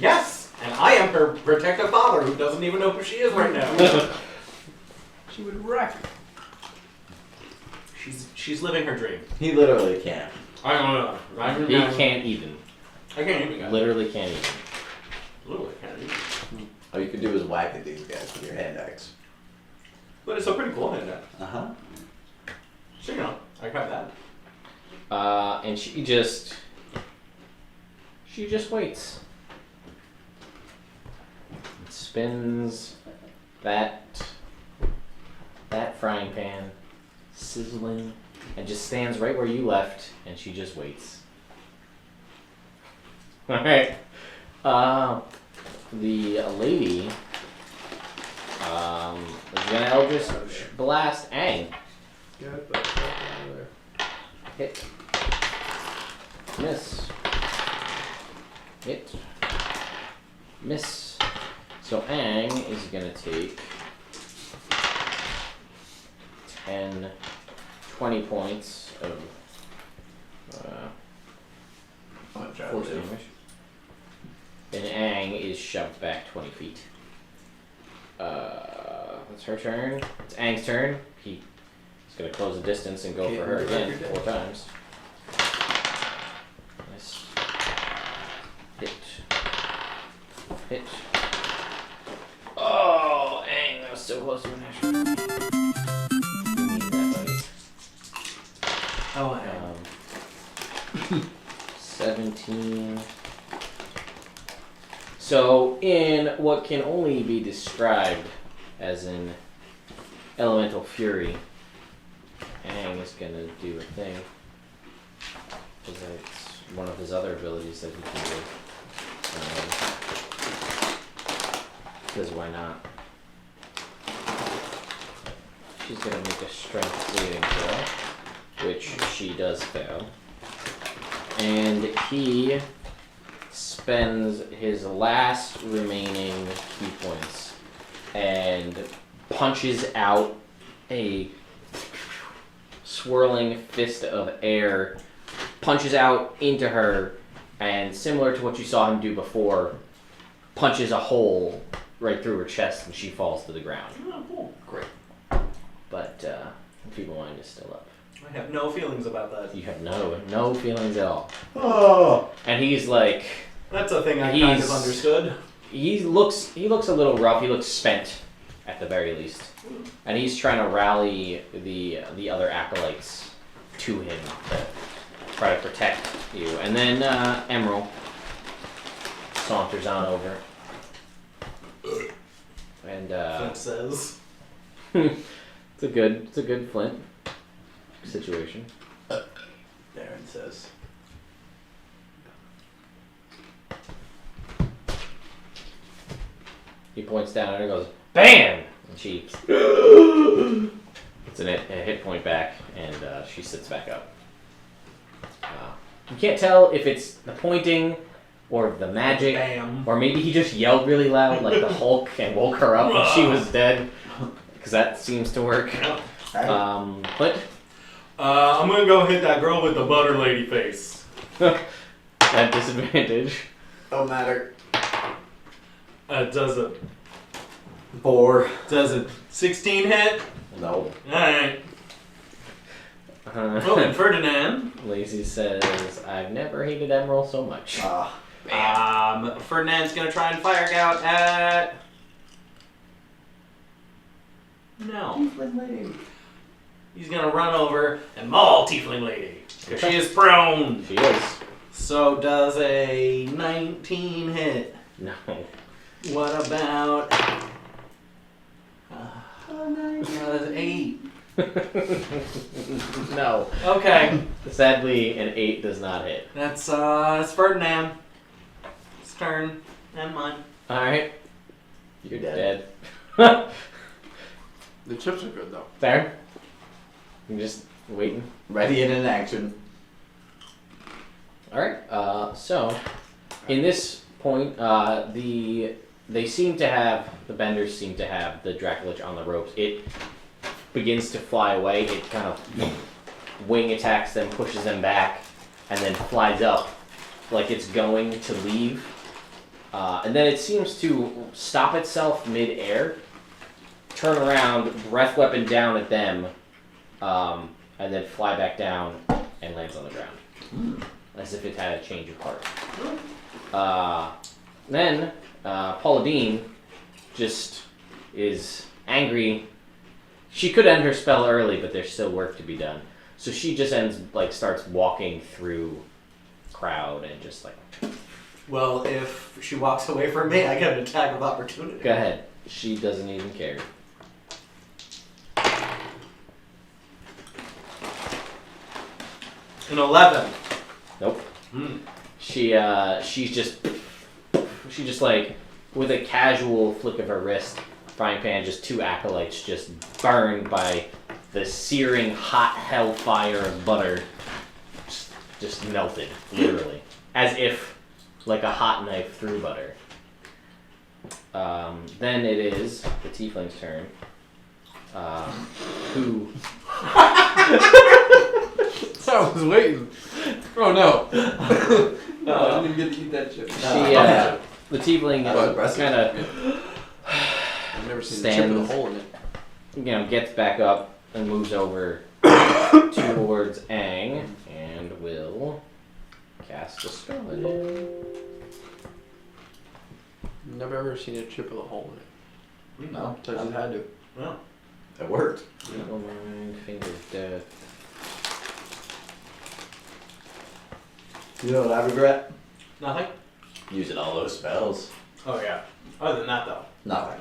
Yes, and I am her protective father who doesn't even know who she is right now. She would wreck. She's living her dream. He literally can't. I don't know. He can't even. I can't even. Guys. Literally can't even. Literally can't even. All you can do is whack at these guys with your hand axe. But it's a pretty cool hand that. Uh-huh. So, you know, I got that. And she just waits. Spins that frying pan, sizzling, and just stands right where you left, and she just waits. All right. The lady is gonna Eldritch Blast Aang. Get the fuck out of there. Hit. Miss. Hit. Miss. So Aang is gonna take 10, 20 points of I'm gonna try to force live. damage. And Aang is shoved back 20 feet. That's her turn. It's Aang's turn. He's gonna close the distance and go Can't for her move again every day. 4 times. Nice. Hit. Hit. Oh, Aang, that was so close to an extra. Need that, buddy. Oh, 17. So, in what can only be described as an elemental fury, Aang is gonna do a thing. Because it's one of his other abilities that he can do. Because why not? She's gonna make a strength saving throw, which she does fail. And he spends his last remaining key points and punches out a swirling fist of air, punches out into her, and similar to what you saw him do before, punches a hole right through her chest and she falls to the ground. Oh, cool. Great. But Feeble Mind is still up. I have no feelings about that. You have no feelings at all. Oh. And he's like, That's a thing I kind of He's- understood. he looks a little rough. He looks spent, at the very least. And he's trying to rally the other acolytes to him to try to protect you. And then Emerald saunters on over. And Flint says. it's a good Flint situation. Darren says. He points down at her and goes, BAM! And she gets a hit point back, and she sits back up. You can't tell if it's the pointing or the magic, Bam. or maybe he just yelled really loud like the Hulk and woke her up when she was dead, because that seems to work. But I'm gonna go hit that girl with the butter lady face. at disadvantage. Don't matter. Does a 4. 16 hit? No. Alright. Oh, and Ferdinand. Lacey says, I've never hated Emerald so much. Ferdinand's gonna try and fire gout at. No. Tiefling lady. He's gonna run over and maul Tiefling Lady. Because she is prone. She is. So does a 19 hit. No. What about. That's 8. No. Okay. Sadly, an 8 does not hit. That's Ferdinand. His turn. And mine. Alright. You're Dead. dead. The chips are good though. There. I'm just waiting. Ready and in action. Alright, so in this point, the benders seem to have the Draculich on the ropes. It begins to fly away. It kind of wing attacks them, pushes them back, and then flies up like it's going to leave. And then it seems to stop itself mid-air, turn around, breath weapon down at them, and then fly back down and lands on the ground. As if it had a change of heart. Then Paula Dean just is angry. She could end her spell early, but there's still work to be done. So she just starts walking through crowd and just like. Well, if she walks away from me, I get an attack of opportunity. Go ahead. She doesn't even care. An 11. Nope. Hmm. She just like with a casual flick of her wrist, frying pan, just 2 acolytes just burned by the searing hot hellfire of butter. Just melted, literally, as if like a hot knife through butter. Then it is the tiefling's turn. Who? I was waiting. Oh no! No, I didn't even get to eat that chip. The tiefling That was impressive. kind of, I've never seen a chip with a hole in it. gets back up and moves over towards Aang and will cast a spell at him. Never ever seen a chip with a hole in it. No. So I just had to. Well, It worked. Never mind, finger of death. You know what I regret? nothing? Using all those spells. Oh, yeah. Other than that, though. Nothing.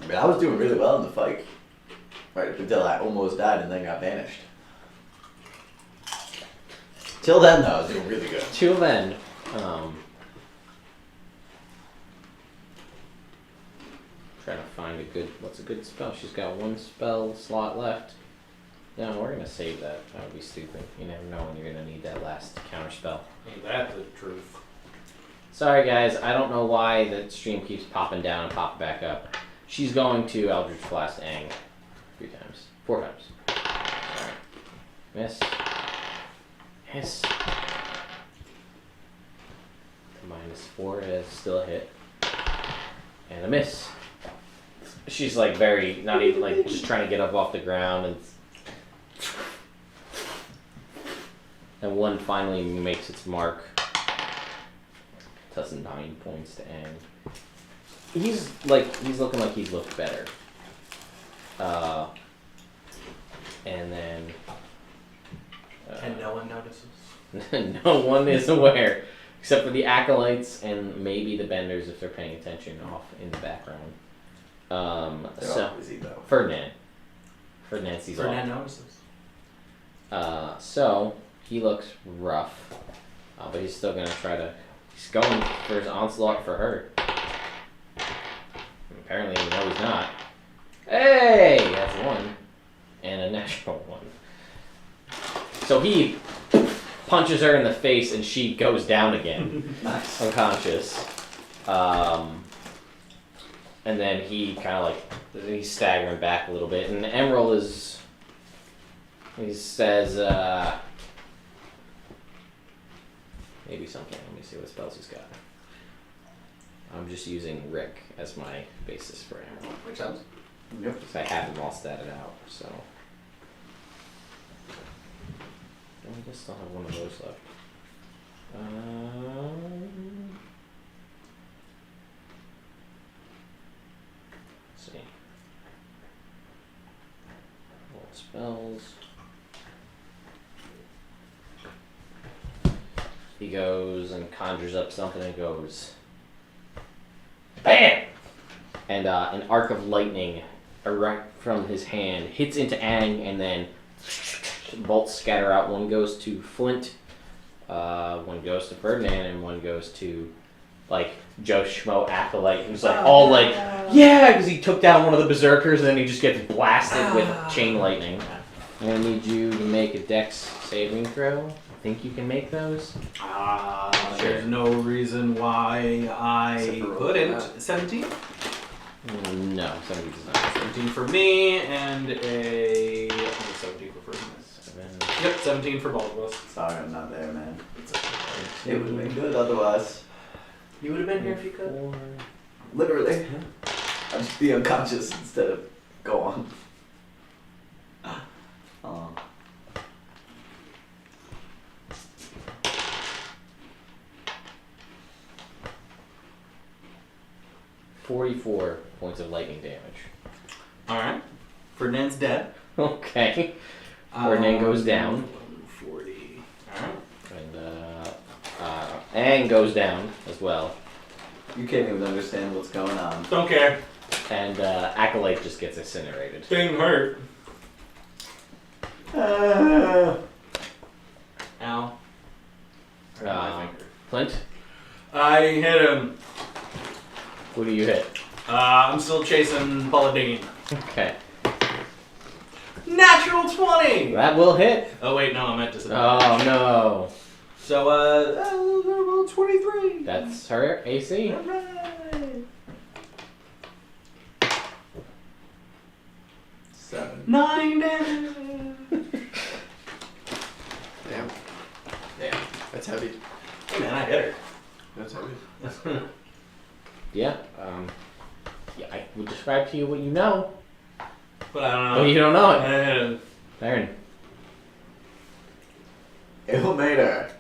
I mean, I was doing really well in the fight. Right up until I almost died and then got banished. Till then, though, I was doing really good. Till then, trying to find what's a good spell? She's got 1 spell slot left. No, we're gonna save that. That would be stupid. You never know when you're gonna need that last counter spell. Ain't that the truth? Sorry guys, I don't know why the stream keeps popping down and popping back up. She's going to Eldritch Blast Aang 4 times. Alright. Miss. Miss. -4 is still a hit. And a miss. She's like not even like just trying to get up off the ground and And one finally makes its mark. Does 9 points to end. He's looking like he's looked better. And then. And no one notices. No one is aware, except for the acolytes and maybe the benders if they're paying attention off in the background. They're So all busy though. Ferdinand sees Ferdinand notices. so he looks rough, but he's still gonna try to. He's going for his onslaught for her. Apparently, no, he's not. Hey, that's 1, and a natural 1. So he punches her in the face, and she goes down again, Nice. unconscious. And then he kind of he's staggering back a little bit, and Emerald he says, maybe something. Let me see what spells he's got. I'm just using Rick as my basis for Emerald. Makes sense. Yep. Because I have them all statted out, so. I guess I'll have one of those left. Let's see. Roll spells. He goes and conjures up something and goes, BAM! And an arc of lightning erect from his hand hits into Aang, and then bolts scatter out. One goes to Flint, one goes to Ferdinand, and one goes to Joe Schmo acolyte, who's yeah, because he took down one of the berserkers, and then he just gets blasted with chain lightning. I'm gonna need you to make a Dex saving throw. I think you can make those. There's no reason why I couldn't. 17? No, 70 does not. 17 for me, and a 17 for Ferdinand. 7. Yep, 17 for both of us. Sorry, I'm not there, man. It's okay. It would have been good otherwise. You would have been here if you could. 4. Literally. I'd just be unconscious instead of go on. 44 points of lightning damage. Alright. Ferdinand's dead. Okay. Ferdinand goes down. 40. Alright. And Aang goes down as well. You can't even understand what's going on. Don't care. And Acolyte just gets incinerated. Didn't hurt. Ow. My finger. Clint, I hit him. who do you hit? I'm still chasing Paladine. Okay. Natural 20! That will hit. Oh wait, no, I meant to say. Oh no. So, 23. That's her AC. Alright. 7. 9 damage. Damn. Damn. That's heavy. Hey man, I hit her. That's heavy. Yeah. Yeah, I would describe to you what you know, But I don't know. but you don't know I it. hit him. Aaron. Illuminator.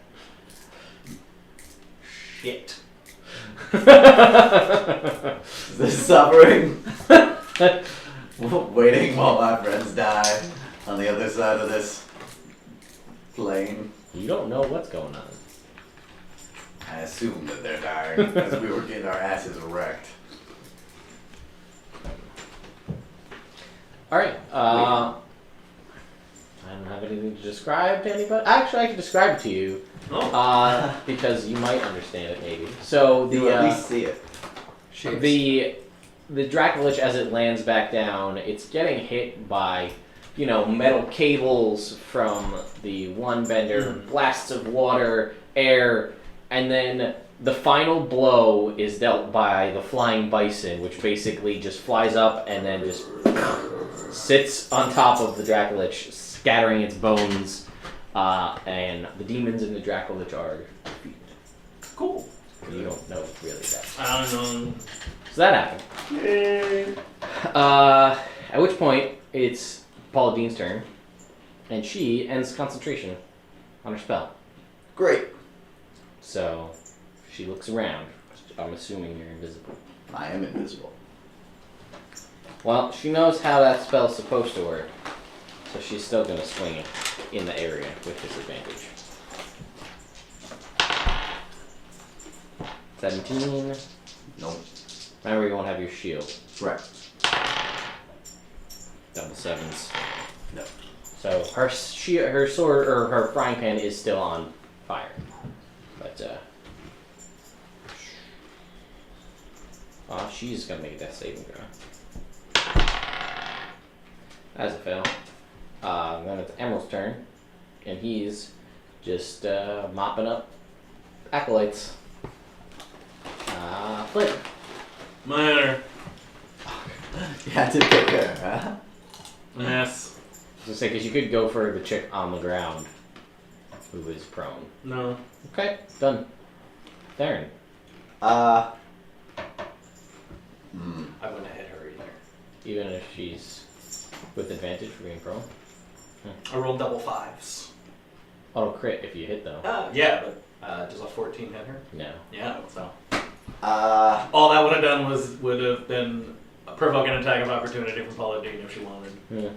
Shit. The suffering. Waiting while my friends die on the other side of this plane. You don't know what's going on. I assume that they're dying as we were getting our asses wrecked. Alright, I don't have anything to describe to anybody. Actually, I can describe it to you, Oh. because you might understand it maybe. So You at least see it. the Dracolich, as it lands back down, it's getting hit by, metal cables from the one bender, blasts of water, air, and then the final blow is dealt by the flying bison, which basically just flies up and then just sits on top of the Dracolich, scattering its bones, and the demons in the Dracolich are defeated. Cool. You don't know really that. I don't know. So that happened. Yay. At which point, it's Paula Dean's turn, and she ends concentration on her spell. Great. So she looks around. I'm assuming you're invisible. I am invisible. Well, she knows how that spell's supposed to work, so she's still going to swing it in the area with disadvantage. 17. Nope. Remember, you won't have your shield. Right. Double sevens. No. So her sword or her frying pan is still on fire, but she's gonna make a death saving throw. That's a fail. Then it's Emerald's turn, and he's just mopping up acolytes. Flip. Minor. You had to pick her, huh? Yes. Just say, because you could go for the chick on the ground who is prone. No. Okay, done. Theron. I wouldn't have hit her either. Even if she's with advantage for being prone. I rolled double 5s. Auto crit if you hit though. Yeah, but does a 14 hit her? No. Yeah, so. Uh, All that would have done would have been provoke an attack of opportunity from Paula Dean if she wanted. Yeah.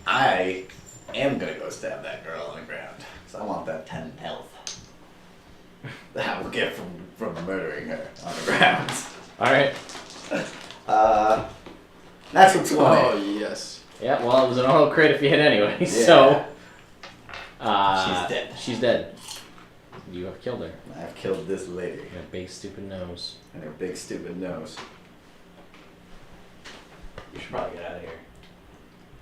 I am gonna go stab that girl on the ground. Because I want that 10 health. That I will get from murdering her on the ground. Alright. That's what's Oh, funny. yes. Yeah, well, it was an auto crit if you hit anyway, Yeah. so. She's dead. She's dead. You have killed her. I've killed this lady. Your big stupid nose. And her big stupid nose. You should probably get out of here.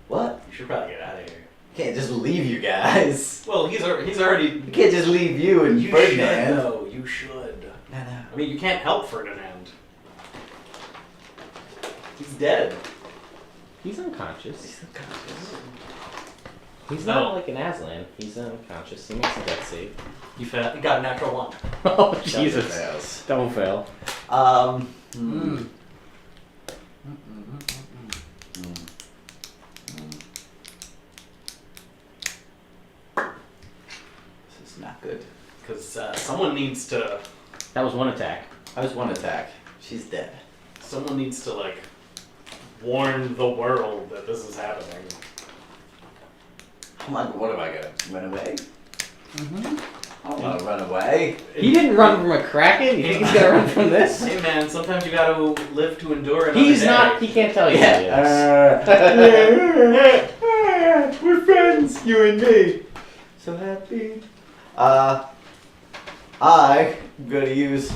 What? You should probably get out of here. Can't just leave you guys. Well, he's already. You can't just leave you and You Ferdinand. should though. You should. No. I mean, you can't help Ferdinand. He's dead. He's unconscious. He's unconscious. He's not like an Aslan. He's unconscious. He makes a death save. You got a natural 1. Oh, Double Jesus. fails. Double fail. This is not good. Because someone needs to. That was one attack. I was one attack. She's dead. Someone needs to like warn the world that this is happening. I'm like, what am I gonna run away? I don't wanna run away. He didn't run from a kraken. You think he's gonna run from this? Hey man, sometimes you gotta live to endure another He's day. not. He can't tell you. Yeah. We're friends, you and me. So happy. I'm gonna use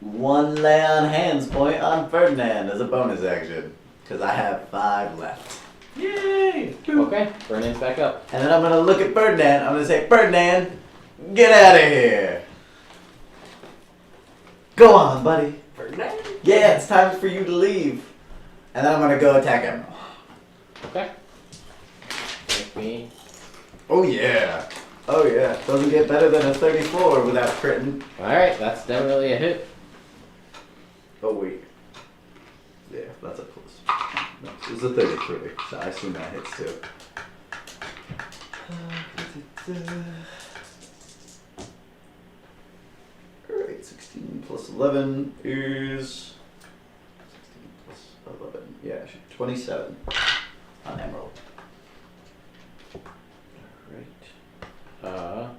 one lay on hands point on Ferdinand as a bonus action. Because I have 5 left. Yay! Okay, Ferdinand's back up. And then I'm gonna look at Ferdinand. I'm gonna say, Ferdinand, get out of here. Go on, buddy. Ferdinand? Yeah, it's time for you to leave. And then I'm gonna go attack him. Okay. Make me. Oh yeah. Oh yeah. Doesn't get better than a 34 without critting. Alright, that's definitely a hit. Oh wait. Yeah, that's a plus. No, it's a 33, so I assume that hits too. Alright, 16 plus 11 is... 16 plus 11, yeah, 27 on Emerald. Alright.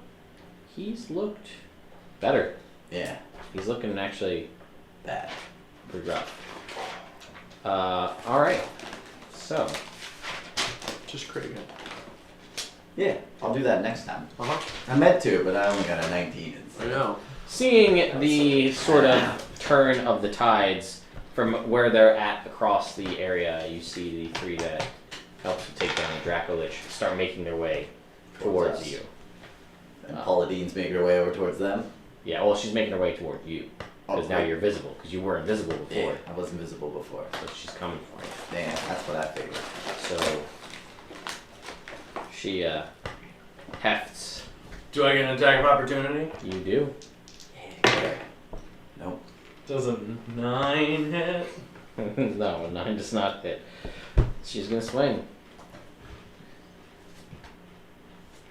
He's looked better. Yeah, He's looking actually bad. pretty rough. Alright. So, Just crit again. Yeah, I'll do that next time. Uh-huh. I meant to, but I only got a 19 I instead. know. seeing the sort of turn of the tides from where they're at across the area, you see the 3 that helped to take down the Dracolich start making their way towards us. you. And Paula Dean's making her way over towards them. Yeah, well, she's making her way toward you. Because now Okay. you're visible, because you were invisible before. Yeah, I was invisible before. So she's coming for you. Damn, that's what I figured. So she hefts. Do I get an attack of opportunity? You do. Yeah. Nope. Does a 9 hit? No, 9 does not hit. She's gonna swing.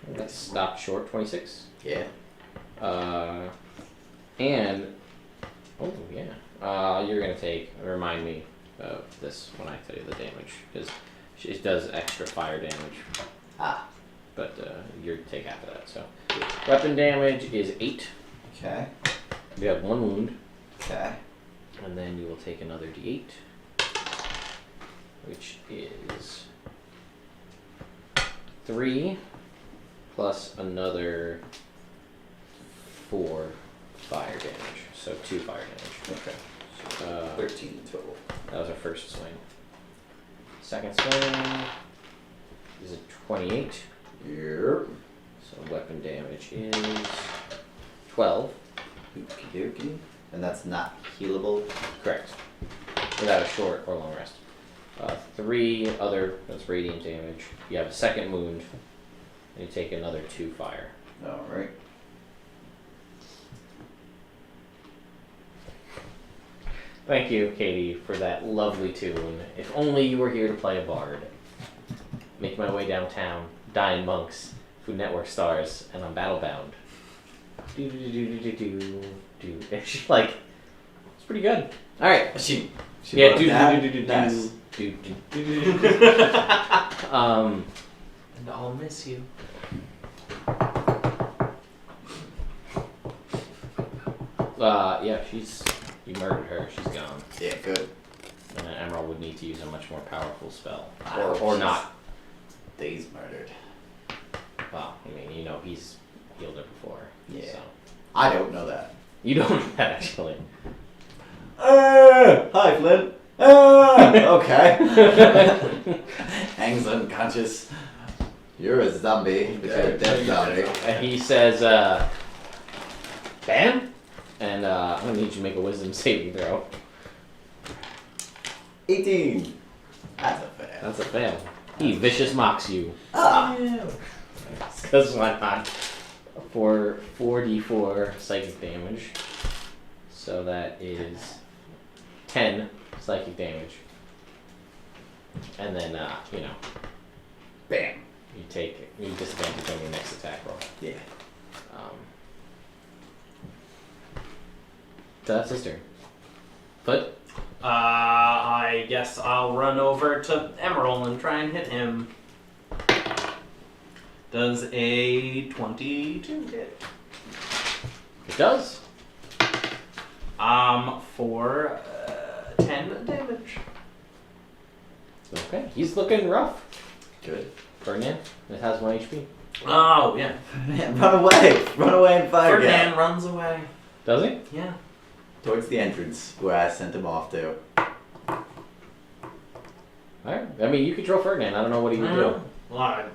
That stopped short, 26. Yeah. And oh yeah, you're gonna take. Remind me of this when I tell you the damage, because it does extra fire damage. Ah. But you take half of that. So weapon damage is 8. Okay. You have 1 wound. Okay. And then you will take another d8, which is 3 plus another 4 fire damage. So 2 fire damage. Okay. 13 total. That was our first swing. Second swing is a 28. Yep. So weapon damage is 12. Okie dokie. And that's not healable. Correct. Without a short or long rest. 3 other, that's radiant damage. You have a second wound, and you take another 2 fire. Alright. Thank you, Katie, for that lovely tune. If only you were here to play a bard. Make my way downtown, dying monks, Food Network stars, and I'm battle bound. Do do do do do do do. And she's like, it's pretty good. All right. She Yeah. wrote Do that? do do do do Nice. do do do do. And I'll miss you. Yeah. You murdered her. She's gone. Yeah, good. And an Emerald would need to use a much more powerful spell, Wow, or she's- not. Days murdered. Well, I mean, he's healed her before. Yeah. So. I don't know that. You don't know that actually. Hi, Flint. Okay. Hangs unconscious. You're a zombie. You're a dead zombie. And he says, "Bam," and I'm gonna need you to make a Wisdom saving throw. 18. That's a fail. That's a fail. He vicious mocks you. Ah. Because why not? For 4d4 psychic damage. So that is 10 psychic damage. And then, Bam. you disadvantage on your next attack roll. Yeah. So that's his turn. Foot? I guess I'll run over to Emerald and try and hit him. Does a 22 hit? It does. For 10 damage. Okay. He's looking rough. Good. Ferdinand, it has 1 HP. Oh, yeah. Run away. Run away and fire Ferdinand Gap. runs away. Does he? Yeah. Towards the entrance where I sent him off to. Alright. I mean, you could draw Ferdinand. I don't know what he would do. Well, I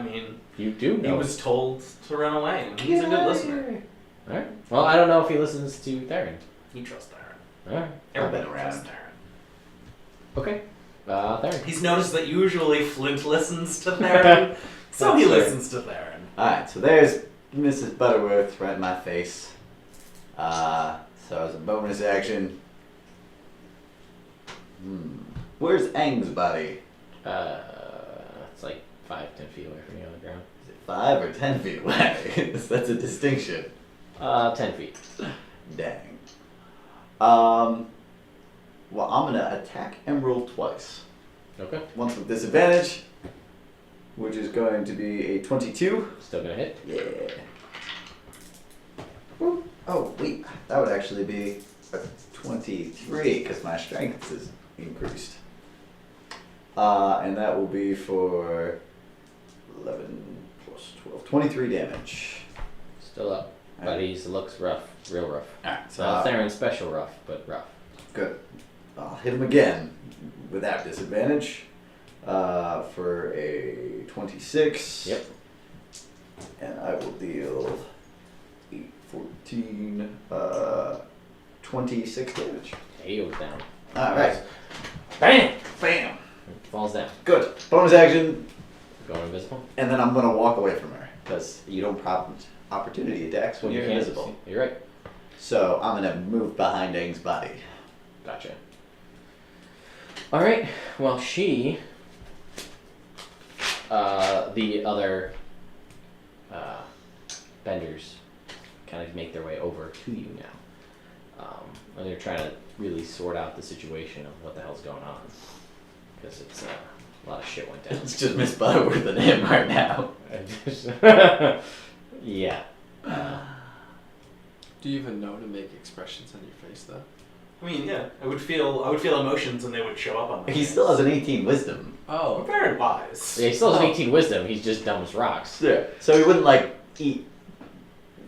mean, You do he know. was told to run away, and he's a good listener. Alright. Well, I don't know if he listens to Theron. He trusts Theron. Alright. Everybody been trusts around. Theron. Okay. Theron. He's noticed that usually Flint listens to Theron, so he That's fair. listens to Theron. Alright, so there's Mrs. Butterworth right in my face. So as a bonus action. Where's Aang's body? It's like 5-10 feet away from you on the ground. Is it 5 or 10 feet away? That's a distinction. 10 feet. Dang. Well, I'm gonna attack Emerald twice. Okay. Once with disadvantage, which is going to be a 22. Still gonna hit. Yeah. Woo. Oh, wait. That would actually be a 23 because my strength is increased. And that will be for 11 plus 12. 23 damage. Still up. But he looks rough. Real rough. Alright, So Theron's special rough, but rough. good. I'll hit him again without disadvantage for a 26. Yep. And I will deal 8, 14, 26 damage. He goes down. Alright. Bam! Bam. Falls down. Good. Bonus action. Going invisible. And then I'm going to walk away from her because you don't prompt opportunity attacks when you're can't- invisible. You're right. So I'm going to move behind Aang's body. Gotcha. Alright, well, she, the other benders kind of make their way over to you now. And they're trying to really sort out the situation of what the hell's going on. Because it's a lot of shit went down. It's just Miss Butterworth and him right now. Yeah. Do you even know to make expressions on your face though? I mean, yeah, I would feel emotions and they would show up on my He face. still has an 18 wisdom. I'm Oh. very wise. Yeah, he still has 18 wisdom, he's just dumb as rocks. Yeah. So he wouldn't like eat,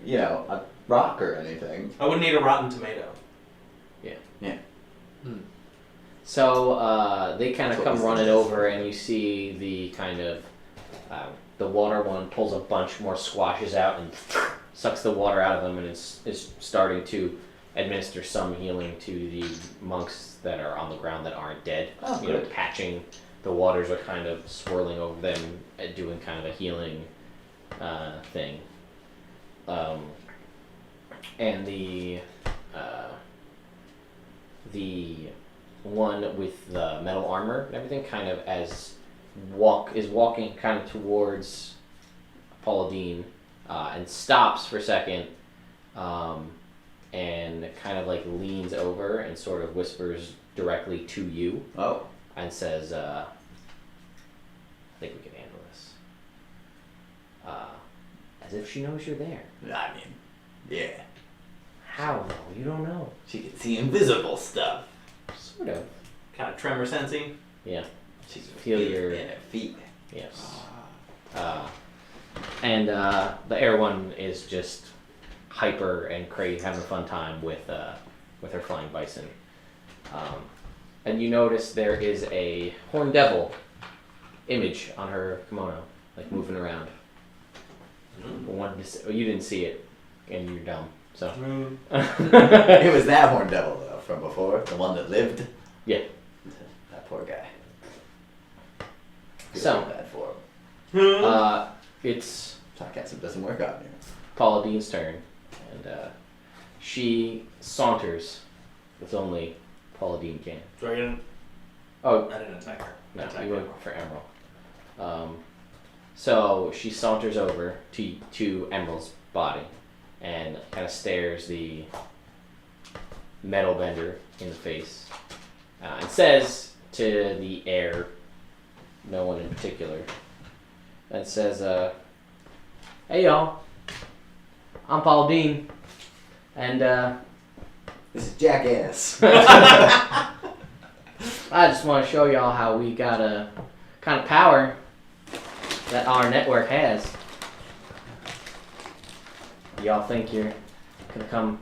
a rock or anything. I wouldn't eat a rotten tomato. So they kind of That's what come was running this. over, and you see the kind of the water one pulls a bunch more squashes out and sucks the water out of them, and is starting to administer some healing to the monks that are on the ground that aren't dead. Oh, You know, good. patching the waters are kind of swirling over them, doing kind of a healing thing. And the one with the metal armor and everything kind of is walking kind of towards Paula Dean and stops for a second and kind of like leans over and sort of whispers directly to you Oh. and says, I think we can handle this. As if she knows you're there. I mean, yeah. How though? You don't know. She can see invisible stuff. Sort of. Kind of tremor sensing. Yeah. She can Feel your- in her feet. Yes. And the air one is just hyper and crazy, having a fun time with her flying bison. And you notice there is a horned devil image on her kimono, like moving around. You didn't see it, and you're dumb. So. It was that horned devil though from before, the one that lived. Yeah. That poor guy. Feel So. bad for him. It's Sarcasm doesn't work out here. Paula Dean's turn, and she saunters. It's only Paula Dean can. So I didn't attack her. No, Attack you went her. for Emerald. So she saunters over to Emerald's body and kind of stares the metal bender in the face and says to the air, no one in particular, and says, "Hey y'all, I'm Paul Dean, and This is jackass. I just want to show y'all how we got a kind of power that our network has. Y'all think you're gonna come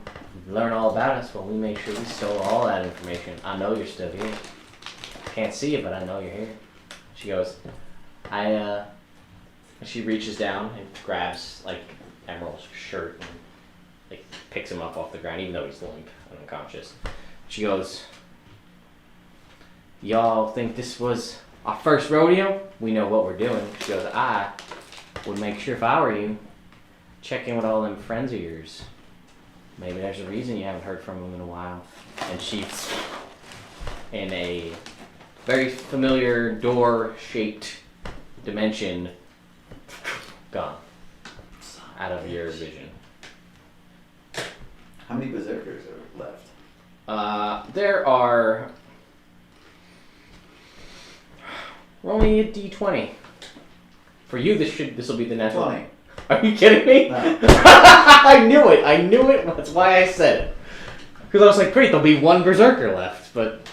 learn all about us? Well, we make sure we stole all that information. I know you're still here. Can't see you, but I know you're here." She goes, she reaches down and grabs like Emerald's shirt and like picks him up off the ground, even though he's limp and unconscious. She goes, "Y'all think this was our first rodeo? We know what we're doing." She goes, "I would make sure if I were you, check in with all them friends of yours. Maybe there's a reason you haven't heard from them in a while." And she's in a very familiar door-shaped dimension, gone out of your vision. How many berserkers are left? There are. Roll me a d20. For you, this will be the next 20. one. Are you kidding me? No. I knew it. That's why I said it. Because I was like, great, there'll be one berserker left, but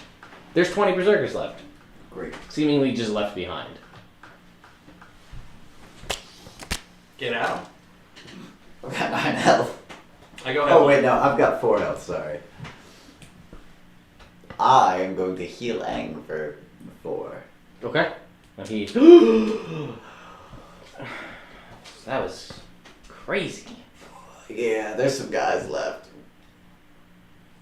there's 20 berserkers left, Great. seemingly just left behind. Get out. I've got 9 health. I go ahead. Oh wait, no, I've got 4 health, sorry. I am going to heal Aang for 4. Okay. And he. That was crazy. Yeah, there's some guys left.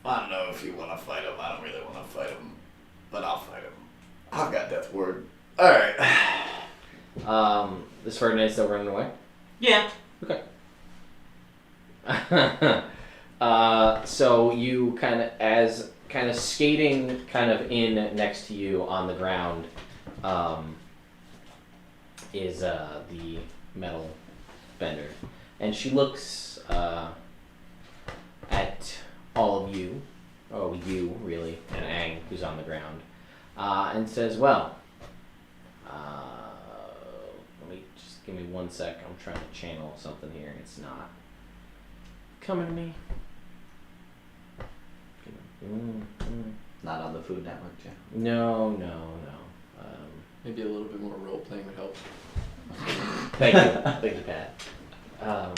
I don't know if you want to fight them. I don't really want to fight them, but I'll fight them. I've got death word. All right. This Ferdinand's still running away? Yeah. Okay. So you kind of skating kind of in next to you on the ground is the metal bender, and she looks at all of you, oh you really, and Aang, who's on the ground, and says, "Well, let me just give me 1 sec. I'm trying to channel something here. It's not coming to me." Not on the Food Network channel. No. Maybe a little bit more role playing would help. Thank you, Pat. I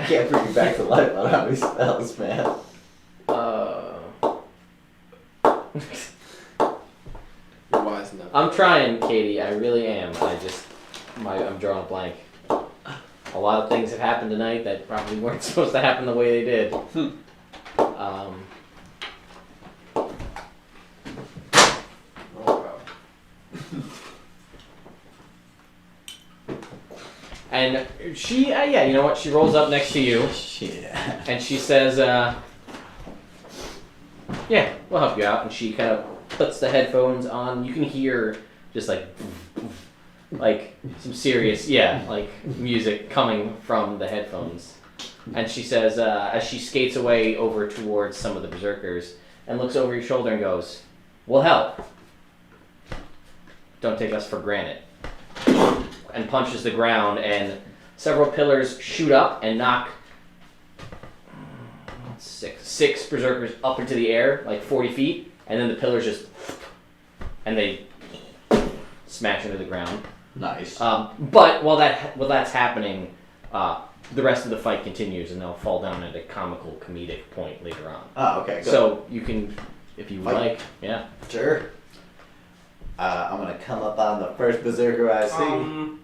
can't bring you back to life on how many spells, man. You're wise enough. I'm trying, Katie. I really am. I'm drawing a blank. A lot of things have happened tonight that probably weren't supposed to happen the way they did. Oh wow. And she, you know what? She rolls up next to you. Yeah. And she says, "Yeah, we'll help you out." And she kind of puts the headphones on. You can hear just like some serious, like music coming from the headphones. And she says, as she skates away over towards some of the berserkers and looks over your shoulder and goes, "We'll help. Don't take us for granted." And punches the ground, and several pillars shoot up and knock six berserkers up into the air, like 40 feet, and then the pillars just, and they smash into the ground. Nice. But while that's happening, the rest of the fight continues, and they'll fall down at a comical, comedic point later on. Oh, okay, good. So you can, if you would Fight. like, yeah. Sure. I'm gonna come up on the first berserker I see.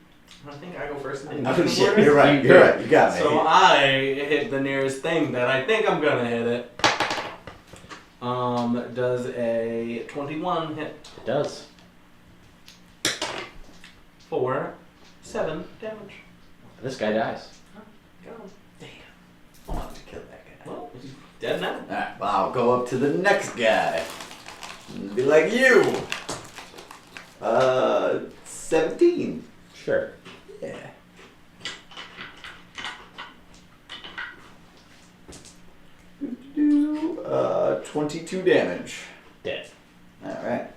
I think I go first. Oh shit, you're right, you got me. So I hit the nearest thing that I think I'm gonna hit it. Does a 21 hit It does. for 7 damage? This guy dies. Go. Damn. I wanted to kill that guy. Well, he's dead now. Alright, well, I'll go up to the next guy. And be like, you! 17. Sure. Yeah. Do 22 damage. Dead. Alright.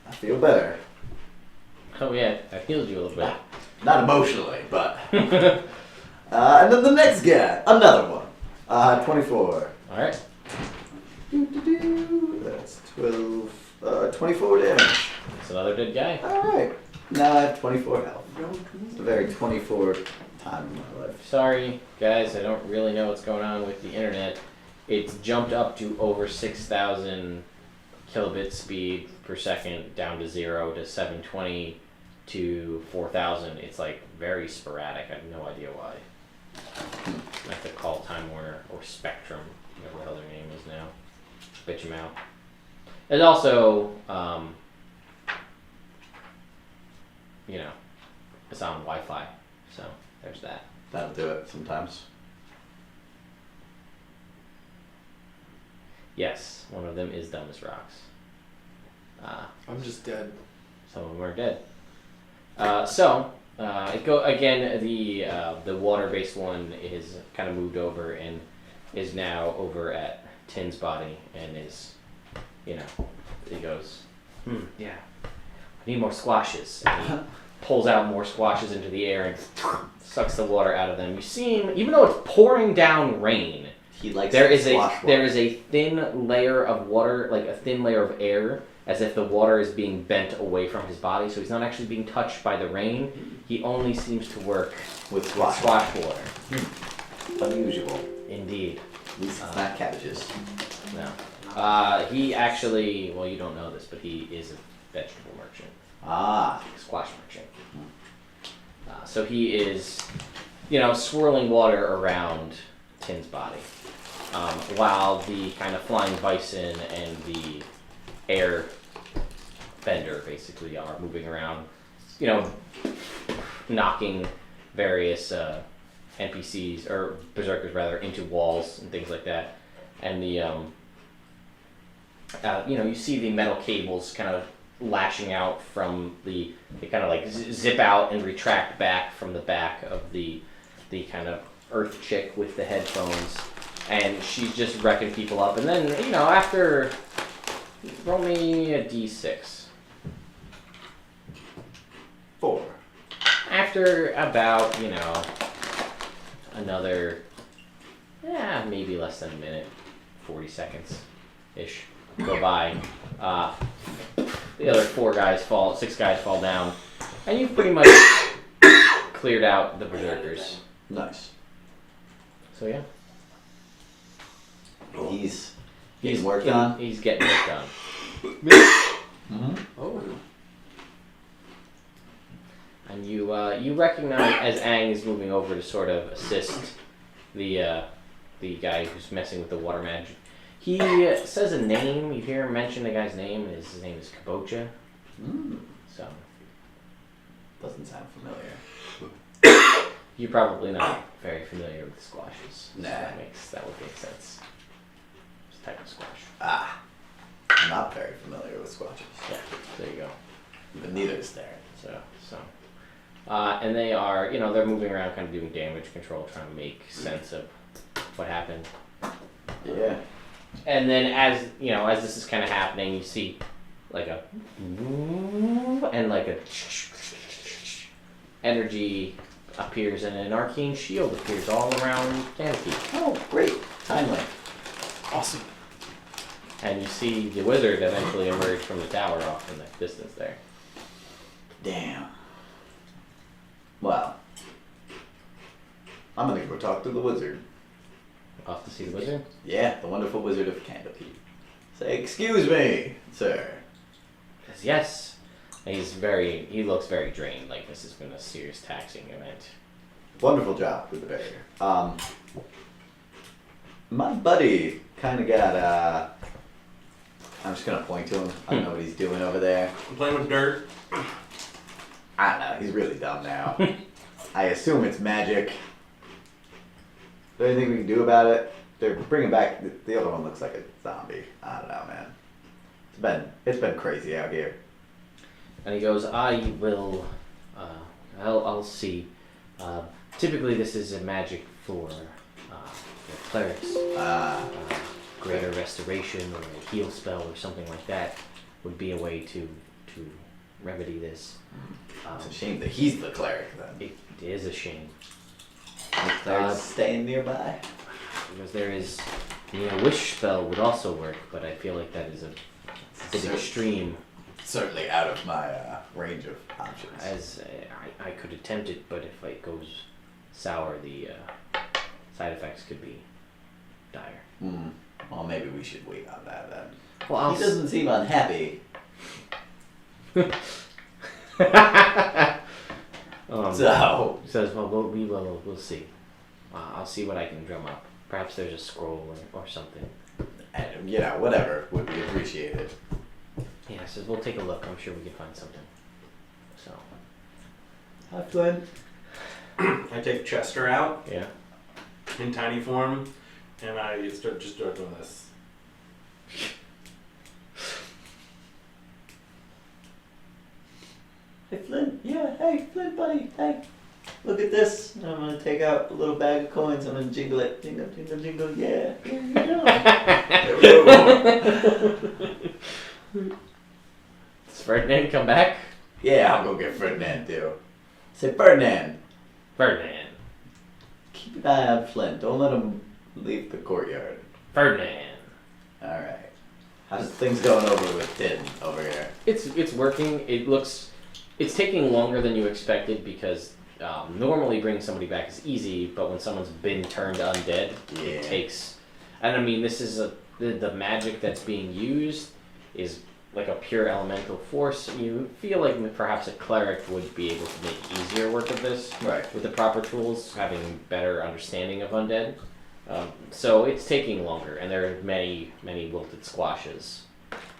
I feel better. Oh yeah, I healed you a little bit. Not emotionally, but. And then the next guy, another one. 24. Alright. That's 12. 24 damage. That's another dead guy. Alright. Now I have 24 health. It's a very 24 time in my life. Sorry, guys, I don't really know what's going on with the internet. It's jumped up to over 6,000 kilobit speed per second, down to 0 to 720 to 4,000. It's like very sporadic. I have no idea why. I have to call Time Warner or Spectrum, whatever the hell their name is now. Bitch them out. And also, it's on Wi-Fi, so there's that. That'll do it sometimes. Yes, one of them is dumb as rocks. I'm just dead. Some of them are dead. The water-based one is kind of moved over and is now over at Tin's body and is, he goes, yeah, I need more squashes. And he pulls out more squashes into the air and sucks the water out of them. You see him, even though it's pouring down rain, He likes there is squash a thin layer of water, like a thin layer of air, as if the water is being bent away from his body, so he's not actually being touched by the rain. He only seems to work with squash. squash water. Unusual. Indeed. At least it's not cabbages. No. He actually, well, you don't know this, but he is a vegetable merchant. Ah. Squash merchant. So he is, swirling water around Tin's body. While the kind of flying bison and the air bender basically are moving around, knocking various NPCs, or berserkers rather, into walls and things like that. And the, you see the metal cables kind of lashing out from they kind of like zip out and retract back from the back of the kind of earth chick with the headphones, and she's just wrecking people up. And then after, roll me a d6. 4. After about another maybe less than a minute, 40 seconds ish go by, the other 6 guys fall down, and you've pretty much cleared out the berserkers. Nice. So yeah, He's worked on. He's getting work done. Mm-hmm. Oh. And you recognize as Aang is moving over to sort of assist the guy who's messing with the water magic. He says a name. You hear him mention the guy's name. His name is Kabocha. So Doesn't sound familiar. you're probably not very familiar with the squashes. Nah. So that would make sense. It's a type of squash. I'm not very familiar with squatches. Yeah, there you go. But neither is there. So, and they are, they're moving around, kind of doing damage control, trying to make sense of what happened. Yeah. And then as this is kind of happening, you see like a and like a energy appears, and an arcane shield appears all around Candlekeep. Oh, great. Timely. Awesome. And you see the wizard eventually emerge from the tower off in the distance there. Damn. Well, I'm gonna go talk to the wizard. Off to see the wizard? Yeah, the wonderful wizard of Candlekeep. Say, excuse me, sir. Says yes. And he looks very drained, like this has been a serious taxing event. Wonderful job with the barrier. My buddy kind of got, I'm just gonna point to him. I don't know what he's doing over there. I'm playing with dirt. I don't know, he's really dumb now. I assume it's magic. Is there anything we can do about it? They're bringing back, the other one looks like a zombie. I don't know, man. It's been crazy out here. And he goes, I will, I'll see. Typically this is a magic for clerics. Greater restoration or a heal spell or something like that would be a way to remedy this. It's a shame that he's the cleric then. It is a shame. The cleric's staying nearby. Because there is, a wish spell would also work, but I feel like that is a bit extreme. Certainly out of my range of options. As I could attempt it, but if it goes sour, the side effects could be dire. Well, maybe we should wait on that then. Well, He doesn't seem unhappy. So He says, well, we'll see. I'll see what I can drum up. Perhaps there's a scroll or something. and, whatever would be appreciated. Yeah, he says, we'll take a look. I'm sure we can find something. So. Hi, Flynn. I take Chester out Yeah. in tiny form, and I start doing this. Hey, Flynn. Yeah, hey, Flynn, buddy. Hey, look at this. I'm going to take out a little bag of coins. I'm going to jingle it. Jingle, jingle, jingle. Yeah, here you go. Does Ferdinand come back? Yeah, I'll go get Ferdinand, too. Say, Ferdinand, Ferdinand. keep an eye on Flynn. Don't let him leave the courtyard. Ferdinand. All right. How's things going over with Tin over here? It's working. It's taking longer than you expected because normally bringing somebody back is easy, but when someone's been turned undead, it takes. And I mean, this is the magic that's being used is like a pure elemental force. You feel like perhaps a cleric would be able to make easier work of this, Right. with the proper tools, having better understanding of undead. So it's taking longer, and there are many wilted squashes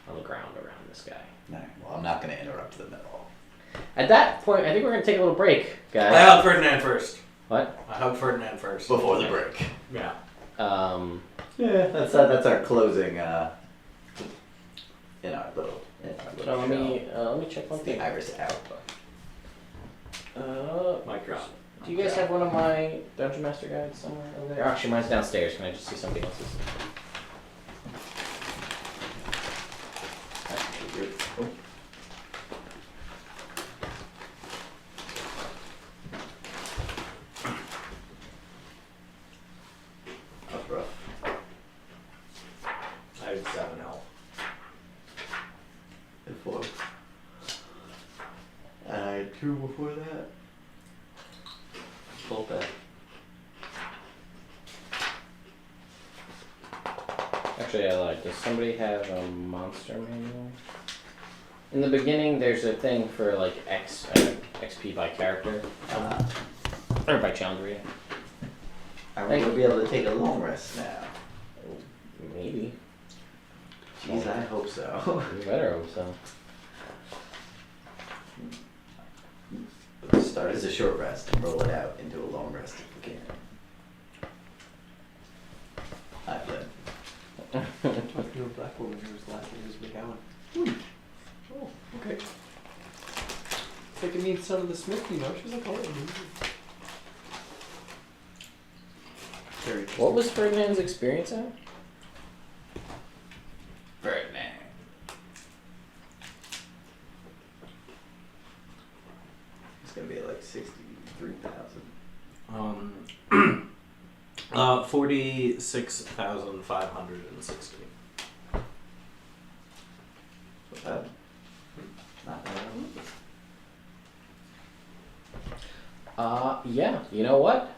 on the ground around this guy. All right. Well, I'm not going to interrupt them at all. At that point, I think we're going to take a little break, guys. I hug Ferdinand first. What? I hug Ferdinand first. Before the break. Yeah. Yeah, that's our closing in our So let me check one The thing. iris out. Micro. Do you guys have one of my Dungeon Master guides somewhere over there? Actually, mine's downstairs. Can I just see somebody else's? Oh. That's rough. I had 7 health. And 4. I had 2 before that. Full back. Actually, I lied. Does somebody have a monster manual? In the beginning, there's a thing for like XP by character, or by challenge rating. I will be able to take a long rest now. Maybe. Jeez, I hope so. You better hope so. Start as a short rest and roll it out into a long rest if we can. I've lived. Talking to a black woman who was laughing at his McGowan. Oh, okay. It's like it means son of the Smith, you know? She's like, oh, very interesting. What was Ferdinand's experience at? Ferdinand. It's gonna be like 63,000. 46,560. What's that? Not bad. Yeah, you know what?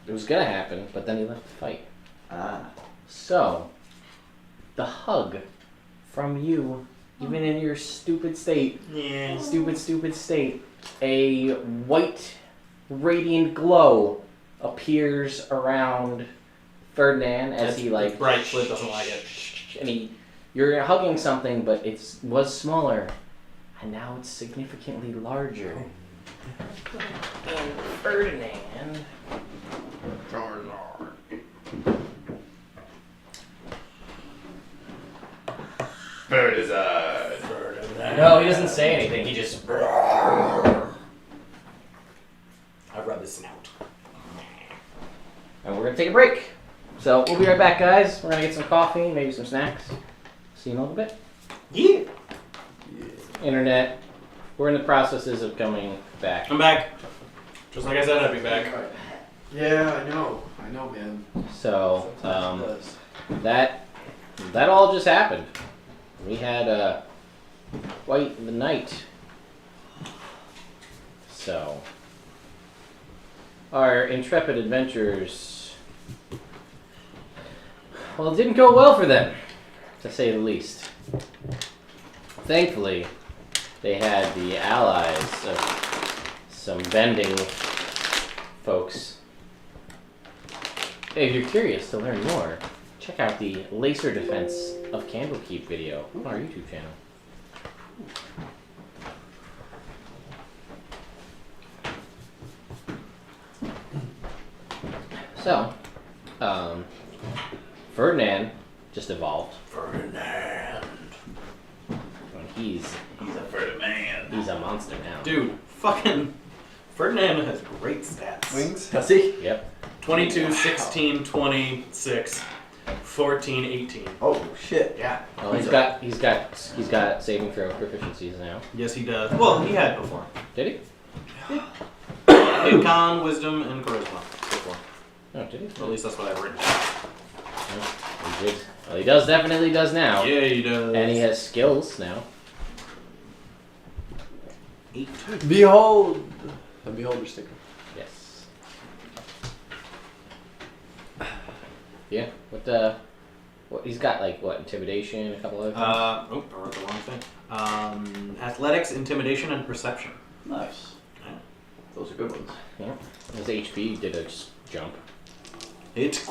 It was gonna happen, but then he left the fight. Ah. So, the hug from you, even in your stupid state, stupid state, a white radiant glow appears around Ferdinand as he like Bright Flip doesn't like it. and you're hugging something, but it was smaller, and now it's significantly larger. And Ferdinand. No, he doesn't say anything. He just. I rub his snout. And we're gonna take a break. So we'll be right back, guys. We're gonna get some coffee, maybe some snacks. See you in a little bit. Yeah. Internet. We're in the processes of coming back. I'm back. Just like I said, I'd be back. Yeah, I know, man. So Sometimes it does. that all just happened. We had quite the night. So our intrepid adventurers, well, it didn't go well for them, to say the least. Thankfully, they had the allies of some bending folks. If you're curious to learn more, check out the Laser Defense of Candlekeep video on our YouTube channel. So, Ferdinand just evolved. Ferdinand. And he's He's a Ferdinand. a monster now. Dude, fucking Ferdinand has great stats. Wings? Does he? Yep. 22, 16, 26, 14, 18. Oh shit. Yeah. Well, he's got saving throw proficiencies now. Yes, he does. Well, he had before. Did he? In con, wisdom, and charisma. Before. Oh, did he? Or at least that's what I've written. Oh, he did. Well, he definitely does now. Yeah, he does. And he has skills now. 8. Behold! The beholder sticker. Yes. Yeah. What he's got, like, what, intimidation, a couple other things? I wrote the wrong thing. Athletics, intimidation, and perception. Nice. Yeah. Those are good ones. Yeah. His HP did a jump. It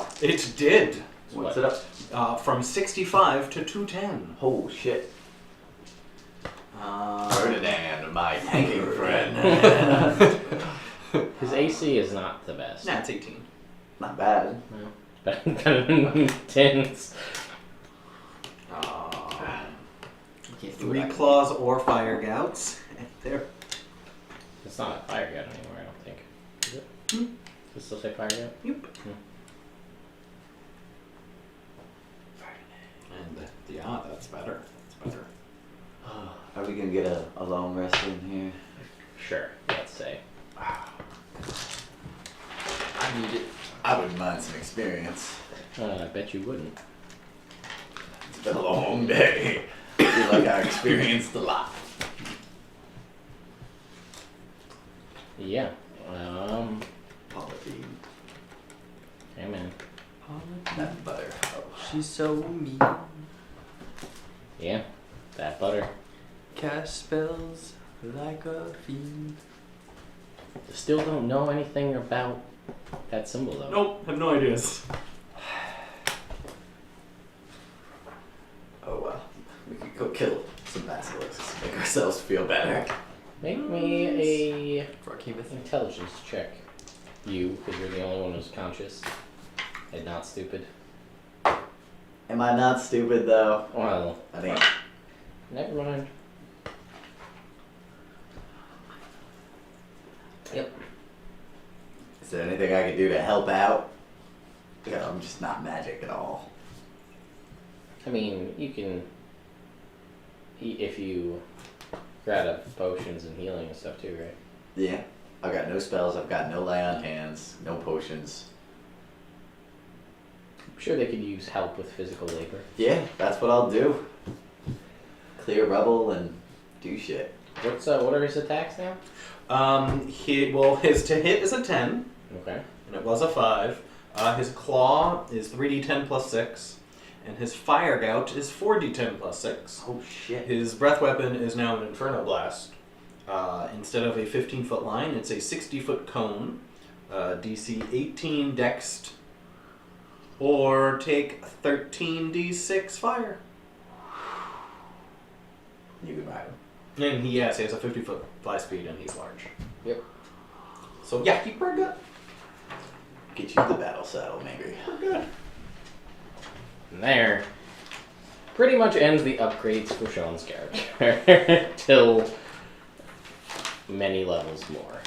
did. What's it up? From 65 to 210. Oh shit. Ferdinand, my tanking friend. His AC is not the best. Nah, it's 18. Not bad. Better than 10s. Can't do 3 what I claws or fire gouts. And there. It's not a fire gun anymore, I don't think. Is it? Does it still say fire gun? Yep. And yeah, that's better. That's better. Are we gonna get a long rest in here? Sure, let's say. I need it. I wouldn't mind some experience. I bet you wouldn't. It's been a long day. I feel like I experienced a lot. Yeah. Polythene. Hey man. That butter. Oh. She's so mean. Yeah. That butter. Cast spells like a fiend. Still don't know anything about that symbol though. Nope, have no ideas. Oh well. We could go kill some basilisks to make ourselves feel better. Make me a Brookhaven. intelligence check. You, because you're the only one who's conscious and not stupid. Am I not stupid though? Well, I think. never mind. Yep. Is there anything I could do to help out? Yeah, I'm just not magic at all. I mean, you can, if you grab up potions and healing and stuff too, right? Yeah. I've got no spells, I've got no lay on hands, no potions. I'm sure they could use help with physical labor. Yeah, that's what I'll do. Clear rubble and do shit. What are his attacks now? His to hit is a 10, Okay. and it was a 5. His claw is 3d10 plus 6, and his fire gout is 4d10 plus 6. Oh shit. His breath weapon is now an Inferno Blast. Instead of a 15-foot line, it's a 60-foot cone. DC 18 dext, or take 13d6 fire. You can ride him. And he has a 50-foot fly speed, and he's large. Yep. So yeah, keep pretty good. Get you the battle saddle, maybe. Pretty good. And there pretty much ends the upgrades for Sean's character. Till many levels more.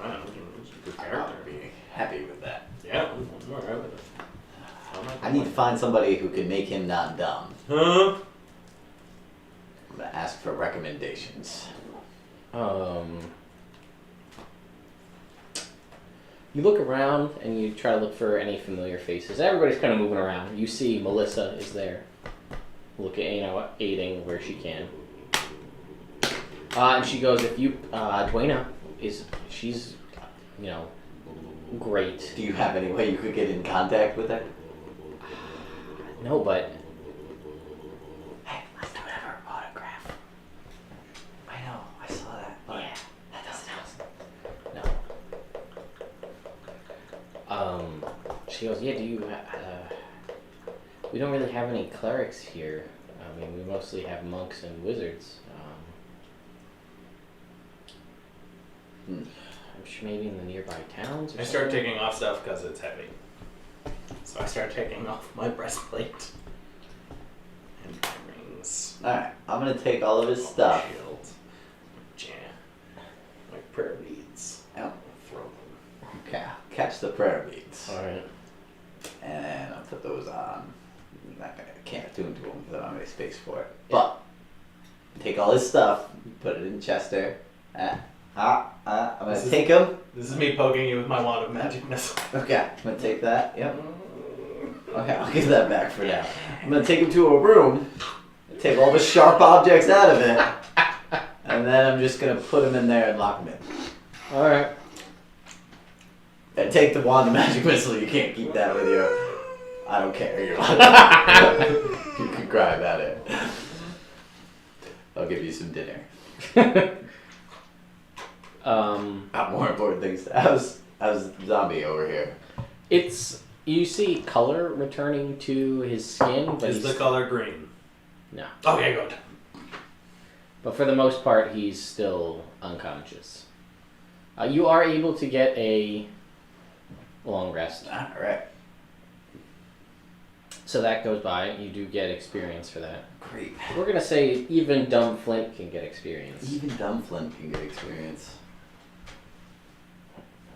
I don't know, it's a good I'll character. be happy with that. Yeah, I'm alright with it. I need to find somebody who can make him not dumb. Huh? I'm gonna ask for recommendations. You look around and you try to look for any familiar faces. Everybody's kind of moving around. You see Melissa is there, aiding where she can. And she goes, if you, Dwayna she's, great. Do you have any way you could get in contact with her? No, but Hey, let's do it have her autograph. I know, I saw that. But yeah, that doesn't help. no. She goes, yeah. Do you? We don't really have any clerics here. I mean, we mostly have monks and wizards. I'm sure maybe in the nearby towns. Or I start something. taking off stuff because it's heavy. So I start taking off my breastplate. And my rings. Alright, I'm gonna take all of his stuff. Shield. Jam. My prayer beads. Yep. Throw them. Okay, catch the prayer beads. All right. And I'll put those on. I can't attune to them because I don't have any space for it. But take all his stuff, put it in Chester. I'm gonna take him. This is me poking you with my wand of magic missile. Okay, I'm gonna take that. Yep. Okay, I'll give that back for now. I'm gonna take him to a room, take all the sharp objects out of it, and then I'm just gonna put him in there and lock him in. All right. And take the wand of magic missile. You can't keep that with you. I don't care. You're allowed. You can cry about it. I'll give you some dinner. Got more important things. How's zombie over here? You see color returning to his skin, but Is the he's, color green? no. Okay, good. But for the most part, he's still unconscious. You are able to get a long rest. All right. So that goes by. You do get experience for that. Great. We're gonna say even dumb Flint can get experience. Even dumb Flint can get experience.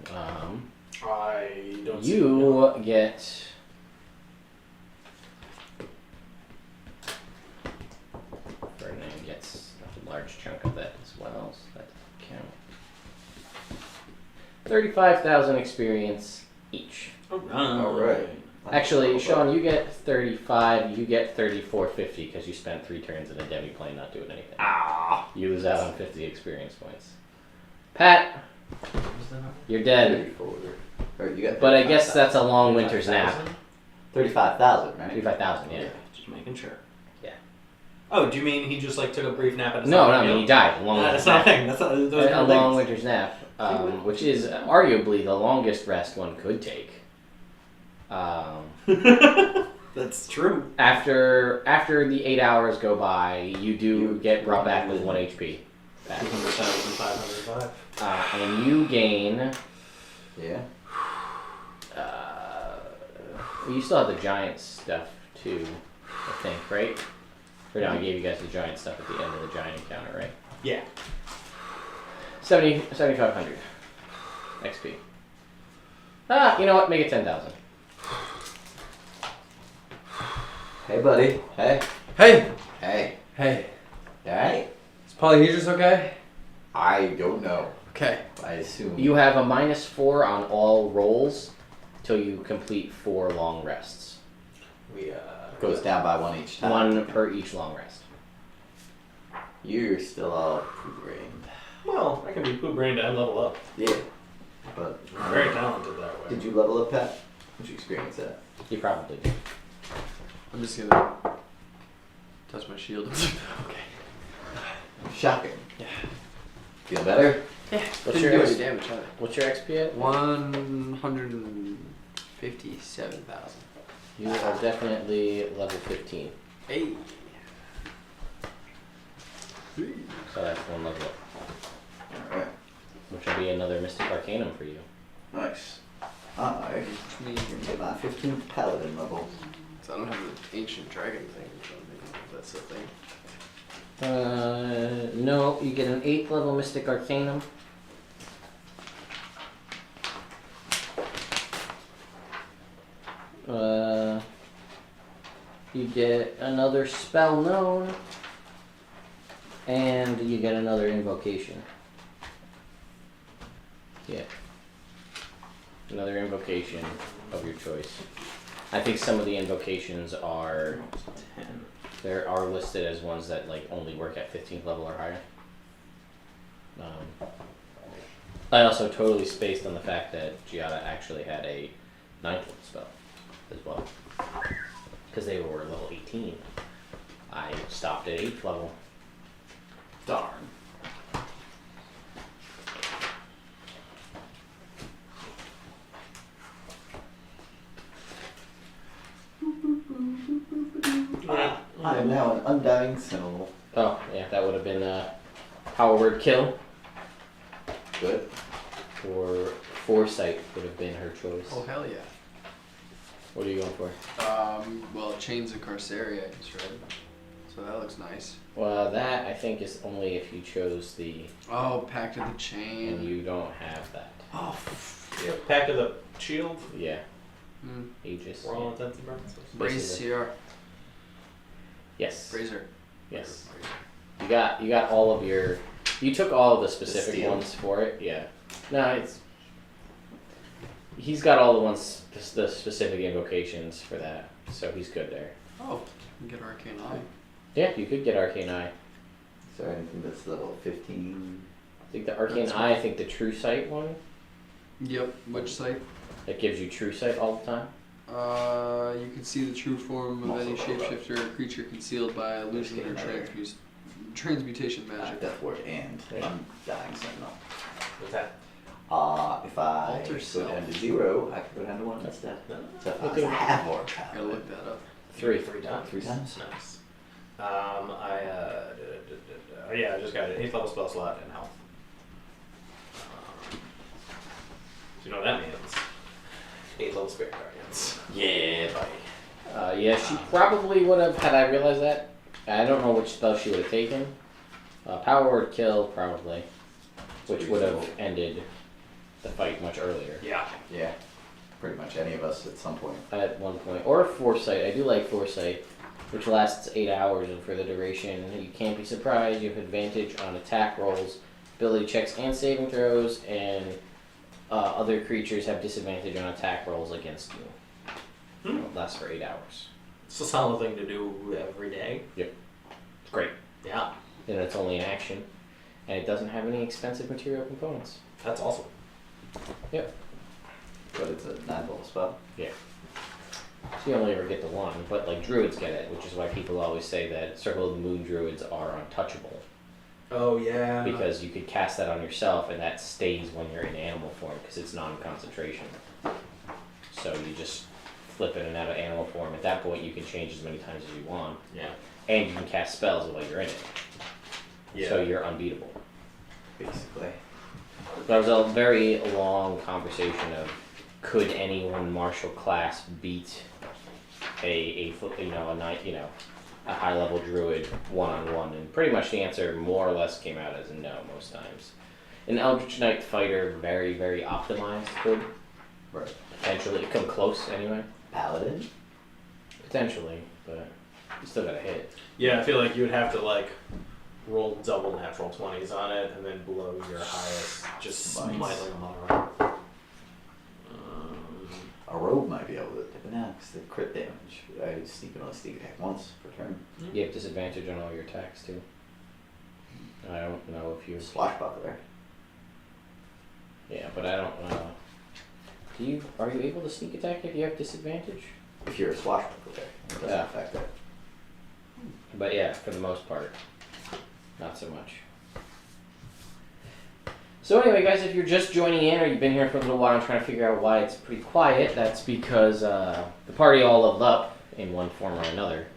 I don't see You get. Ferdinand gets a large chunk of that as well, so that doesn't count. 35,000 experience each. Alright. Actually, Sean, you get 35. You get 34.50 because you spent 3 turns in a demiplane not doing anything. Ah. You lose out on 50 experience points. Pat, you're dead. 34. Or you got But I guess that's a long winter's nap. 35,000, right? 35,000, yeah. Just making sure. Yeah. Oh, do you mean he just like took a brief nap at his No, I mean he died. A long That's winter's not a nap. thing. That's not those A kind of long things. winter's nap, which is arguably the longest rest one could take. That's true. After the 8 hours go by, you do get brought back with 1 HP. Back. 200,505. And you gain. Yeah. You still have the giant stuff too, I think, right? Or no, I gave you guys the giant stuff at the end of the giant encounter, right? Yeah. 7,500 XP. You know what? Make it 10,000. Hey, buddy. Hey. Hey! Hey. Hey. Alright? Is Polyhedros okay? I don't know. Okay. I assume. You have a -4 on all rolls till you complete 4 long rests. We Goes down by 1 each time. 1 per each long rest. You're still all poop-brained. Well, I can be poop brained and level up. Yeah. But. I'm very talented that way. Did you level up, Pat? Did you experience that? You probably do. I'm just gonna touch my shield. Okay. Shocking. Yeah. Feel better? Yeah. What's Didn't your do ex- any damage either. What's your XP at? 157,000. You are definitely level 15. Hey. So that's 1 level up. Alright. Which will be another Mystic Arcanum for you. Nice. I Me. can get my 15th paladin level. So I don't have the ancient dragon thing. So maybe that's the thing. No, you get an 8th level Mystic Arcanum. You get another spell known, and you get another invocation. Yeah. Another invocation of your choice. I think some of the invocations are 10. there are listed as ones that like only work at 15th level or higher. I also totally spaced on the fact that Giada actually had a 9th level spell as well. Because they were level 18. I stopped at 8th level. Darn. I am now an undying soul. Oh, yeah, that would have been a power word kill. Good. Or foresight would have been her choice. Oh hell yeah. What are you going for? Well, Chains of Carceria I can shred. So that looks nice. Well, that I think is only if you chose the, Oh, Pact of the Chain. and you don't have that. Oh, Yeah, Pact of the Shield. Yeah, mm. Aegis. For all Yeah. intents and purposes. Brazier. Yes. Brazier. Yes. You got all of your. You took all of the specific steel. ones for it. Yeah. No, it's. He's got all the ones, the specific invocations for that, so he's good there. Oh, you can get Arcane Eye. Yeah, you could get Arcane Eye. Is there anything that's level 15? I think the Arcane Eye. I think the True Sight one Yep. Which site? that gives you True Sight all the time. You can see the true form of any Also shapeshifter or creature concealed by illusion or transmutation magic. Death Ward and Yeah. Undying Sentinel. What's that? If I Alter go self. down to 0, I can go down to 1 instead. So if I was Okay. a half-orc Gotta paladin. look that up. Three. 3 times. 3 times? Nice. Yeah, I just got an 8th level spell slot and health. Do you know what that means? 8th level Spirit Guardians. Yeah, buddy. Yeah, she probably would have, had I realized that. I don't know which spell she would have taken. Power Word Kill, probably. Which would have ended the fight much earlier. Yeah. Yeah. Pretty much any of us at some point. At one point. Or Foresight. I do like Foresight, which lasts 8 hours, and for the duration, you can't be surprised. You have advantage on attack rolls, ability checks, and saving throws, and other creatures have disadvantage on attack rolls against you. It lasts for 8 hours. It's a solid thing to do every day. It's great. Yeah, And it's only an action, and it doesn't have any expensive material components. that's awesome. But it's a 9-level spell. So you only ever get the one, but like druids get it, which is why people always say that Circle of the Moon druids are untouchable. Oh yeah. Because you could cast that on yourself, and that stays when you're in animal form because it's non-concentration. So you just flip in and out of animal form. At that point, you can change as many times as you want, Yeah. and you can cast spells while you're in it. Yeah. So you're unbeatable. Basically. That was a very long conversation of could anyone martial class beat a high level druid one-on-one, and pretty much the answer more or less came out as no most times. An Eldritch Knight fighter, very, very optimized, could Right. potentially come close anyway. Paladin? Potentially, but you still gotta hit. Yeah, I feel like you would have to like roll double natural 20s on it and then blow your highest just Nice. slightly moderate. A rogue might be able to dip it now because the crit damage. I sneak attack once per turn. You have disadvantage on all your attacks too. I don't know if you. Swashbuckler. Yeah, but I don't know. Are you able to sneak attack if you have disadvantage? If you're a swashbuckler, it doesn't Yeah. affect it. But yeah, for the most part, not so much. So anyway, guys, if you're just joining in or you've been here for a little while and trying to figure out why it's pretty quiet, that's because the party all leveled up in one form or another.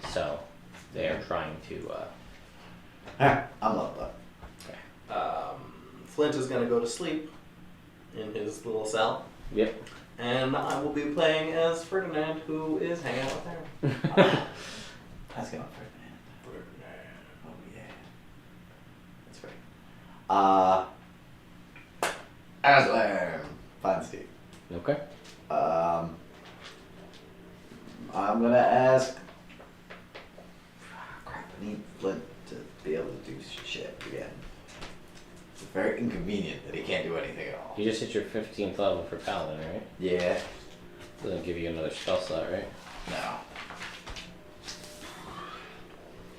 So they are trying to. I'm leveled up. Flint is gonna go to sleep in his little cell, Yep. and I will be playing as Ferdinand, who is hanging out with Aaron. That's going for it, man. Ferdinand. Oh yeah. That's right. Aslan. Fine, Steve. Okay. I'm gonna ask. Crap, I need Flint to be able to do shit again. It's very inconvenient that he can't do anything at all. You just hit your 15th level for Paladin, right? Yeah. Doesn't give you another spell slot, right? No.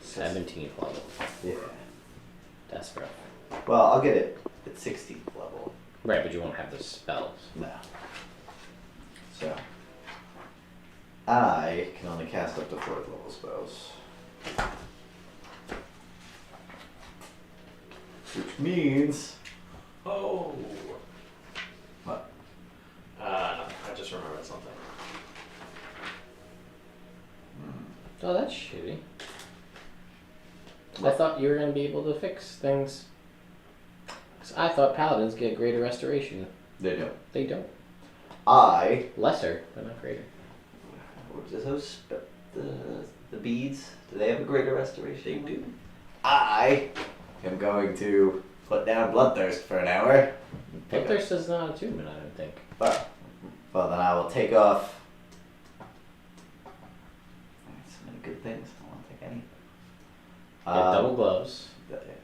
17th level. Yeah. That's rough. Well, I'll get it at 16th level. Right, but you won't have the spells. No. So. I can only cast up to 4th level spells. Which means. Oh. What? I just remembered something. Oh, that's shitty. I thought you were going to be able to fix things. 'Cause I thought paladins get greater restoration. They do. They don't. I. Lesser, but not greater. What is those? The beads? Do they have a greater restoration? They do. I am going to put down Bloodthirst for an hour. Bloodthirst is not attunement, I don't think. Well, then I will take off. So many good things. I don't want to take any. You have double gloves,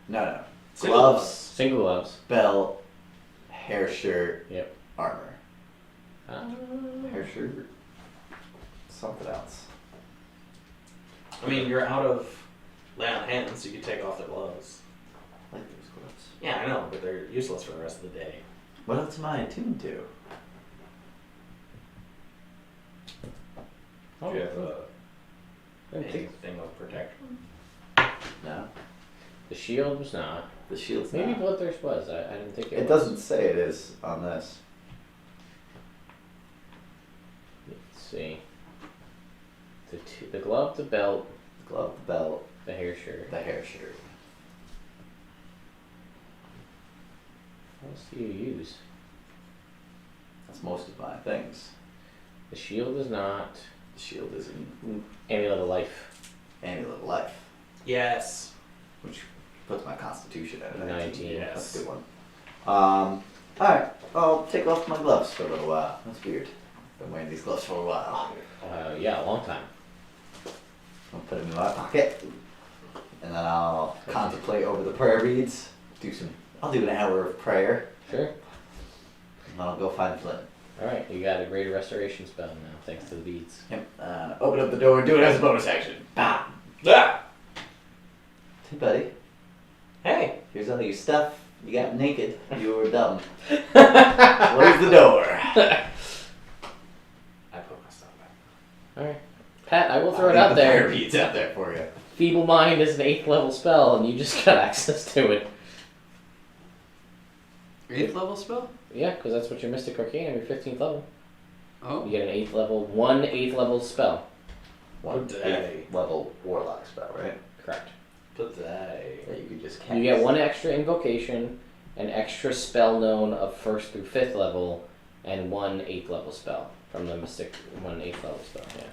No. Single Gloves, single gloves. belt, hair shirt, Yep. armor. Ah. Hair shirt, something else. I mean, you're out of lay on hands, so you could take off the gloves. I like those gloves. Yeah, I know, but they're useless for the rest of the day. What else am I attuned to? Oh, Do you have okay. anything of protection? No. The shield was not. The shield's Maybe not. Bloodthirst was. I didn't think it was. It doesn't say it is on this. Let's see. The glove, the belt, The glove, the belt, the hair shirt. the hair shirt. What else do you use? That's most of my things. The shield is not. The shield is an Amulet of life. amulet of life, Yes. which puts my constitution at a 19. Yes. That's a good one. Alright, I'll take off my gloves for a little while. That's weird. Been wearing these gloves for a while. Yeah, a long time. I'll put them in my pocket. And then I'll contemplate over the prayer beads. I'll do an hour of prayer. Sure. And then I'll go find Flint. Alright, you got a greater restoration spell now, thanks to the beads. Yep. Open up the door and do it as a bonus action. Bam! Ah! Hey buddy, Hey. here's all your stuff. You got naked. You were dumb. Close the door. I put my stuff back. Alright. Pat, I will throw I'll it leave out the there. prayer beads out there for you. Feeble Mind is an 8th level spell, and you just got access to it. 8th level spell? Yeah, because that's what your Mystic Arcanum, your 15th level. Oh. You get an 8th level, 1/8 level spell. One Today. 8th level warlock spell, right? Correct. That you could just cast. You get 1 extra invocation, an extra spell known of 1st through 5th level, and 1 8th level spell from the Mystic 1 8th level spell. Yeah.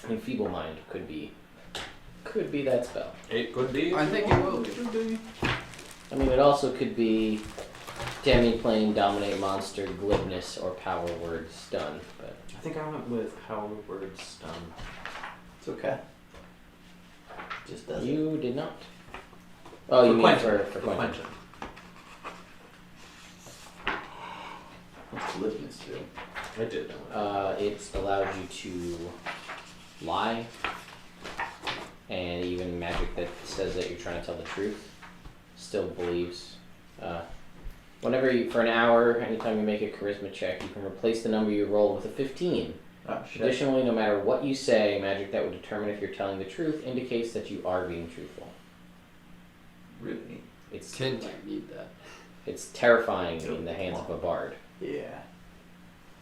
And Feeble Mind could be that spell. It could be. I think it will be. I mean, it also could be Demi-Plane, Dominate Monster, Glibness, or Power Word Stun. But I think I went with Power Word Stun. It's okay. Just does it. you did not. Oh, you mean for Quentin. What's glibness do? I did. It allows you to lie, and even magic that says that you're trying to tell the truth still believes. Whenever you, for an hour, anytime you make a charisma check, you can replace the number you roll with a 15. Oh shit. Additionally, no matter what you say, magic that would determine if you're telling the truth indicates that you are being truthful. Really? It's Tin might need that. it's terrifying in the hands of a bard. Yeah.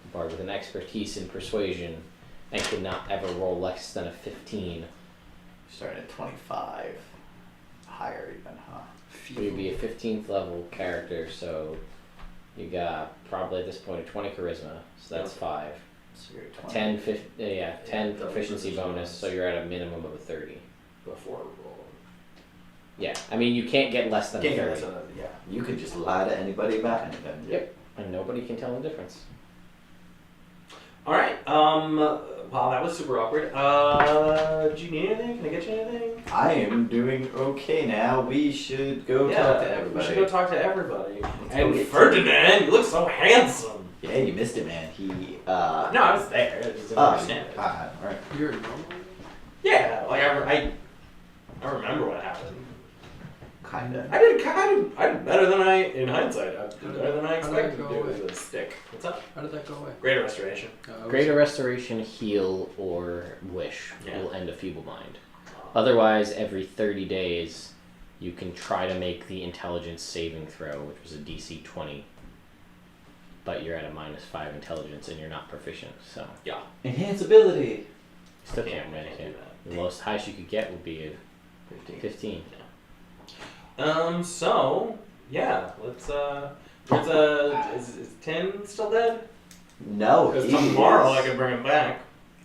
A bard with an expertise in persuasion and could not ever roll less than a 15. Starting at 25. Higher even, huh? You'd be a 15th level character, so you got probably at this point a 20 charisma, so that's 5. So you're at A 20. 10 proficiency bonus, so you're at a minimum of a 30. Before roll. Yeah, I mean you can't get less than a 30. Yeah. You could just lie to anybody about anything. Yep, and nobody can tell the difference. All right. Wow, that was super awkward. Do you need anything? Can I get you anything? I am doing okay now. We should go talk to everybody. We should go talk to everybody. go And get Ferdinand, you look so handsome. Yeah, you missed it, man. He, No, I was there. I just didn't Oh, understand it. alright. You're normal? Yeah, like I remember what happened. Kinda. I did better than in hindsight. I did better than I How did expected it to go do away? with a stick. What's up? How did that go away? Greater restoration. Greater Restoration, Heal, or Wish Yeah. will end a Feeble Mind. Otherwise, every 30 days, you can try to make the Intelligence saving throw, which was a DC 20. But you're at a -5 Intelligence and you're not proficient, so Yeah. Enhance ability. still can't make it. The most highest you could get would be a 15. 15. So yeah, let's is 10 still dead? No, Because he tomorrow is I can bring him back.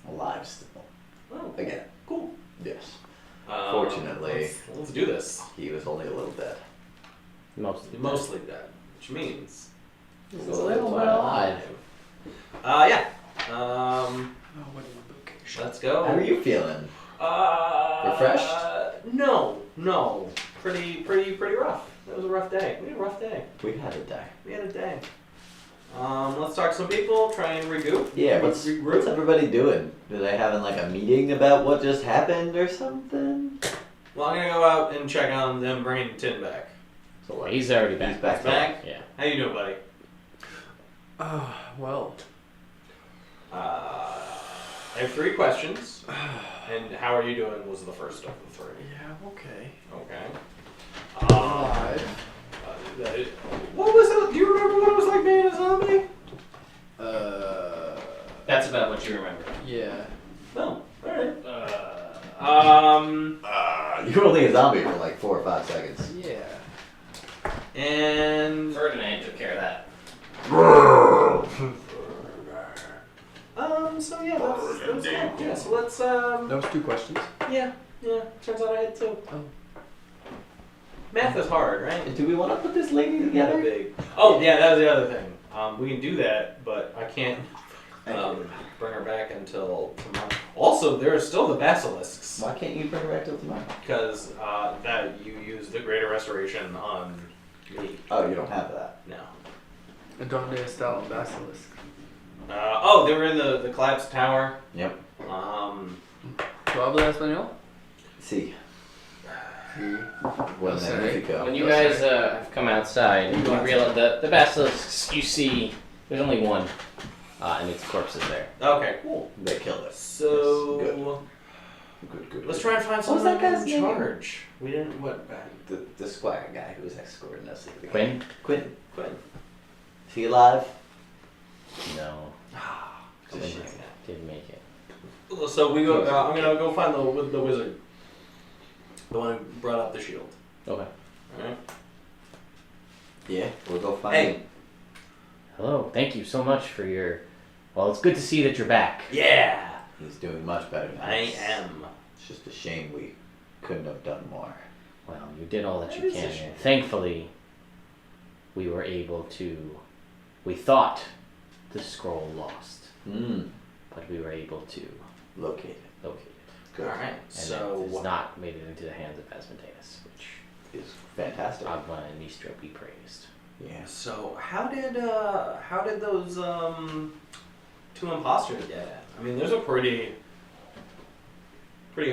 alive still. Oh, Again. cool. Yes. Fortunately. let's do this. He was only a little dead. Mostly. Mostly dead, which means He's a little bit alive. Yeah. Oh, what an invocation. Let's go. How are you feeling? Refreshed? No. Pretty rough. It was a rough day. We had a rough day. We had a day. Let's talk to some people, try and regroup. Yeah, what's everybody doing? Are they having like a meeting about what just happened or something? Well, I'm gonna go out and check on them bringing Tin back. So like, He's already back. he's back. Back? Yeah. How you doing, buddy? Well. I have 3 questions. And how are you doing was the first of the 3. Yeah, okay. Okay. Alive. What was it? Do you remember what it was like being a zombie? That's about what you remember. Yeah. No. Alright. You were only a zombie for like 4 or 5 seconds. Yeah. And Ferdinand took care of that. That was 2 questions. Yeah. Turns out I had 2. Oh. Math is hard, right? Do we want to put this lady Not together? big. Oh yeah, that was the other thing. We can do that, but I can't bring her back until tomorrow. Also, there are still the basilisks Why can't you bring her back till tomorrow? because that you used the greater restoration on me. Oh, you don't have that. No. Donde está el basilisk? They were in the collapsed tower. Yep. ¿Tú hablas español? See. Sí. Well, Yes, then, sir. if you go. When you guys have come outside, you realize the basilisks you see, there's only one, and its corpse is there. Okay, cool. They killed us. So Good. let's try and find What was someone that guy's in name? charge. We didn't what? The squire guy who was escorting us. At the Quinn? Quinn. Is he alive? No, Just Quinn shit. didn't make it. So we go. I'm gonna go find the wizard, the one who brought up the shield. Okay. All right. Yeah, we'll go find Hey. him. Hello, thank you so much for your. Well, it's good to see that you're back. Yeah, He's doing much better now. I am. It's just a shame we couldn't have done more. Well, you did all that That you is a can. shame. And thankfully, we were able to. We thought the scroll lost, but we were able to Located. locate it. Good. All right. And So it has not made it into the hands of Asmodeus, which Is fantastic. Agma and Mistra be praised. Yeah. So how did those 2 imposters get in? I mean, there's a pretty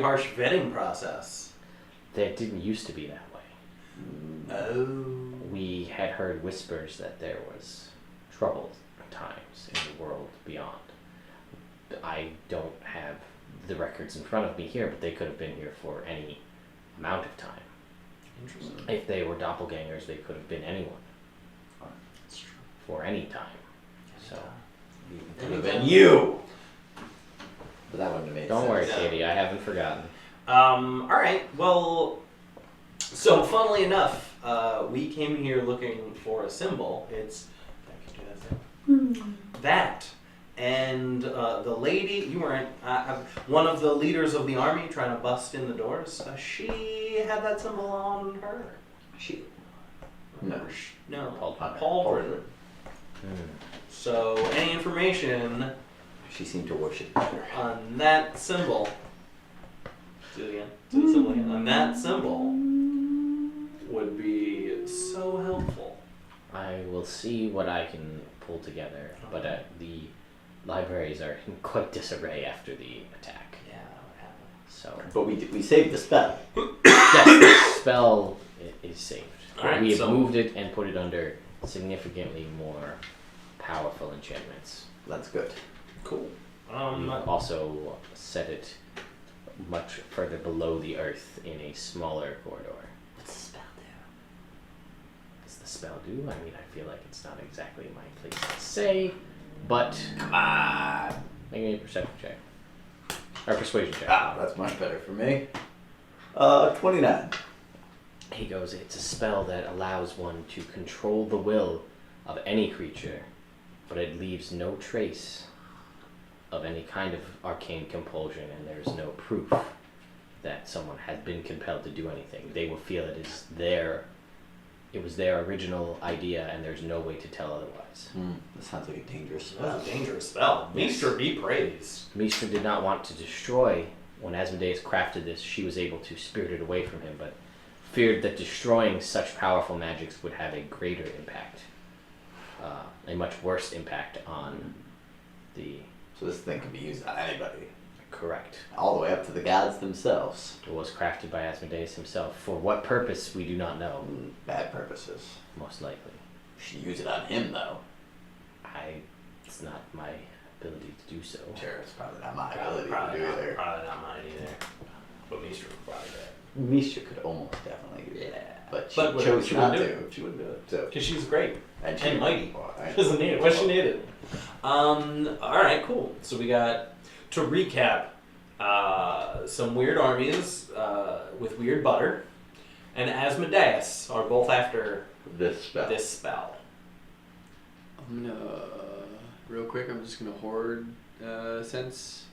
harsh vetting process. That didn't used to be that way. Oh. We had heard whispers that there was troubled times in the world beyond. I don't have the records in front of me here, but they could have been here for any amount of time. Interesting. If they were doppelgangers, they could have been anyone That's true. for any time. So Could have been you. But that wouldn't have made don't sense. worry, Yeah. Katie, I haven't forgotten. All right. Well, so funnily enough, we came here looking for a symbol. It's that, and the lady you weren't one of the leaders of the army trying to bust in the doors. She had that symbol on her. She. No. No, Pauldron. Pauldron. So any information She seemed to worship better. on that symbol. Do it again. Do the symbol again. On that symbol would be so helpful. I will see what I can pull together, but the libraries are in quite disarray after the attack. Yeah, what happened? So But we saved the spell. yes, the spell is saved. Alright, We have so- moved it and put it under significantly more powerful enchantments. That's good. Cool. We've also set it much further below the earth in a smaller corridor. What's the spell do? Does the spell do? I mean, I feel like it's not exactly my place to say, but Come on. make me a perception check. Or persuasion check. Ah, that's much better for me. 29. He goes, it's a spell that allows one to control the will of any creature, but it leaves no trace of any kind of arcane compulsion, and there's no proof that someone has been compelled to do anything. They will feel it was their original idea, and there's no way to tell otherwise. That sounds like a dangerous spell. That's a dangerous spell. Meester be praised. Mistra did not want to destroy. When Asmodeus crafted this, she was able to spirit it away from him, but feared that destroying such powerful magics would have a greater impact, a much worse impact on the So this thing can be used on anybody. correct. All the way up to the gods themselves. It was crafted by Asmodeus himself. For what purpose, we do not know, Bad purposes. most likely. We should use it on him, though. It's not my ability to do so. Sure, it's probably not my ability to do either. Probably not mine either. But Meester would probably do it. Misha could almost definitely do Yeah. that. But she But chose she not wouldn't do to. it. She wouldn't do it. So, Because she's great. And mighty. Well, I- She doesn't need it. What she needed. Alright, cool. So we got, to recap, some weird armies with weird butter, and Asmodeus are both after This spell. this spell. I'm gonna, real quick, I'm just gonna hoard sense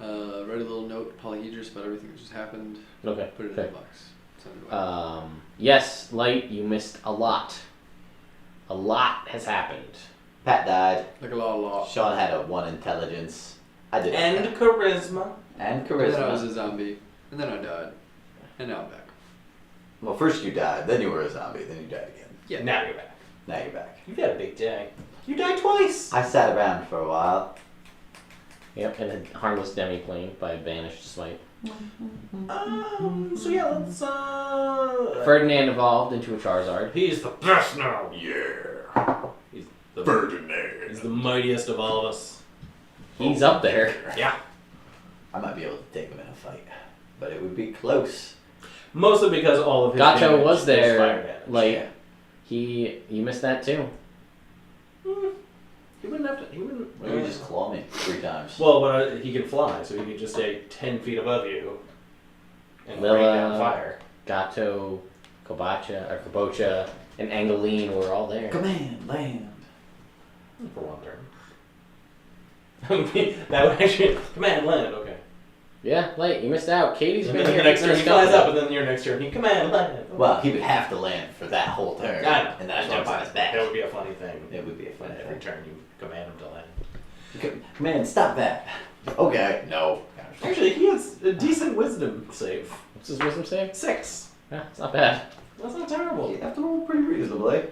Write a little note, Polyhedrus, about everything that just happened. Okay. Put it in Okay. the box. Send it away. Yes, Light, you missed a lot. A lot has happened. Pat died. Like a lot. Sean had a 1 intelligence. I did. And okay. charisma. And And then I was charisma. a zombie. And then I died. And now I'm back. Well, first you died, then you were a zombie, then you died again. Yeah. Now you're back. Now you're back. You've had a big day. You died twice. I sat around for a while. Yep, and a harmless demi-plane by banished smite. So yeah, let's Ferdinand evolved into a Charizard. He's the best now. Yeah. He's the Ferdinand. He's the mightiest of all of us. He's up there. Yeah. I might be able to take him in a fight, but it would be close. Mostly because all of his Gacho damage was is there. fire damage. Like, you missed that too. He wouldn't have to. He wouldn't. Or you just claw me 3 times. Well, but he can fly, so he could just stay 10 feet above you and rain Lila. down fire. Gato, Kabocha, and Angeline were all there. Command, land. For one turn. That would actually command land. Okay. Yeah, Light, you missed out. Katie's And been then here. the next keeping turn us he flies company. up, and then your next turn he command land. Well, he would have to land for that whole turn. I know. And then I jump on his back. That would be a funny thing. It would be a fun When every thing. turn you command him to land. Command, stop that. Okay, no. Actually, he has a decent wisdom save. What's his wisdom save? 6. Yeah, it's not bad. That's not terrible. You have to roll pretty reasonably.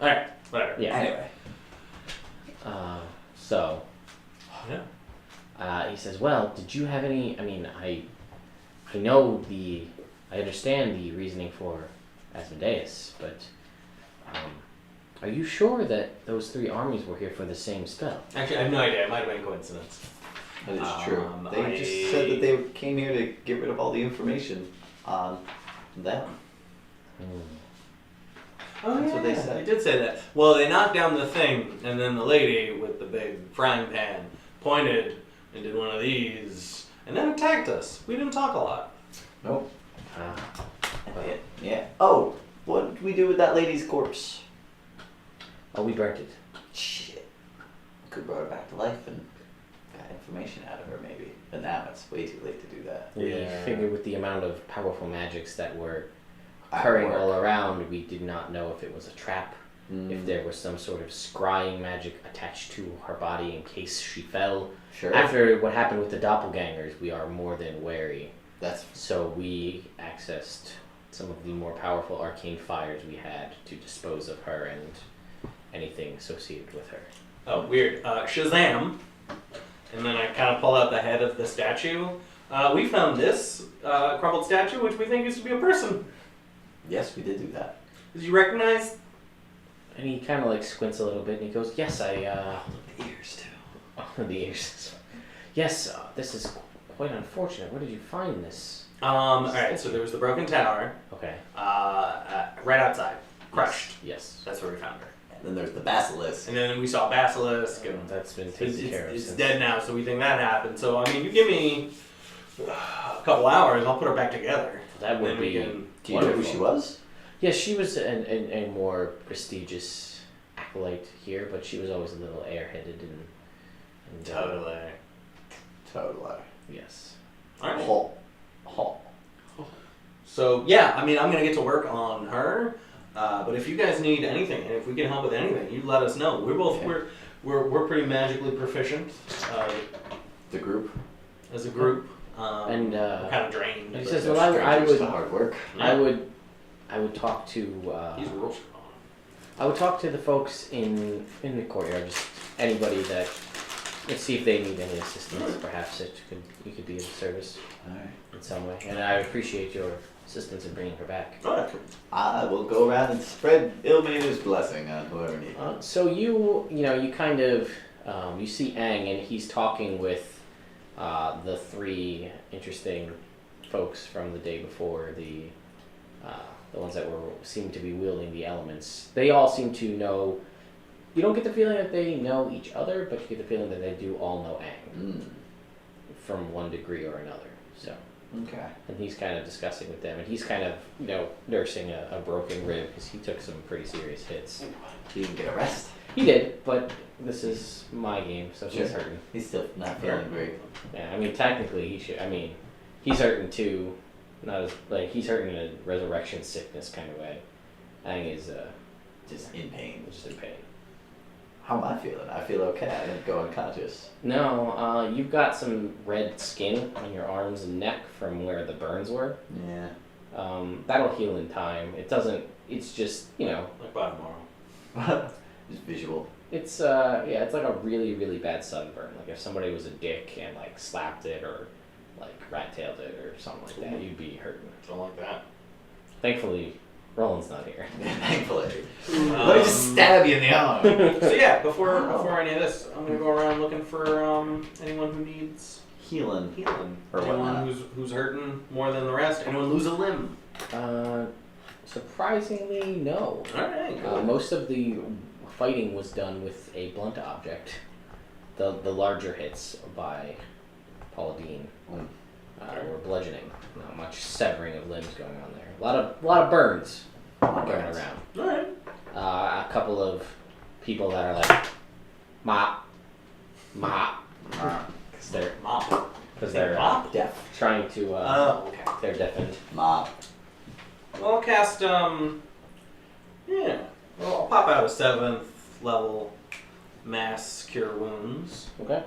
Alright, whatever. Yeah. Anyway. So, Yeah. he says, well, did you have any, I mean, I understand the reasoning for Asmodeus, but, are you sure that those 3 armies were here for the same spell? Actually, I have no idea. It might have been coincidence. That is true. They I- just said that they came here to get rid of all the information on them. Oh, That's yeah. what they said. They did say that. Well, they knocked down the thing, and then the lady with the big frying pan pointed and did one of these, and then attacked us. We didn't talk a lot. Nope. Yeah. Oh, what did we do with that lady's corpse? Oh, we burnt it. Shit. Could brought her back to life and got information out of her maybe. But now it's way too late to do that. We Yeah. figured with the amount of powerful magics that were occurring all around, we did not know if it was a trap, if there was some sort of scrying magic attached to her body in case she fell. Sure. After what happened with the doppelgangers, we are more than wary. That's So we accessed some of the more powerful arcane fires we had to dispose of her and anything associated with her. Oh, weird. Shazam! And then I kind of pull out the head of the statue. We found this crumbled statue, which we think used to be a person. yes, we did do that. Did you recognize? And he kind of like squints a little bit and he goes, yes, The ears too. oh, the ears. Yes, this is quite unfortunate. Where did you find this? Alright, so there was the broken tower, Okay. right outside. Crushed. Yes. That's where we found her. And then there's the basilisk. And then we saw Basilisk, and That's been it's, taken care of it's since. dead now, so we think that happened. So, I mean, you give me a couple hours, I'll put her back together. That would Then we be can- Do you know who she was? Yes, she was a more prestigious acolyte here, but she was always a little airheaded and Totally. Totally. yes. Alright. Hall. So, yeah, I mean, I'm going to get to work on her. But if you guys need anything, and if we can help with anything, you let us know. We're both Okay. we're pretty magically proficient The group. as a group. And we're kind of drained. he but says, They're well, I strangers would to hard work. I would talk to he's real strong. I would talk to the folks in the courtyard, just anybody that, let's see if they need any assistance. Perhaps you could be of service Alright. in some way. And I appreciate your assistance in bringing her back. Alright. I will go around and spread Ilmater's blessing on whoever needs it. So you kind of you see Aang and he's talking with the 3 interesting folks from the day before, the ones that seem to be wielding the elements. They all seem to know. You don't get the feeling that they know each other, but you get the feeling that they do all know Aang Mm. from one degree or another. So Okay. and he's kind of discussing with them, and he's kind of, nursing a broken rib because he took some pretty serious hits. You can get a rest. He did, but this is my game, so he's Sure. hurting. He's still not feeling great. Yeah, I mean, technically he should. I mean, he's hurting too. Not as he's hurting in a resurrection sickness kind of way. Ang is Just in pain. just in pain. How am I feeling? I feel okay. I didn't go unconscious. No, you've got some red skin on your arms and neck from where the burns were. Yeah. That'll heal in time. It doesn't. It's just Like by tomorrow. Just visual. It's it's like a really really bad sunburn. Like if somebody was a dick and like slapped it or like rat-tailed it or something like that, you'd be hurting. Something like that. Thankfully, Roland's not here. Thankfully. Let me just stab you in the arm. So yeah, before any of this, I'm gonna go around looking for anyone who needs Healing. healing. Or whatnot. Anyone who's hurting more than the rest. Anyone lose a limb. Surprisingly, no. All right. Cool. Most of the fighting was done with a blunt object. The larger hits by Paula Dean were bludgeoning. Not much severing of limbs going on there. A lot of burns going around. All right. A couple of people that are like mop, because they're Mop. deaf, trying to. Okay. They're deafened. Mop. Well, I'll cast Well, I'll pop out a 7th level mass cure wounds. Okay.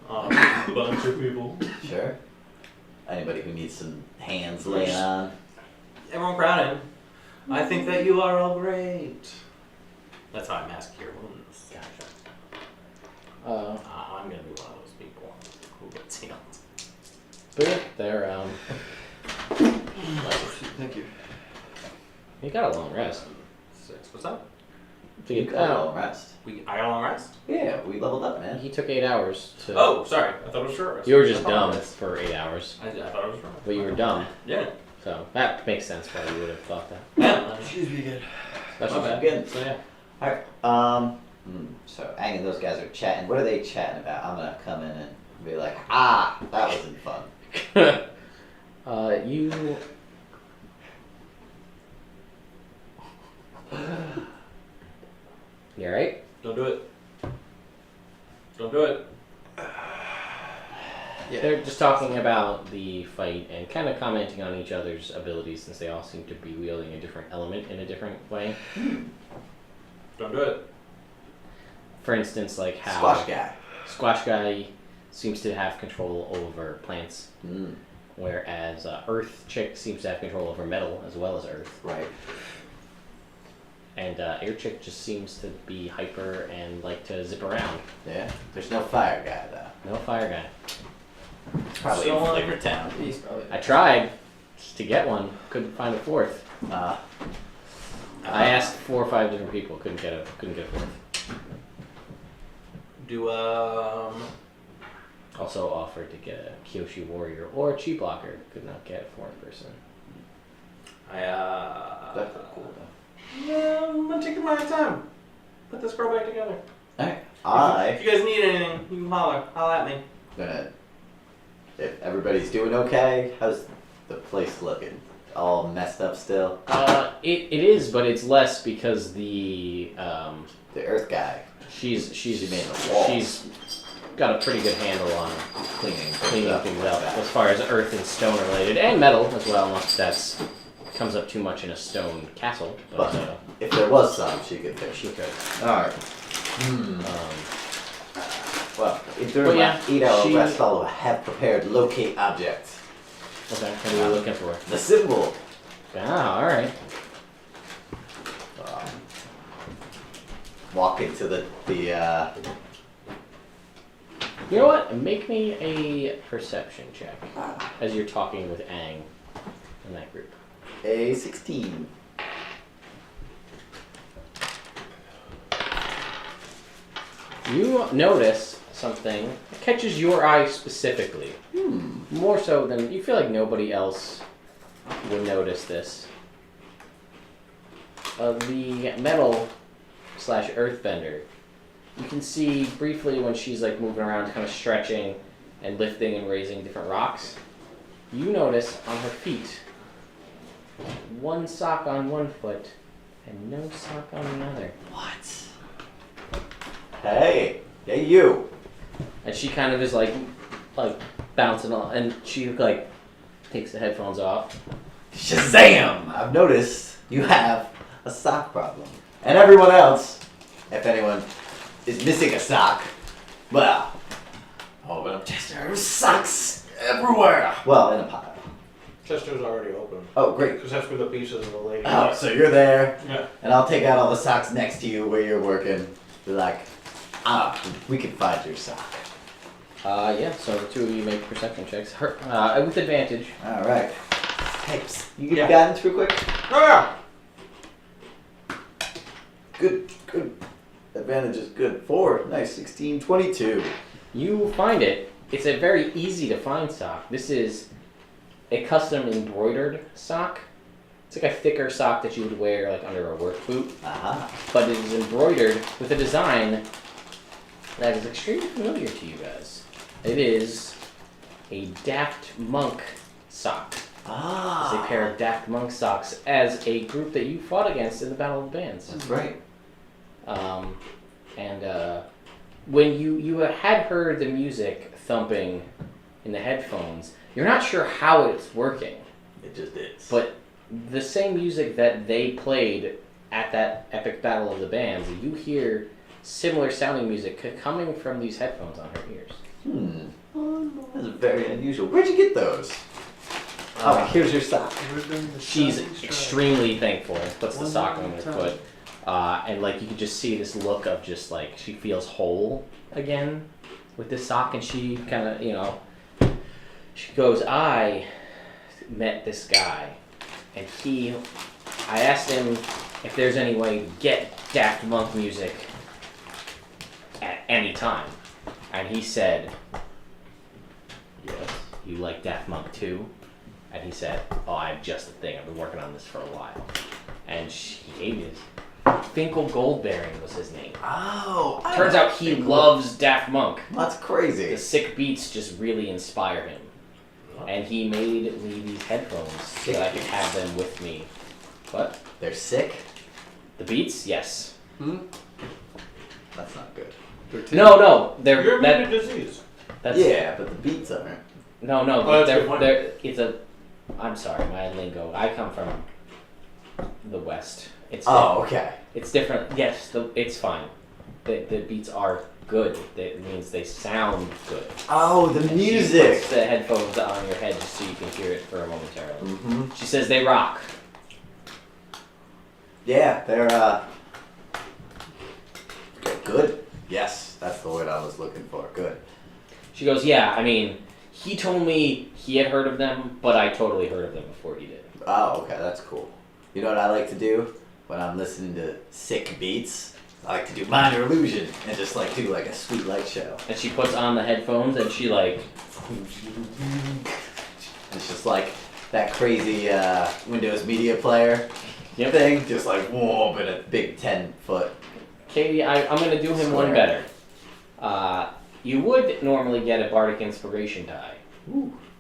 A bunch of people. Sure. Anybody who needs some hands laying on. Everyone crowd in. I think that you are all great. That's how I mass cure wounds. Gotcha. I'm gonna be one of those people who gets healed. But yeah, they're Thank you. You got a long rest. 6. What's up? You got a long rest. I got a long rest? Yeah, we leveled up, man. He took 8 hours to. Oh, sorry. I thought it was short rest. You were just I dumb apologize. for 8 hours, I thought it was short. but you were dumb, Yeah. so that makes sense why you would have thought that. Yeah. Excuse me again. That's My okay. bad. Good. So yeah. Alright, so Ang and those guys are chatting. What are they chatting about? I'm gonna come in and be like, that wasn't fun. You. You alright? Don't do it. Don't do it. Yeah. They're just talking about the fight and kind of commenting on each other's abilities since they all seem to be wielding a different element in a different way. Don't do it. For instance, like how Squash guy. Guy seems to have control over plants, whereas Earth Chick seems to have control over metal as well as Earth. Right. And Air Chick just seems to be hyper and like to zip around. Yeah. There's no fire guy though. No fire guy. Probably So, in Flavor Town. He's probably. I tried just to get one, couldn't find a fourth. I asked 4 or 5 different people, couldn't get a fourth. Do Also offered to get a Kyoshi Warrior or a Chi Blocker, could not get a fourth person. That's cool though. Yeah, I'm gonna take my time. Put this girl back together. Alright. If you guys need anything, you can holler at me. If everybody's doing okay, how's the place looking? All messed up still? It is, but it's less because the The Earth guy. she made the walls. she's got a pretty good handle on Cleaning cleaning up things like up that. as far as earth and stone related, and metal as well, unless that's comes up too much in a stone castle. But But if there was some, she could fix she it. could. Alright. Well, during yeah, my 8-hour she- rest, I'll have prepared locate object. Okay, what are you looking for? The symbol. Ah, all right. Walk into the You know what? Make me a perception check as you're talking with Ang in that group. a 16. You notice something that catches your eye specifically. More so than you feel like nobody else would notice this. The metal / earthbender. You can see briefly when she's like moving around, kind of stretching, and lifting and raising different rocks, you notice on her feet one sock on one foot and no sock on the other. What? Hey you. And she kind of is like bouncing on, and she like takes the headphones off. Shazam! I've noticed you have a sock problem. And everyone else, if anyone is missing a sock, well, open up Chester. There's socks everywhere. Well, in a pile. Chester's already open. Oh, great. Because that's where the pieces of the lady. Oh, so you're there, Yeah. and I'll take out all the socks next to you where you're working. Be like, we can find your sock. Yeah, so the two of you make perception checks. Her, with advantage. All right. Hey, psst, you get Yeah. guidance real quick? Oh, yeah. Good. Advantage is good. 4. Nice. 16, 22. You find it. It's a very easy to find sock. This is a custom embroidered sock. It's like a thicker sock that you would wear like under a work boot, Aha. but it is embroidered with a design that is extremely familiar to you guys. It is a Daft Monk sock. Ah. It's a pair of Daft Monk socks as a group that you fought against in the Battle of the Bands. That's right. When you had heard the music thumping in the headphones, you're not sure how it's working, It just is. but the same music that they played at that epic Battle of the Bands, you hear similar sounding music coming from these headphones on her ears. That's very unusual. Where'd you get those? Here's your sock. She's extremely thankful and puts the sock on her foot. And like you could just see this look of just like she feels whole again with this sock, and she kind of, she goes, I met this guy, and I asked him if there's any way to get Daft Monk music at any time, and he said, yes, you like Daft Monk too? And he said, oh, I have just the thing, I've been working on this for a while. And she gave me this. Finkel Goldbearing was his name. Oh. Turns out he loves Daft Monk. That's crazy. The sick beats just really inspire him. And he made me these headphones so that I could have them with me. What? They're sick? The beats? Yes. That's not good. No, they're You're immune to disease. that's Yeah, but the beats aren't. No, Oh, that's a good point. it's a I'm sorry, my lingo. I come from the West. Oh, okay. It's different. Yes, it's fine. The beats are good. It means they sound good. Oh, the And she music. puts the headphones on your head just so you can hear it for a momentarily. Mm-hmm. She says they rock. Yeah, they're good. Yes, that's the word I was looking for. Good. She goes, yeah, I mean, he told me he had heard of them, but I totally heard of them before he did. Oh, okay, that's cool. You know what I like to do when I'm listening to sick beats? I like to do minor illusion and just like do like a sweet light show. And she puts on the headphones and she like, It's just like that crazy Windows Media Player Yep. thing, just like whoa, but a big 10-foot. Katie, I'm going to do him one better. You would normally get a Bardic Inspiration die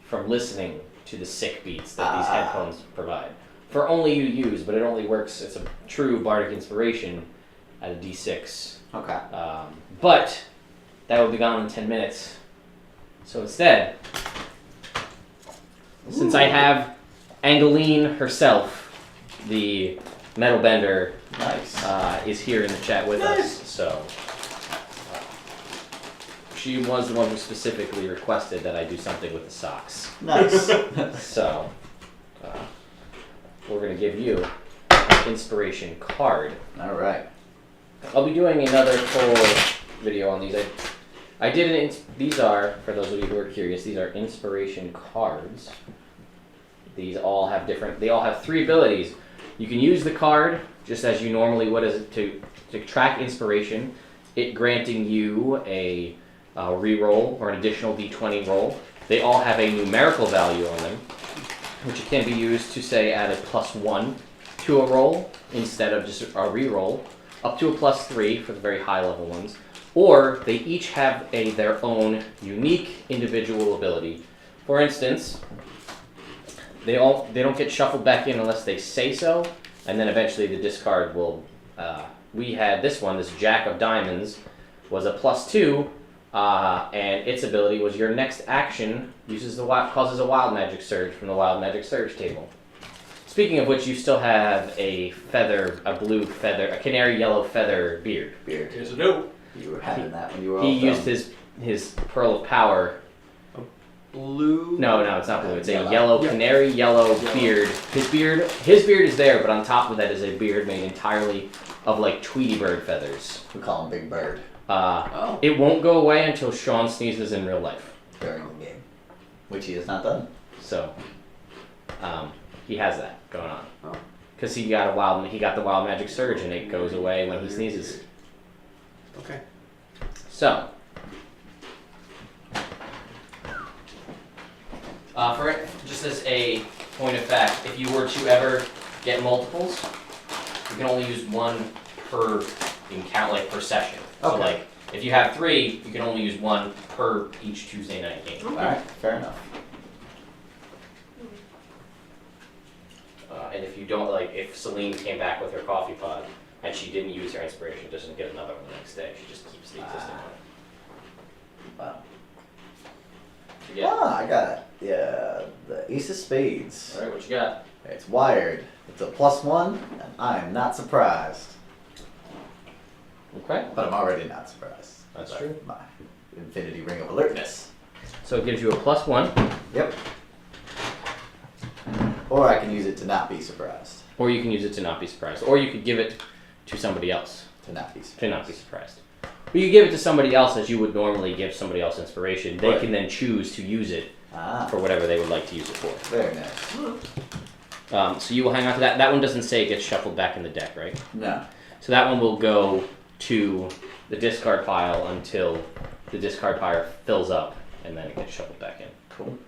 from listening to the sick beats that these headphones provide. For only you use, but it only works, it's a true Bardic Inspiration at a D6. Okay. But that would be gone in 10 minutes. So instead, since I have Angeline herself, the metal bender, Nice. is here in the chat with us, so she was the one who specifically requested that I do something with the socks. Nice. So we're gonna give you an inspiration card. All right. I'll be doing another full video on these. I did these are, for those of you who are curious, these are inspiration cards. These all have they all have 3 abilities. You can use the card just as you normally would to track inspiration, it granting you a reroll or an additional d20 roll. They all have a numerical value on them, which can be used to say add a +1 to a roll instead of just a reroll, up to a +3 for the very high level ones, or they each have their own unique individual ability. For instance, they don't get shuffled back in unless they say so, and then eventually the discard will. We had this one, this Jack of Diamonds, was a +2, and its ability was your next action causes a wild magic surge from the wild magic surge table. Speaking of which, you still have a blue feather, a canary yellow feather beard. Here's a note. You were having that when you were all He used done. his pearl of power. Blue. No, it's not blue. It's a Yellow. yellow, Yeah. canary yellow Yellow. beard. His beard is there, but on top of that is a beard made entirely of like Tweety bird feathers. We call him Big Bird Oh. It won't go away until Sean sneezes in real life. during the game, which he has not done. So, he has that going on. Oh. Because he got the wild magic surge, and it goes away when he sneezes. Okay. So, just as a point of fact, if you were to ever get multiples, you can only use one per per session. So Okay. like, if you have 3, you can only use one per each Tuesday night game. Alright, fair enough. And if you don't if Celine came back with her coffee pod and she didn't use her inspiration, doesn't get another one the next day. She just keeps the existing one. Wow. Yeah. Ah, I got it. Yeah, the Ace of Spades. All right, what you got? It's wired. It's a +1, and I'm not surprised. Okay. But I'm already not surprised. That's By true. My Infinity Ring of Alertness. So it gives you a +1, Yep. Or I can use it to not be surprised. or you can use it to not be surprised, or you could give it to somebody else To not be surprised. to not be surprised. But you give it to somebody else as you would normally give somebody else inspiration. They Right. can then choose to use it Ah, for whatever they would like to use it for. very nice. So you will hang on to that. That one doesn't say it gets shuffled back in the deck, right? No. So that one will go to the discard pile until the discard pile fills up, and then it gets shuffled back in. Cool.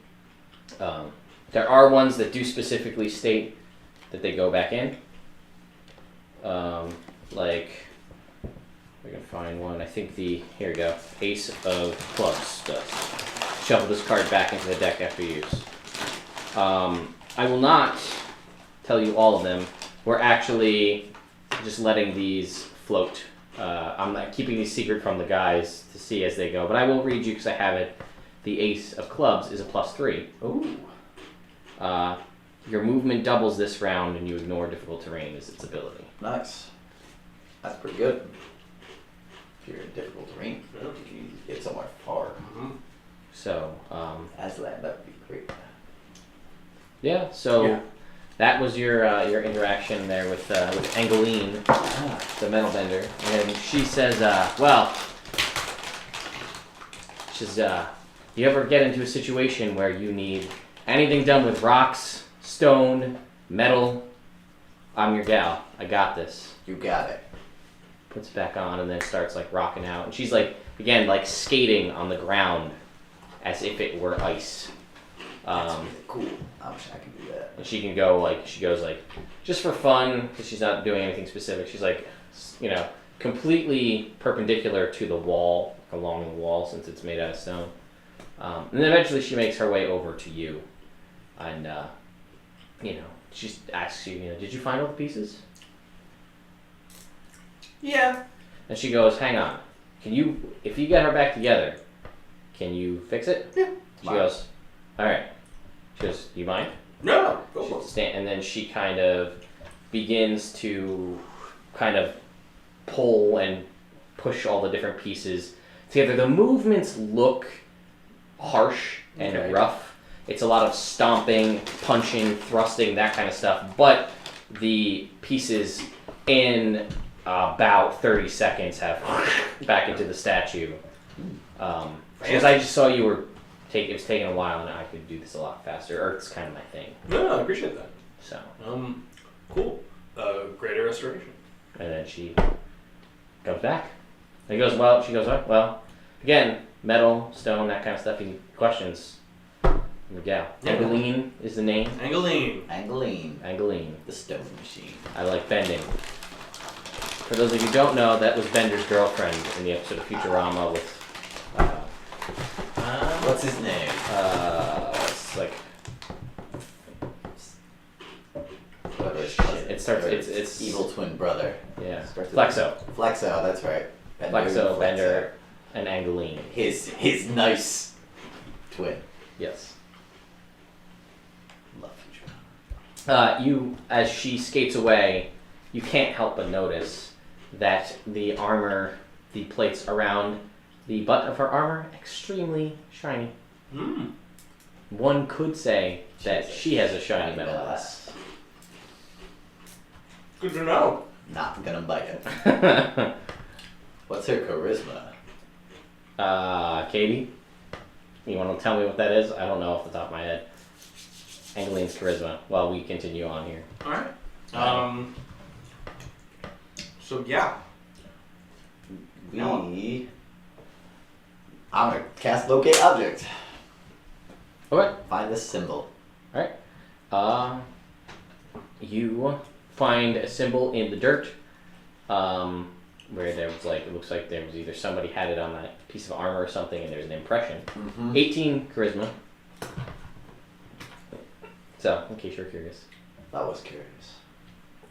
There are ones that do specifically state that they go back in. We can find one. I think here we go. Ace of Clubs does. Shuffle this card back into the deck after use. I will not tell you all of them. We're actually just letting these float. I'm not keeping these secret from the guys to see as they go, but I will read you because I have it. The Ace of Clubs is a +3. Ooh. Your movement doubles this round, and you ignore difficult terrain as its ability. Nice. That's pretty good. If you're in difficult terrain, you can get somewhere far. So, Aslan, that would be great. yeah. So Yeah. that was your interaction there with Angeline, the metal bender, and she says, you ever get into a situation where you need anything done with rocks, stone, metal? I'm your gal. I got this. You got it. Puts it back on and then starts rocking out, and she's again skating on the ground as if it were ice. That's really cool. I wish I could do that. And she can go she goes just for fun because she's not doing anything specific. She's completely perpendicular to the wall, along the wall since it's made out of stone. And then eventually she makes her way over to you, and she asks you, did you find all the pieces? Yeah. And she goes, hang on, if you get her back together, can you fix it? Yeah. She goes, all right. She goes, do you mind? No, go for it. And then she kind of begins to pull and push all the different pieces together. The movements look harsh and Okay. rough. It's a lot of stomping, punching, thrusting, that kind of stuff. But the pieces in about 30 seconds have back into the statue. Because I just saw you were it was taking a while, and I could do this a lot faster. Or it's kind of my thing. No, I appreciate that. So, Cool. Greater restoration. and then she comes back. And he goes, well, she goes, well, again, metal, stone, that kind of stuff. Any questions? Miguel. Yeah. Angeline is the name. Angeline. Angeline, Angeline. the stone machine. I like bending. For those of you who don't know, that was Bender's girlfriend in the episode of Futurama with, What's his name? it's like, Whatever his shit, cousin. it starts, Or it's evil twin brother. yeah, Starts with- Flexo. Flexo, that's right. Flexo, Bender, and Angeline. His nice twin. Yes. Love Futurama. You, as she skates away, you can't help but notice that the armor, the plates around the butt of her armor, extremely shiny. Mm. One could say that she has a shiny metal ass. Good to know. Not gonna bite it. What's her charisma? Katie, you want to tell me what that is? I don't know off the top of my head. Angeline's charisma. While we continue on here. All right. So yeah. I'm gonna cast locate object. Okay. Find this symbol. You find a symbol in the dirt, where there was like, it looks like there was either somebody had it on a piece of armor or something, and there's an impression. Mm-hmm. 18 charisma. So, in case you're curious. I was curious.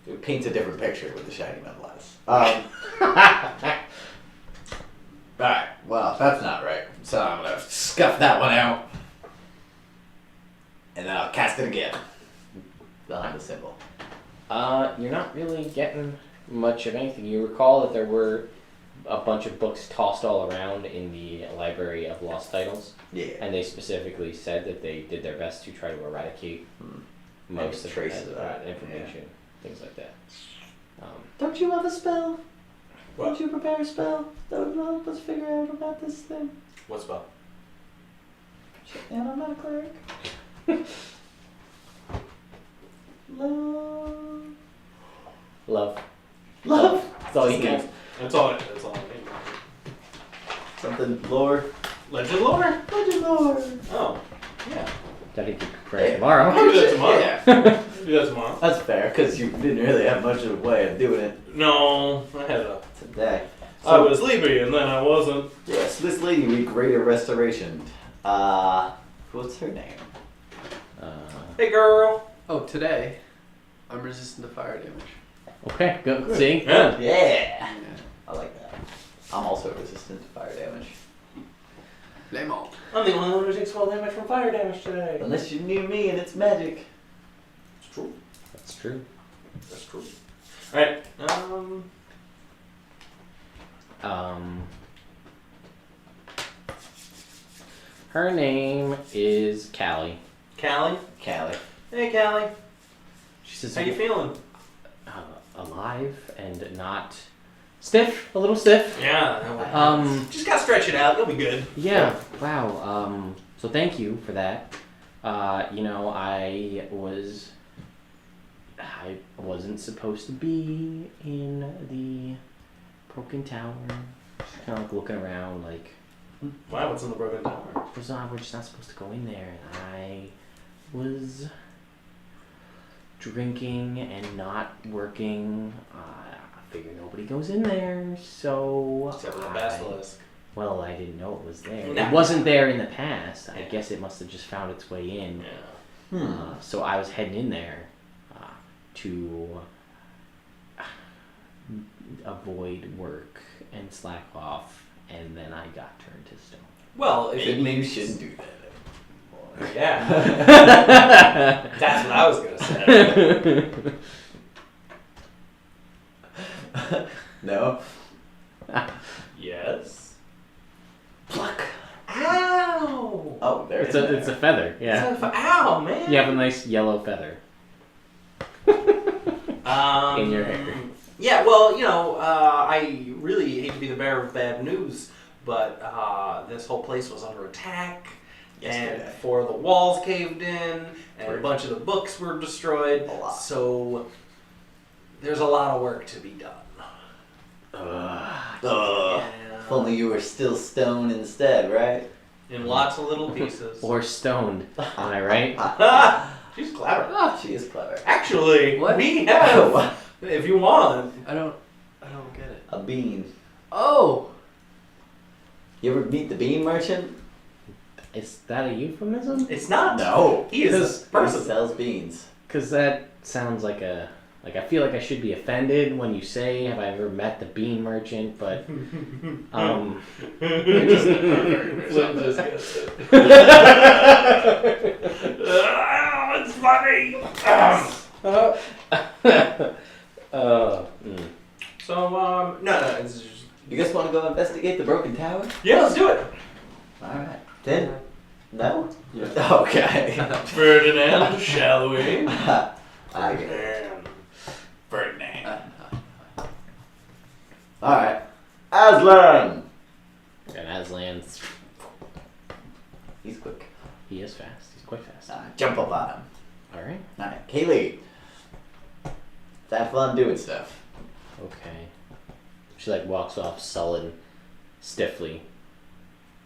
It paints a different picture with the shiny metal eyes. Alright, well, that's not right. So I'm gonna scuff that one out. And then I'll cast it again. Behind the symbol. You're not really getting much of anything. You recall that there were a bunch of books tossed all around in the Library of Lost Titles, Yeah. and they specifically said that they did their best to try to eradicate most of traces of that, information, things like that. Don't you have a spell? What? Don't you prepare a spell that would help us figure out about this thing? What's about? And I'm not a cleric. Love. Love. Love? That's all you get. That's all. That's all I need. Something lore. Legend lore. Legend lore. Oh, yeah. Gotta keep praying tomorrow. I'll do that tomorrow. Yeah. Do that tomorrow. That's fair, because you didn't really have much of a way of doing it No, I had a. today. I was sleepy and then I wasn't. Yes, this lady we greater restoration. What's her name? Hey, girl. Oh, today, I'm resistant to fire damage. Okay, go. See? Yeah. Yeah. I like that. I'm also resistant to fire damage. Flame on. I'm the only one who takes fall damage from fire damage today. Unless you knew me and it's magic. It's true. That's true. That's true. All right. Her name is Callie. Callie. Callie. Hey, Callie. She says, How you feeling? alive and not stiff, a little stiff. Yeah. Just gotta stretch it out. You'll be good. Yeah. Wow. So thank you for that. I wasn't supposed to be in the broken tower. Just kind of like looking around, like Wow. What's in the broken tower? we're just not supposed to go in there. And I was drinking and not working. I figured nobody goes in there, so Except for the basilisk. well, I didn't know it was there. Nah. It wasn't there in the past. I Yeah. guess it must have just found its way in. Yeah. So I was heading in there to avoid work and slack off, and then I got turned to stone. Well, if it Maybe you makes shouldn't do that anymore. Yeah. That's what I was gonna say. No? Yes. Pluck. Ow! Oh, there It's a feather. Yeah. Ow, man. You have a nice yellow feather. In your hair. Yeah, well, I really hate to be the bearer of bad news, but this whole place was under attack, Yesterday. and 4 of the walls caved in, and a bunch of the books were destroyed. A lot. So there's a lot of work to be done. If only you were still stone instead, right? In lots of little pieces. Or stoned. Am I right? She's clever. Oh, she is clever. Actually, What? we have, if you want, I don't bean. Oh! You ever meet the bean merchant? Is that a euphemism? It's not. No. He is a He person. sells beans. Because that sounds like a. Like, I feel like I should be offended when you say, have I ever met the bean merchant? But, It's funny. So, no, it's just, You guys want to go investigate the broken tower? yeah, let's do it. Alright. Then? No? Yeah. Okay. Ferdinand, shall we? I get it. Ferdinand. Alright. Aslan! and Aslan's. He's quick. He is fast. He's quite fast. Jump up on him. Alright. Alright, Kaylee. Have fun doing stuff. Okay. She like walks off sullen, stiffly.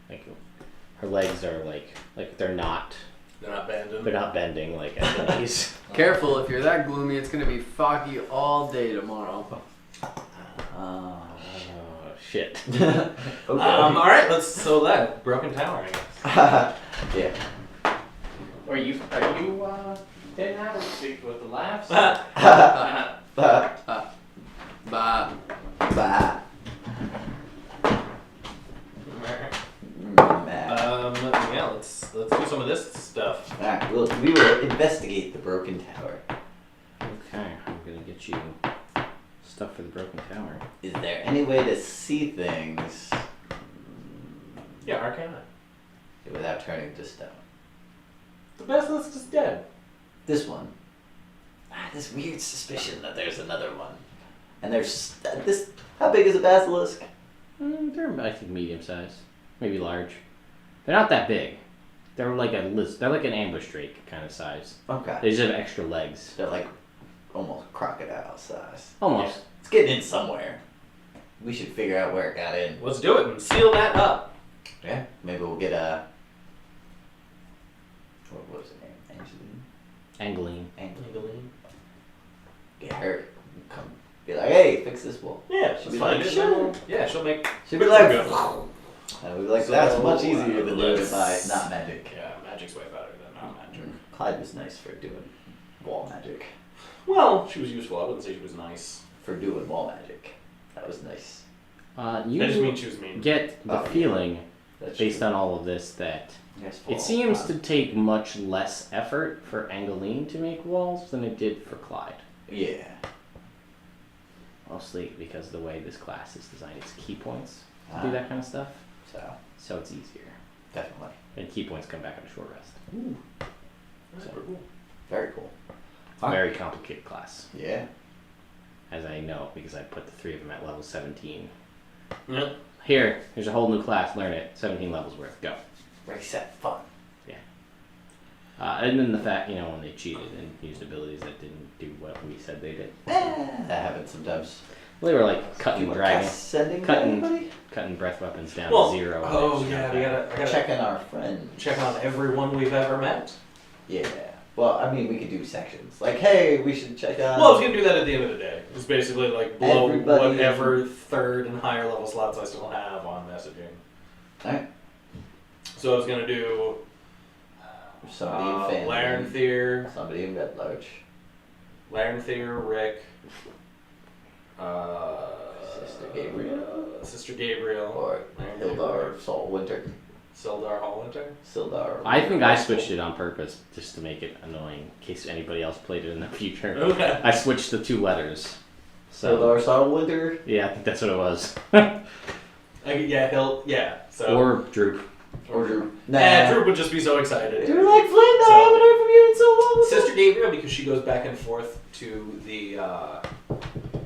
Like her legs are like they're not They're not bending. like at the knees. Careful, if you're that gloomy, it's gonna be foggy all day tomorrow. Oh shit. Okay. All right, so that broken tower. I guess. Yeah. Are you dead now with the laughs? Bah. Bah. Bah. Yeah, let's do some of this stuff. Alright, we will investigate the broken tower. Okay, I'm gonna get you stuff for the broken tower. Is there any way to see things Yeah, Arcana. without turning to stone? The basilisk is dead. This one. This weird suspicion that there's another one. And there's this. How big is a basilisk? They're I think medium size, maybe large. They're not that big. They're like they're like an ambush drake kind of size. Okay. They just have extra legs. They're like almost crocodile size. Almost. It's getting in somewhere. We should figure out where it got in. Let's do it and seal that up. Yeah. Maybe we'll get a. What was her name? Angeline. Angeline. Get her. Come. Be like, hey, fix this wall. Yeah, She'll she'll be find like, it. sure. Yeah, she'll make. She'll be like, Good. and we'll be like, So, that's much easier than doing it let's- by not magic. Yeah, magic's way better than not magic. Clyde was nice for doing wall magic. Well, she was useful. I wouldn't say she was nice. For doing wall magic. That was nice. You I just mean she was mean. get the Oh, yeah. feeling, That's based true. on all of this, that Yes, it seems to take much less effort for Angeline to make walls than it did for Clyde. Yeah. Mostly because of the way this class is designed. It's key points to do that kind of stuff, so it's easier. Definitely. And key points come back on a short rest. That's pretty cool. Very cool. It's a very complicated class, Yeah. as I know because I put the three of them at level 17. Yeah. Here's a whole new class. Learn it. 17 levels worth. Go. Ready, set, fun. And then the fact, when they cheated and used abilities that didn't do what we said they did. That happens sometimes. Well, they were like cutting Sending Cutting- anybody? breath weapons down Well, to 0. and oh they just yeah, got we back. gotta Checking our friends. check on everyone we've ever met. Yeah. Well, I mean, we could do sections. Like, hey, we should check on. Well, I was gonna do that at the end of the day. It's basically like blow Everybody- whatever third and higher level slots I still have on messaging. Alright. So I was gonna do Somebody in family. Larenthier, Somebody in Red Larch. Rick, Sister Gabriel. Sister Gabriel, Or Larenthier, Hildar Saltwinter. Sildar Hallwinter. Sildar. I think I switched it on purpose just to make it annoying in case anybody else played it in the future. Okay. I switched the 2 letters. So Sildar Saltwinter. yeah, I think that's what it was. So Or Droop. Or Drew. Drew would just be so excited. You're like, Flynn, I So- haven't heard from you in so long. Sister Gabriel, because she goes back and forth to the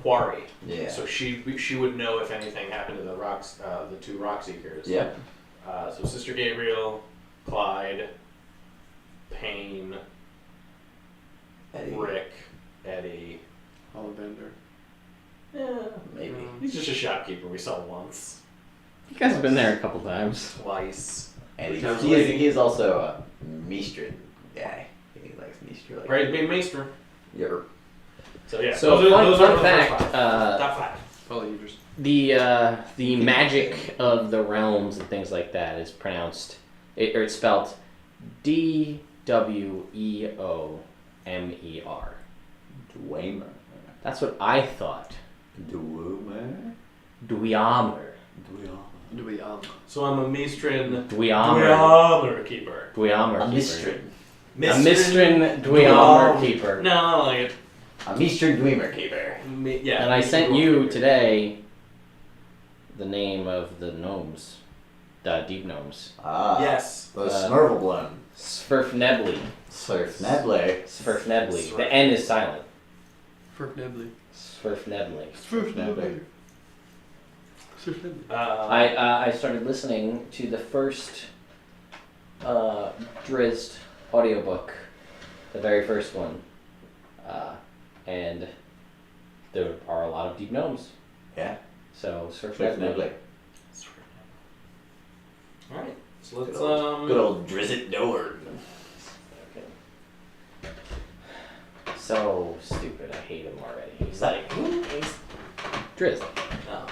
quarry. Yeah. So she would know if anything happened to the rocks, the 2 rock seekers. Yeah. So Sister Gabriel, Clyde, Payne, Eddie. Rick, Eddie. Ollivander. Yeah, Maybe. he's just a shopkeeper we saw once, You guys have been there a couple times. twice. And Sounds he's also a Meistrin guy. He likes Meistrin. Like, Right, being Maester. yeah. So yeah. So those are fun the first fact, 5. Top 5. Polyhedrous. The magic of the realms and things like that is pronounced, it's spelled Dweomer. Dwemer. That's what I thought. Dwemer? Dweomer. Do we So I'm a Mistrin Dweomer. keeper. Dweomer A keeper. Mistrin. A Mistrin Dweomer keeper. No, I don't like it. A Mistrin Dwemer keeper. Yeah. And I sent you today the name of the gnomes, the deep gnomes. Ah. Yes. The Snurvelblum. Svirfnebly. Surfnedley. Svirfnebly. The N is silent. Svirfnebly. Svirfnebly. Svirfnebly. Svirfnebly. I started listening to the first Drizzt audiobook, the very first one, and there are a lot of deep gnomes. Yeah. So Svirfnebly. Alright. So let's Good old Drizzit Door. So stupid. I hate him already. He's like, he's Drizzt. Oh.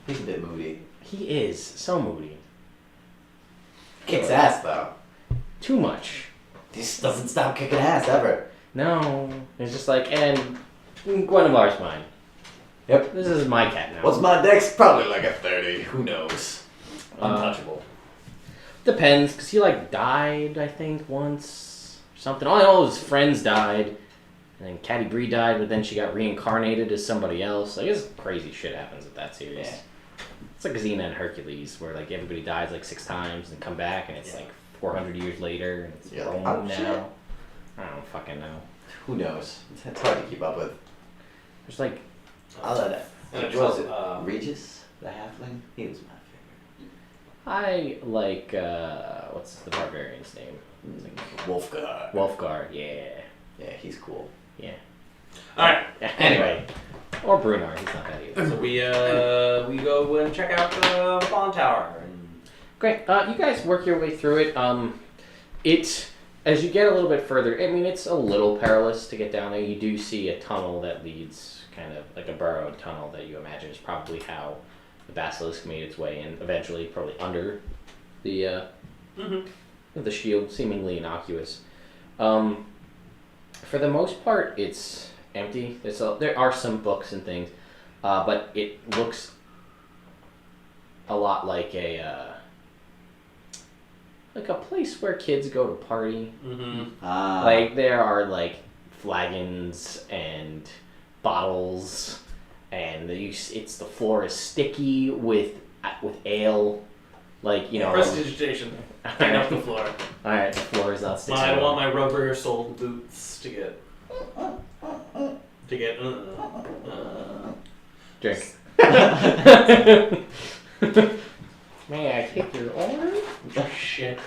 He's a bit moody. He is so moody. Kicks ass though. Too much. He just doesn't stop kicking ass ever. No. It's just like, and Guinevere's mine. Yep. This is my cat now. What's my dex? Probably like a 30. Who knows? Untouchable. Depends, because he like died, I think, once. Or something. All his friends died. And then Catty Bree died, but then she got reincarnated as somebody else. I guess crazy shit happens with that series. Yeah. It's like Xena and Hercules, where like everybody dies like 6 times and come back, and it's like 400 years later, and it's Yeah. Rome Oh, now. shit. I don't fucking know. Who knows? It's hard to keep up with. There's like, Other than And what was it? Regis, the halfling. He was my favorite. I like, what's the barbarian's name? It's like Wolfgar. Wolfgar, yeah. Yeah, he's cool. Yeah. Alright. Anyway. Or Brunar, he's not that either. So we go and check out the Fallen Tower. And Great. You guys work your way through it. As you get a little bit further, I mean, it's a little perilous to get down there. You do see a tunnel that leads, kind of like a burrowed tunnel that you imagine is probably how the basilisk made its way in, eventually probably under the the shield, seemingly innocuous. For the most part, it's empty. There are some books and things, but it looks a lot like a place where kids go to party. Ah. Like there are like flagons and bottles, and the floor is sticky with ale. Like, you know. Prestidigitation. Clean up the floor. Alright, the floor is not sticky. I want my rubber soled boots to get. Drink. May I take your order? Shit.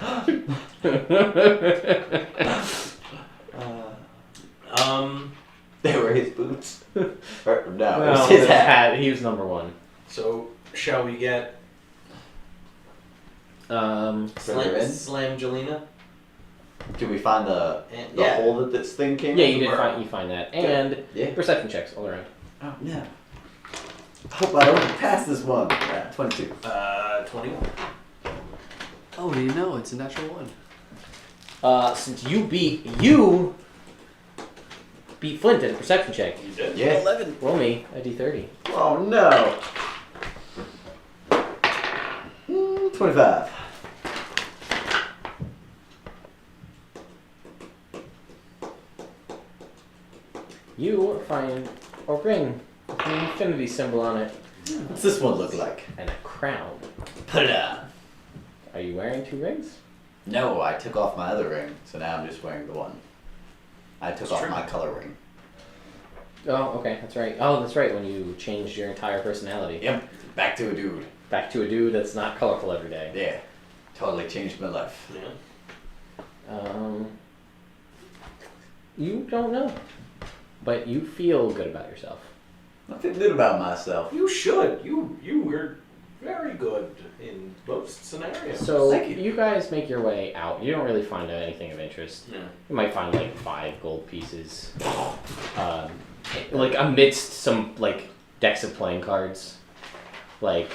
They were his boots. Or, no, it No, was his hat. He was number one. So, shall we get Further in? Slamgelina? Did we find the Yeah. hole that this thing came Yeah, in? you find that. And Yeah. perception checks all around. Oh, no. I hope I don't pass this one. 22. 21. Oh, you know, it's a natural one. Since you beat Flint at a perception check. You did? Yeah. 11. Roll me a d30. Oh, no. 25. You find a ring with an infinity symbol on it What's this one look like? and a crown. Put it on. Are you wearing 2 rings? No, I took off my other ring, so now I'm just wearing the one. I took off my color ring. Oh, okay, that's right. Oh, that's right, when you changed your entire personality. Yep, back to a dude. Back to a dude that's not colorful every day. Yeah, totally changed my life. Yeah. You don't know. But you feel good about yourself. I feel good about myself. You should. You were very good in most scenarios. So Thank you. you guys make your way out. You don't really find anything of interest. Yeah. You might find like 5 gold pieces, like amidst some like decks of playing cards. Like,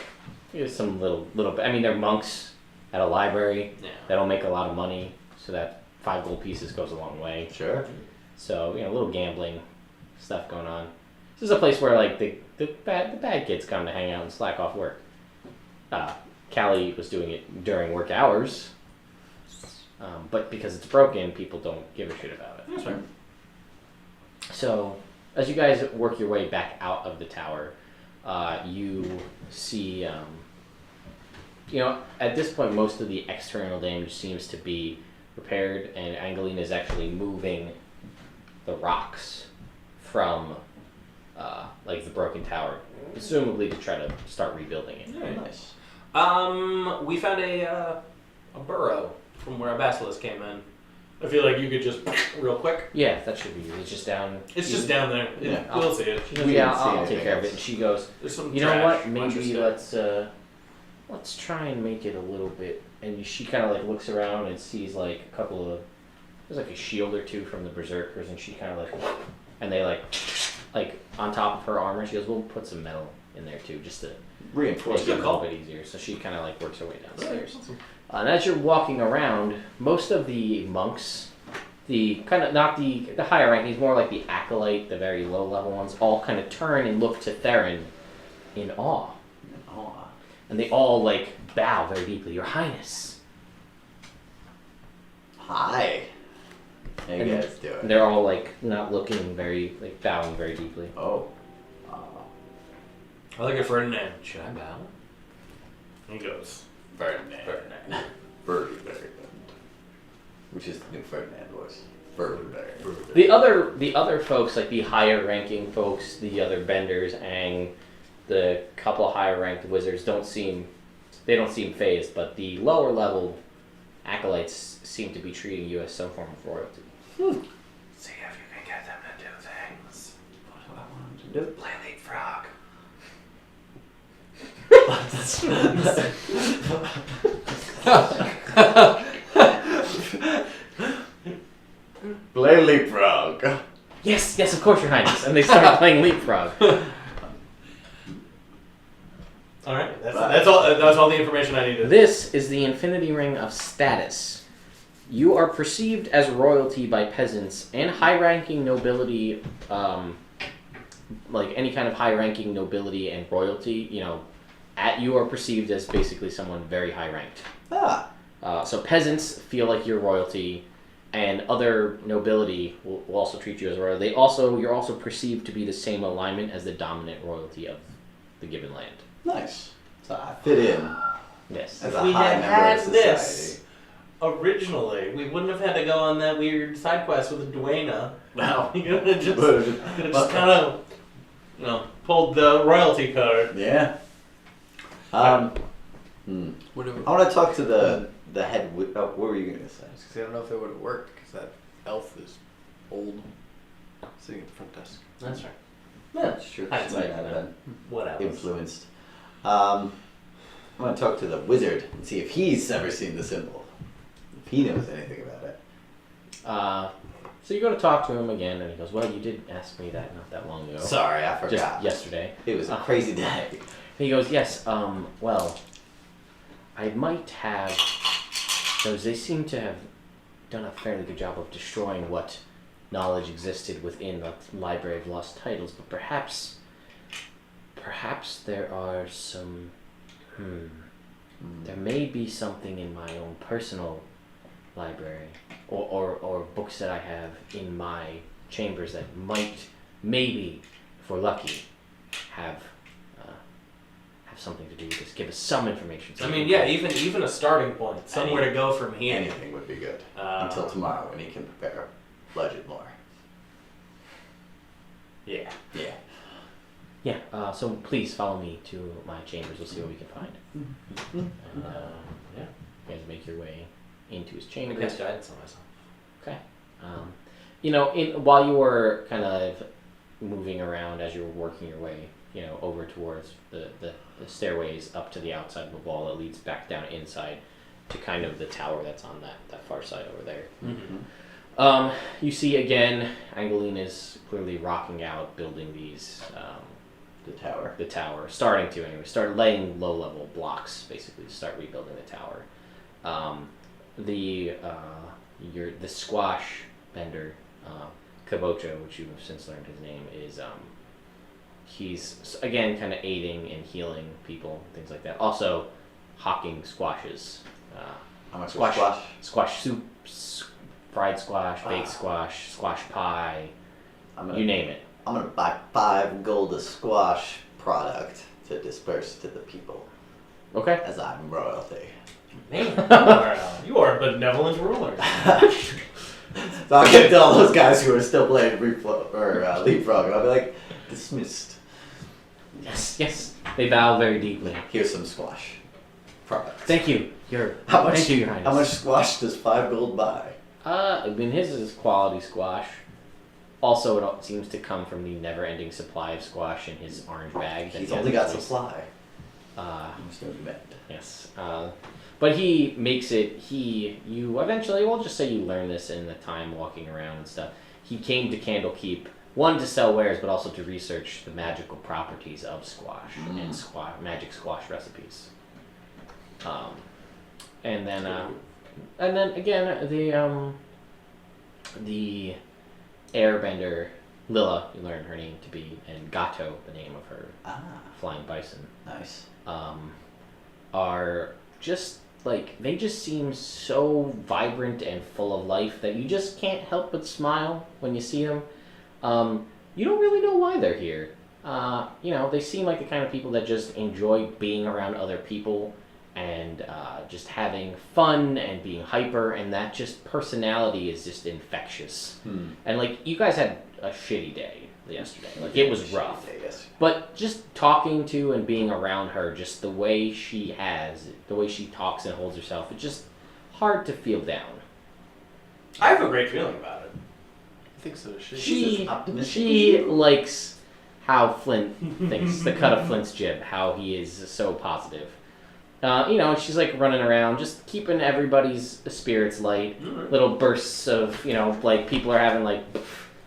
there's some little. I mean, they're monks at a library. Yeah. They don't make a lot of money, so that 5 gold pieces goes a long way. Sure. So, a little gambling stuff going on. This is a place where, like, the bad kids come to hang out and slack off work. Callie was doing it during work hours, but because it's broken, people don't give a shit about it. That's right. So, as you guys work your way back out of the tower, you see, at this point, most of the external damage seems to be repaired, and Angeline is actually moving the rocks from, the broken tower, presumably to try to start rebuilding it. All right. Nice. We found a burrow from where a basilisk came in. I feel like you could just real quick. Yeah, that should be. It's just down. It's just down there. Yeah. We'll see it. She goes, We yeah, didn't see I'll take anything care of it. else. And she goes, There's some you know trash, what? bunch of Maybe stuff. let's try and make it a little bit. And she kind of looks around and sees a couple of. There's a shield or two from the berserkers, and she kind of and they on top of her armor. She goes, we'll put some metal in there too, just to Reinforce make it a it. little bit easier. So she kind of works her way downstairs. Awesome. And as you're walking around, most of the monks, the kind of not the higher rankings, more like the acolyte, the very low level ones, all kind of turn and look to Theron in awe, and they all bow very deeply. Your Highness. Hi. How you And guys doing? They're all not looking very bowing very deeply. Oh. I look at Ferdinand. Should I bow? And he goes. Ferdinand. Ferdinand. Ferdinand. Which is the new Ferdinand voice. Ferdinand. The other folks, the higher ranking folks, the other benders, Aang, the couple higher ranked wizards don't seem phased, but the lower level acolytes seem to be treating you as some form of royalty. See if you can get them to do things. What do I want them to do? Play leapfrog. Play leapfrog. Yes, of course, Your Highness. And they start playing leapfrog. All right, that's all. That's all the information I needed. This is the Infinity Ring of Status. You are perceived as royalty by peasants and high-ranking nobility, any kind of high-ranking nobility and royalty. You are perceived as basically someone very high-ranked. So peasants feel like you're royalty, and other nobility will also treat you as royalty. You're also perceived to be the same alignment as the dominant royalty of the given land. Nice. So I fit in Yes. as If a we high had member had of society. this originally, we wouldn't have had to go on that weird side quest with Duena. Wow. You could have just kind of, pulled the royalty card. Yeah. Whatever. I want to talk to the head. What were you gonna say? I don't know if it would have worked because that elf is old, sitting at the front desk. That's right. Yeah, that's true. She Hindsight, might have been What else? influenced. I want to talk to the wizard and see if he's ever seen the symbol. If he knows anything about it. So you go to talk to him again, and he goes, "Well, you did ask me that not that long ago. Sorry, I Just forgot. yesterday." It was a crazy day. And he goes, "Yes. Well, I might have. Those they seem to have done a fairly good job of destroying what knowledge existed within the Library of Lost Titles, but perhaps there are some. There may be something in my own personal library, or books that I have in my chambers that might, maybe, if we're lucky, have something to do with this. Give us some information. I mean, yeah, even a starting point, somewhere to go from here. Anything would be good. Until tomorrow when he can prepare budget more. Yeah. Yeah. Yeah, so please follow me to my chambers. We'll see what we can find. And, yeah, you guys make your way into his I chamber. guess guidance on myself. Okay. While you were kind of moving around as you were working your way, over towards the stairways up to the outside of the wall that leads back down inside to kind of the tower that's on that far side over there. Mm-hmm. You see again, Angeline is clearly rocking out, building these The tower. The tower, starting to anyway. Start laying low-level blocks, basically, to start rebuilding the tower. The squash vendor, Kabocho, which you've since learned his name, is he's again kind of aiding and healing people, things like that. Also, hawking squashes. How much Squash. squash? Squash soup, fried squash, baked squash, squash pie, you name it. I'm gonna buy 5 gold a squash product to disperse to the people, Okay. as I'm royalty. Man, you are a benevolent ruler. So I'll get to all those guys who are still playing leapfrog, and I'll be like, dismissed. Yes. They bow very deeply. Here's some squash product. Thank you, Thank you, Your Highness. How much squash does 5 gold buy? I mean, his is quality squash. Also, it seems to come from the never-ending supply of squash in his orange bag. that He's he has only got in place. supply. Uh, There's no demand. yes. But he makes it. You eventually. We'll just say you learn this in the time walking around and stuff. He came to Candlekeep, one to sell wares, but also to research the magical properties of squash and magic squash recipes. And then again the airbender Lilla, you learn her name to be, and Gato, the name of her flying bison, Nice. are just like, they just seem so vibrant and full of life that you just can't help but smile when you see them. You don't really know why they're here. They seem like the kind of people that just enjoy being around other people and just having fun and being hyper, and that just personality is just infectious. And like, you guys had a shitty day yesterday. Like, it was rough. But just talking to and being around her, just the way she talks and holds herself, it's just hard to feel down. I have a great feeling about it. I think so. She likes how Flint thinks, the cut of Flint's jib, how he is so positive. She's like running around, just keeping everybody's spirits light. Little bursts of, like people are having like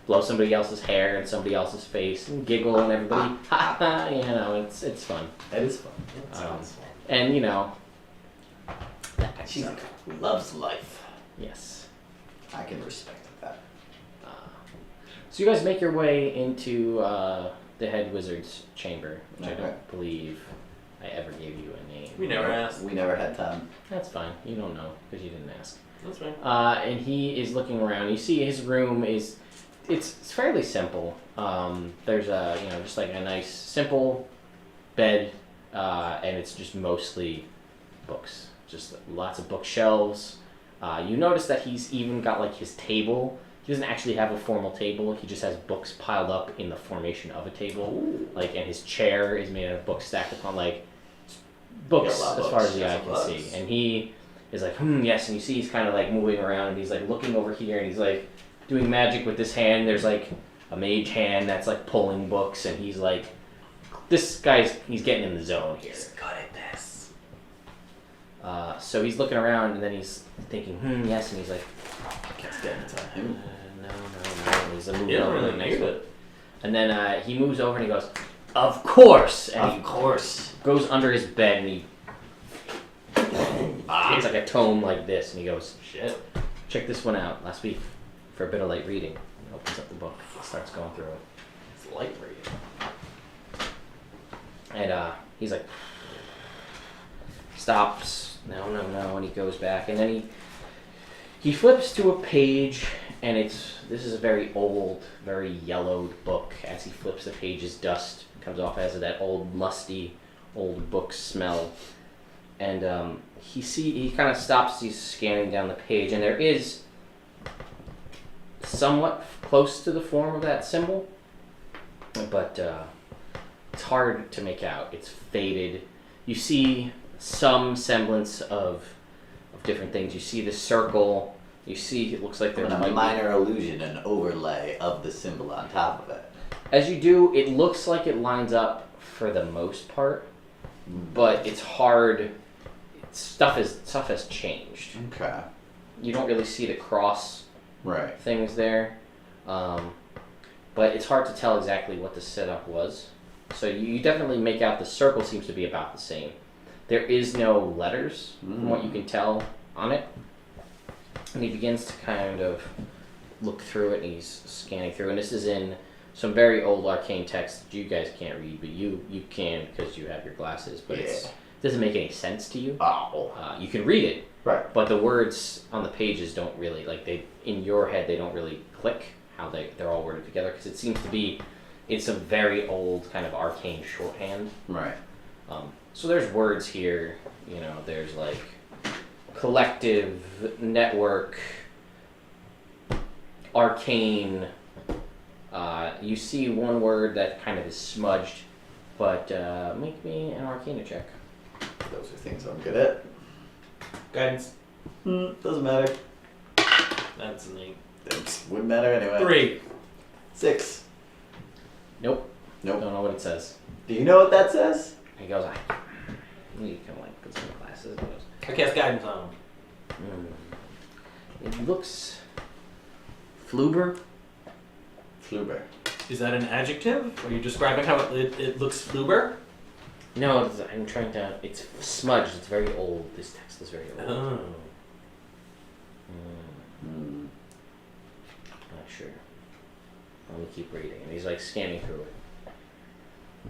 blow somebody else's hair in somebody else's face and giggle, and everybody, ha ha, it's fun. That is fun. And She's loves life. yes. I can respect that. So you guys make your way into the head wizard's chamber, which I Okay. don't believe I ever gave you a name. We never asked. We never had time. That's fine. You don't know because you didn't ask. That's fine. And he is looking around. You see his room it's fairly simple. There's just like a nice simple bed, and it's just mostly books. Just lots of bookshelves. You notice that he's even got like his table. He doesn't actually have a formal table. He just has books piled up in the formation of a table. Ooh. Like, and his chair is made out of books stacked upon like books Yeah, a lot of as far books. as the eye Lots can of see. books. And he is like, yes. And you see he's kind of like moving around, and he's like looking over here, and he's like doing magic with this hand. There's like a mage hand that's like pulling books, and he's like, he's getting in the zone here. He's good at this. So he's looking around, and then he's thinking, yes, and he's like, Let's get into him. no. And he's moving You don't over to really the next need one. it. And then he moves over and he goes, of course! And Of course. he goes under his bed and he it's like a tome like this, and he goes, Shit. check this one out last week for a bit of light reading. He opens up the book, starts going through it. It's light reading. And he's like, stops, no, and he goes back, and then he flips to a page, and this is a very old, very yellowed book. As he flips the pages, dust comes off as of that old, musty, old book smell. And he kind of stops, he's scanning down the page, and there is somewhat close to the form of that symbol, but it's hard to make out. It's faded. You see some semblance of different things. You see the circle. You see it looks like there's a minor illusion, an overlay of the symbol on top of it. As you do, it looks like it lines up for the most part, but it's hard. Stuff has changed. Okay. You don't really see the cross Right. things there, but it's hard to tell exactly what the setup was. So you definitely make out the circle seems to be about the same. There is no letters, from what you can tell, on it. And he begins to kind of look through it, and he's scanning through. And this is in some very old arcane text that you guys can't read, but you can because you have your glasses. But it doesn't make any sense to you. Oh. You can read it, Right. but the words on the pages don't really, like, they in your head, they don't really click how they're all worded together, because it seems to be in some very old kind of arcane shorthand. Right. So there's words here, you know, there's like collective, network, arcane. You see one word that kind of is smudged, but make me an Arcana check. Those are things I'm good at. Guidance. Doesn't matter. That's neat. It wouldn't matter anyway. 3. 6. Nope. Nope. Don't know what it says. Do you know what that says? He goes, you can like put some glasses. He goes, I cast guidance on him. It looks Fluber. Fluber. Is that an adjective? Are you describing how it looks fluber? No, I'm trying to. It's smudged. It's very old. This text is very old. Oh. Not sure. Let me keep reading. And he's like scanning through it.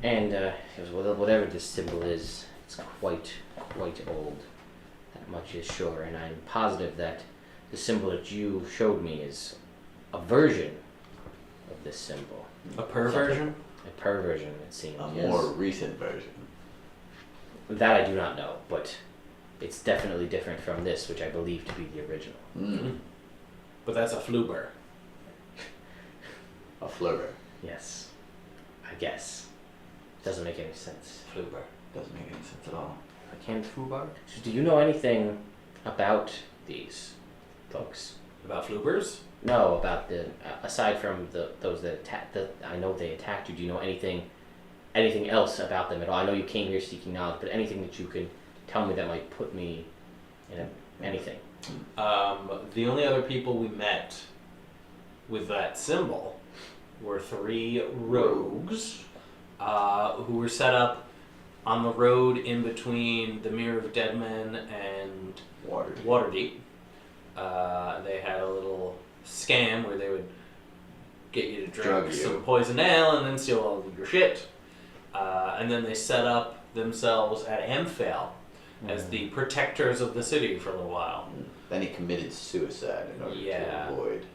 And he goes, well, whatever this symbol is, it's quite old. That much is sure. And I'm positive that the symbol that you showed me is a version of this symbol. A perversion? A perversion, it seems. A Yes. more recent version. That I do not know, but it's definitely different from this, which I believe to be the original. But that's a fluber. A Fluber. Yes. I guess. Doesn't make any sense. Fluber. Doesn't make any sense at all. I can't. Fluber? Do you know anything about these folks? About flubers? No, about the aside from those that attacked. I know they attacked you. Do you know anything else about them at all? I know you came here seeking knowledge, but anything that you could tell me that might put me in anything. The only other people we met with that symbol were 3 rogues who were set up on the road in between the Mirror of Dead Men and Waterdeep. They had a little scam where they would get you to drink some poison ale and then steal all of your shit. And then they set up themselves at Amphail as the protectors of the city for a little while. Then he committed suicide in order Yeah. to avoid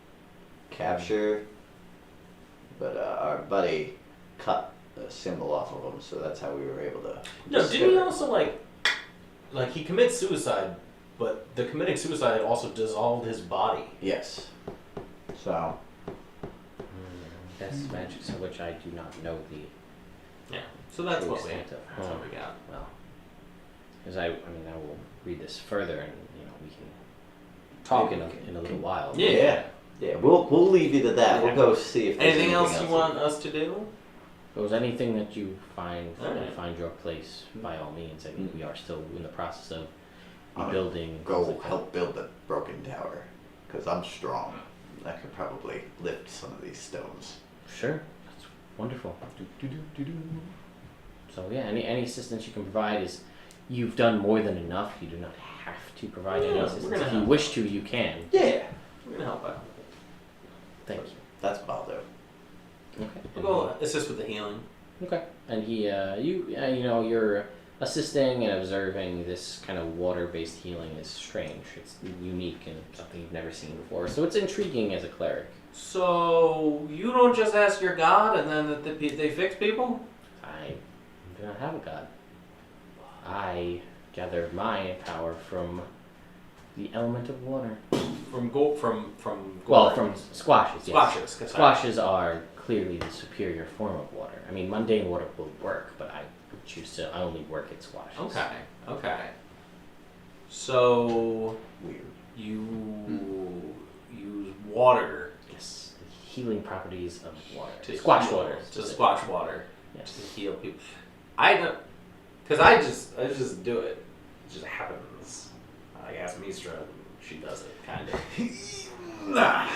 capture. But our buddy cut the symbol off of him, so that's how we were able to. No, didn't he also like he commits suicide, but the committing suicide also dissolved his body. Yes. So. That's magic, so which I do not know the. Yeah. So that's true what we extent of. that's what we got. Well, because I will read this further, and we can talk in a little while. Yeah. Yeah, we'll leave you to that. We'll go see if there's Anything else you want us to do? If there was anything that you find Alright. find your place, by all means. I mean, we are still in the process of I'm gonna rebuilding. Go things like that. help build the broken tower, because I'm strong. I could probably lift some of these stones. Sure, that's wonderful. So yeah, any assistance you can provide is, you've done more than enough. You do not have to provide any Yeah, we're assistance. gonna If you help. wish to, you can. Yeah. We're gonna help out. Thank you. That's what I'll do. Okay. We'll go assist with the healing. Okay. And you're assisting and observing this kind of water-based healing is strange. It's unique and something you've never seen before. So it's intriguing as a cleric. So you don't just ask your god and then they fix people? I do not have a god. I gather my power from the element of water. From Squashes. Yes. squashes. 'Cause Squashes are clearly the superior form of water. I mean, mundane water will work, but I choose to only work at squashes. Okay. So Weird. you use water Yes. The healing properties of water. to Squash heal, water. to specifically. squash water to Yes. heal people. I don't, because I just do it. It just happens. I ask Mistra, she does it kind of.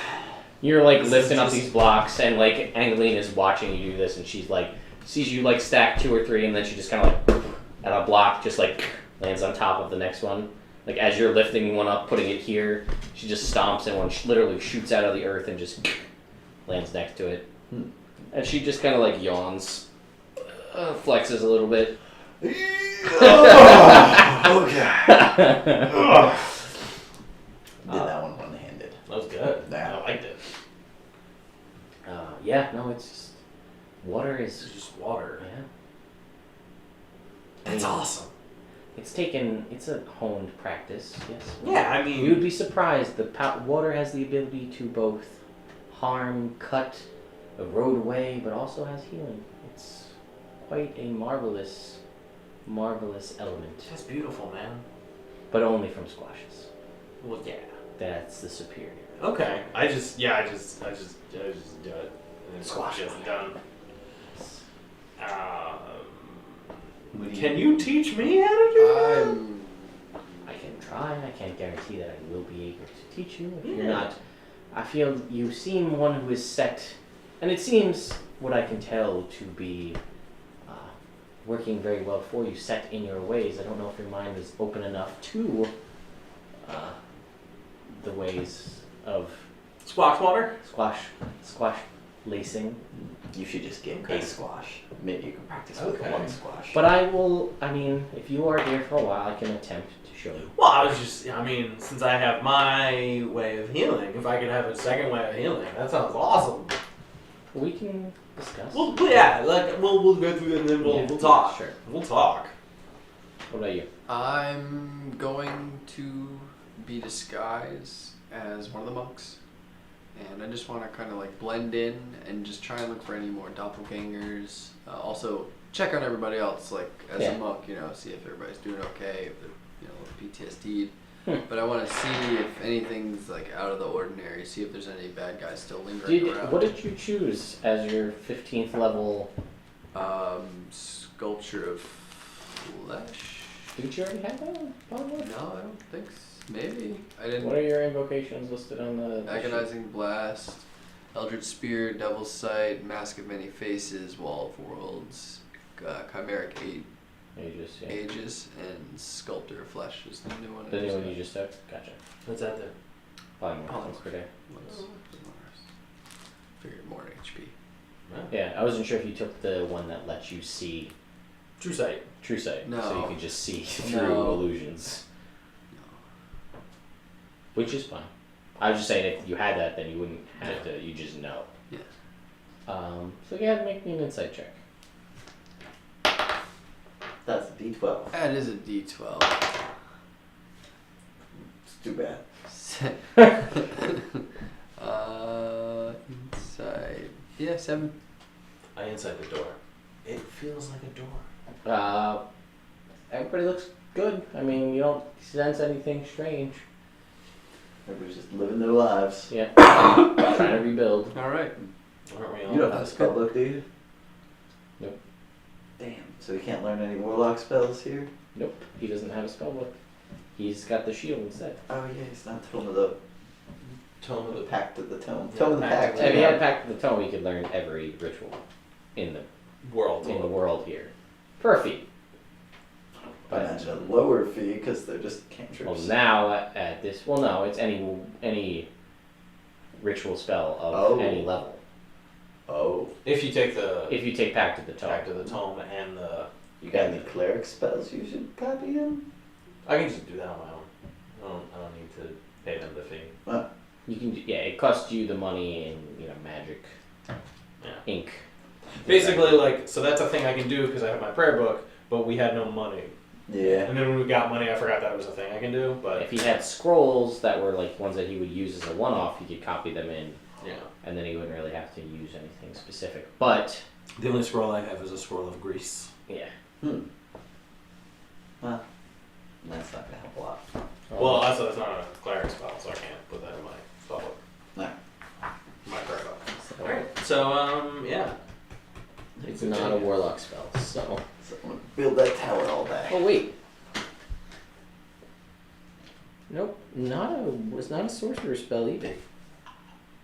You're like This is lifting up just- these blocks, and like Angeline is watching you do this, and she's like sees you like stack 2 or 3, and then she just kind of like, at a block, just like lands on top of the next one. Like as you're lifting one up, putting it here, she just stomps and one literally shoots out of the earth and just lands next to it. And she just kind of like yawns, flexes a little bit. Oh, okay. Did that one one-handed. That was good. Yeah. I liked it. Yeah, no, it's just water is It's just water. yeah. That's awesome. It's a honed practice, yes. Yeah, I mean, You would be surprised. Water has the ability to both harm, cut, erode away, but also has healing. It's quite a marvelous element. that's beautiful, man. But only from squashes. Well, yeah. That's the superior. Okay. I just do it. And then Squash gets it. done. Can you teach me how to do that? I can try. I can't guarantee that I will be able to teach you. If you're Yeah. not, I feel you seem one who is set, and it seems, what I can tell, to be working very well for you, set in your ways. I don't know if your mind is open enough to the ways of Squash water? squash lacing. You should just get a squash. Maybe you can practice with Okay. one squash. But I mean, if you are here for a while, I can attempt to show you. Well, I mean, since I have my way of healing, if I could have a second way of healing, that sounds awesome. We can discuss. Well, yeah, like we'll go through it and then we'll talk. Sure. We'll talk. What about you? I'm going to be disguised as one of the monks. And I just want to kind of like blend in and just try and look for any more doppelgangers. Also, check on everybody else, like as Yeah. a monk, see if everybody's doing okay, if they're, PTSD'd. Hmm. But I want to see if anything's like out of the ordinary. See if there's any bad guys still lingering around. What did you choose as your 15th level? Sculpture of flesh. Did you already have that one? Probably. No, I don't think so. Maybe I didn't. What are your invocations listed on the? Agonizing Blast, Eldritch Spear, Devil's Sight, Mask of Many Faces, Wall of Worlds, Chimeric Ages, yeah. Ages, and Sculptor of Flesh is the new one. The new one you just took? Gotcha. What's that then? Polymorph per day. Figured more HP. Yeah, I wasn't sure if you took the one that lets you see True sight. true sight, No. so you could just see through No. illusions, which is fine. I was just saying if you had that, then you wouldn't have to. You just know. Yeah. So yeah, make me an insight check. That's a D12. That is a D12. It's too bad. Inside. Yeah, 7. I inside the door. It feels like a door. Everybody looks good. I mean, you don't sense anything strange. Everybody's just living their lives. Yeah. Trying to rebuild. All right. Aren't we You all? don't have a spell book, do you? Nope. Damn. So you can't learn any warlock spells here? Nope. He doesn't have a spell book. He's got the shield instead. Oh yeah, he's not Tome of the Tome of the Pact of the Tome. Yeah, Tome of the Pact Pact. of If he yeah. had Pact of the Tome, he could learn every ritual in the world. world here for a fee. I imagine a lower fee because they're just cantrips. Well, now at this, no, it's any ritual spell of Oh. any level. Oh. If you take the If you take Pact of the Tome, back to the tome and the, You got any cleric spells you should copy in? I can just do that on my own. I don't need to pay them the fee. you can. Yeah, it costs you the money in magic, ink. Basically, like, so that's a thing I can do because I have my prayer book, but we had no money. Yeah. And then when we got money, I forgot that was a thing I can do. But If he had scrolls that were like ones that he would use as a one-off, he could copy them in, yeah, and then he wouldn't really have to use anything specific. But the only scroll I have is a scroll of grease. yeah. Well, that's not gonna help a lot. Well, also it's not a cleric spell, so I can't put that in my spell book. No. My prayer book. So, Alright. So yeah. it's not a warlock spell. So. So I'm gonna build that tower all day. Oh wait. Nope, was not a sorcerer spell either.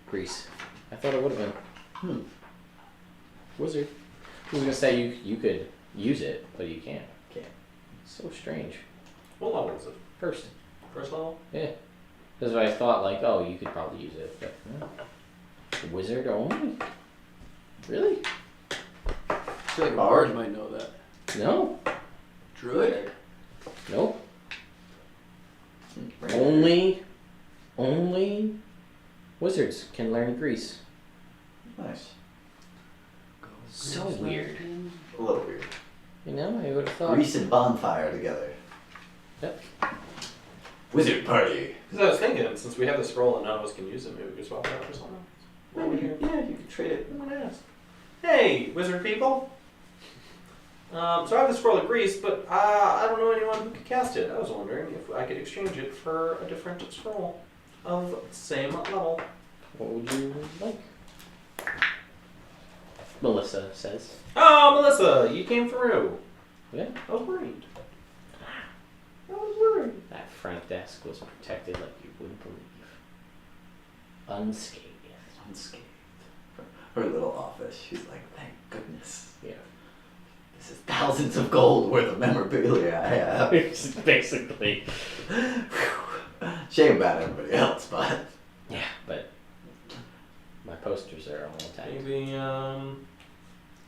Grease. I thought it would have been. Wizard. I was gonna say you could use it, but you can't. Can't. So strange. What level is it? First. First level? Yeah. That's why I thought like, oh, you could probably use it, but wizard only? Really? I feel like a bard might know that. No. Druid? Nope. Right. Only wizards can learn Grease. Nice. So weird. A little weird. You know, I would have thought. Grease and bonfire together. Yep. Wizard party. Because I was thinking, since we have the scroll and none of us can use it, maybe we could swap it out for something. Yeah, you could trade it. I'm gonna ask. Hey, wizard people. So I have the scroll of Grease, but I don't know anyone who could cast it. I was wondering if I could exchange it for a different scroll of same level. What would you like? Melissa says. Oh, Melissa, you came through. Yeah. I was worried. I was worried. That front desk was protected like you wouldn't believe. Unscathed. Unscathed. Her little office. She's like, thank goodness. Yeah. This is thousands of gold worth of memorabilia I have. Basically. Shame about everybody else, but Yeah, but my posters are all intact. Maybe,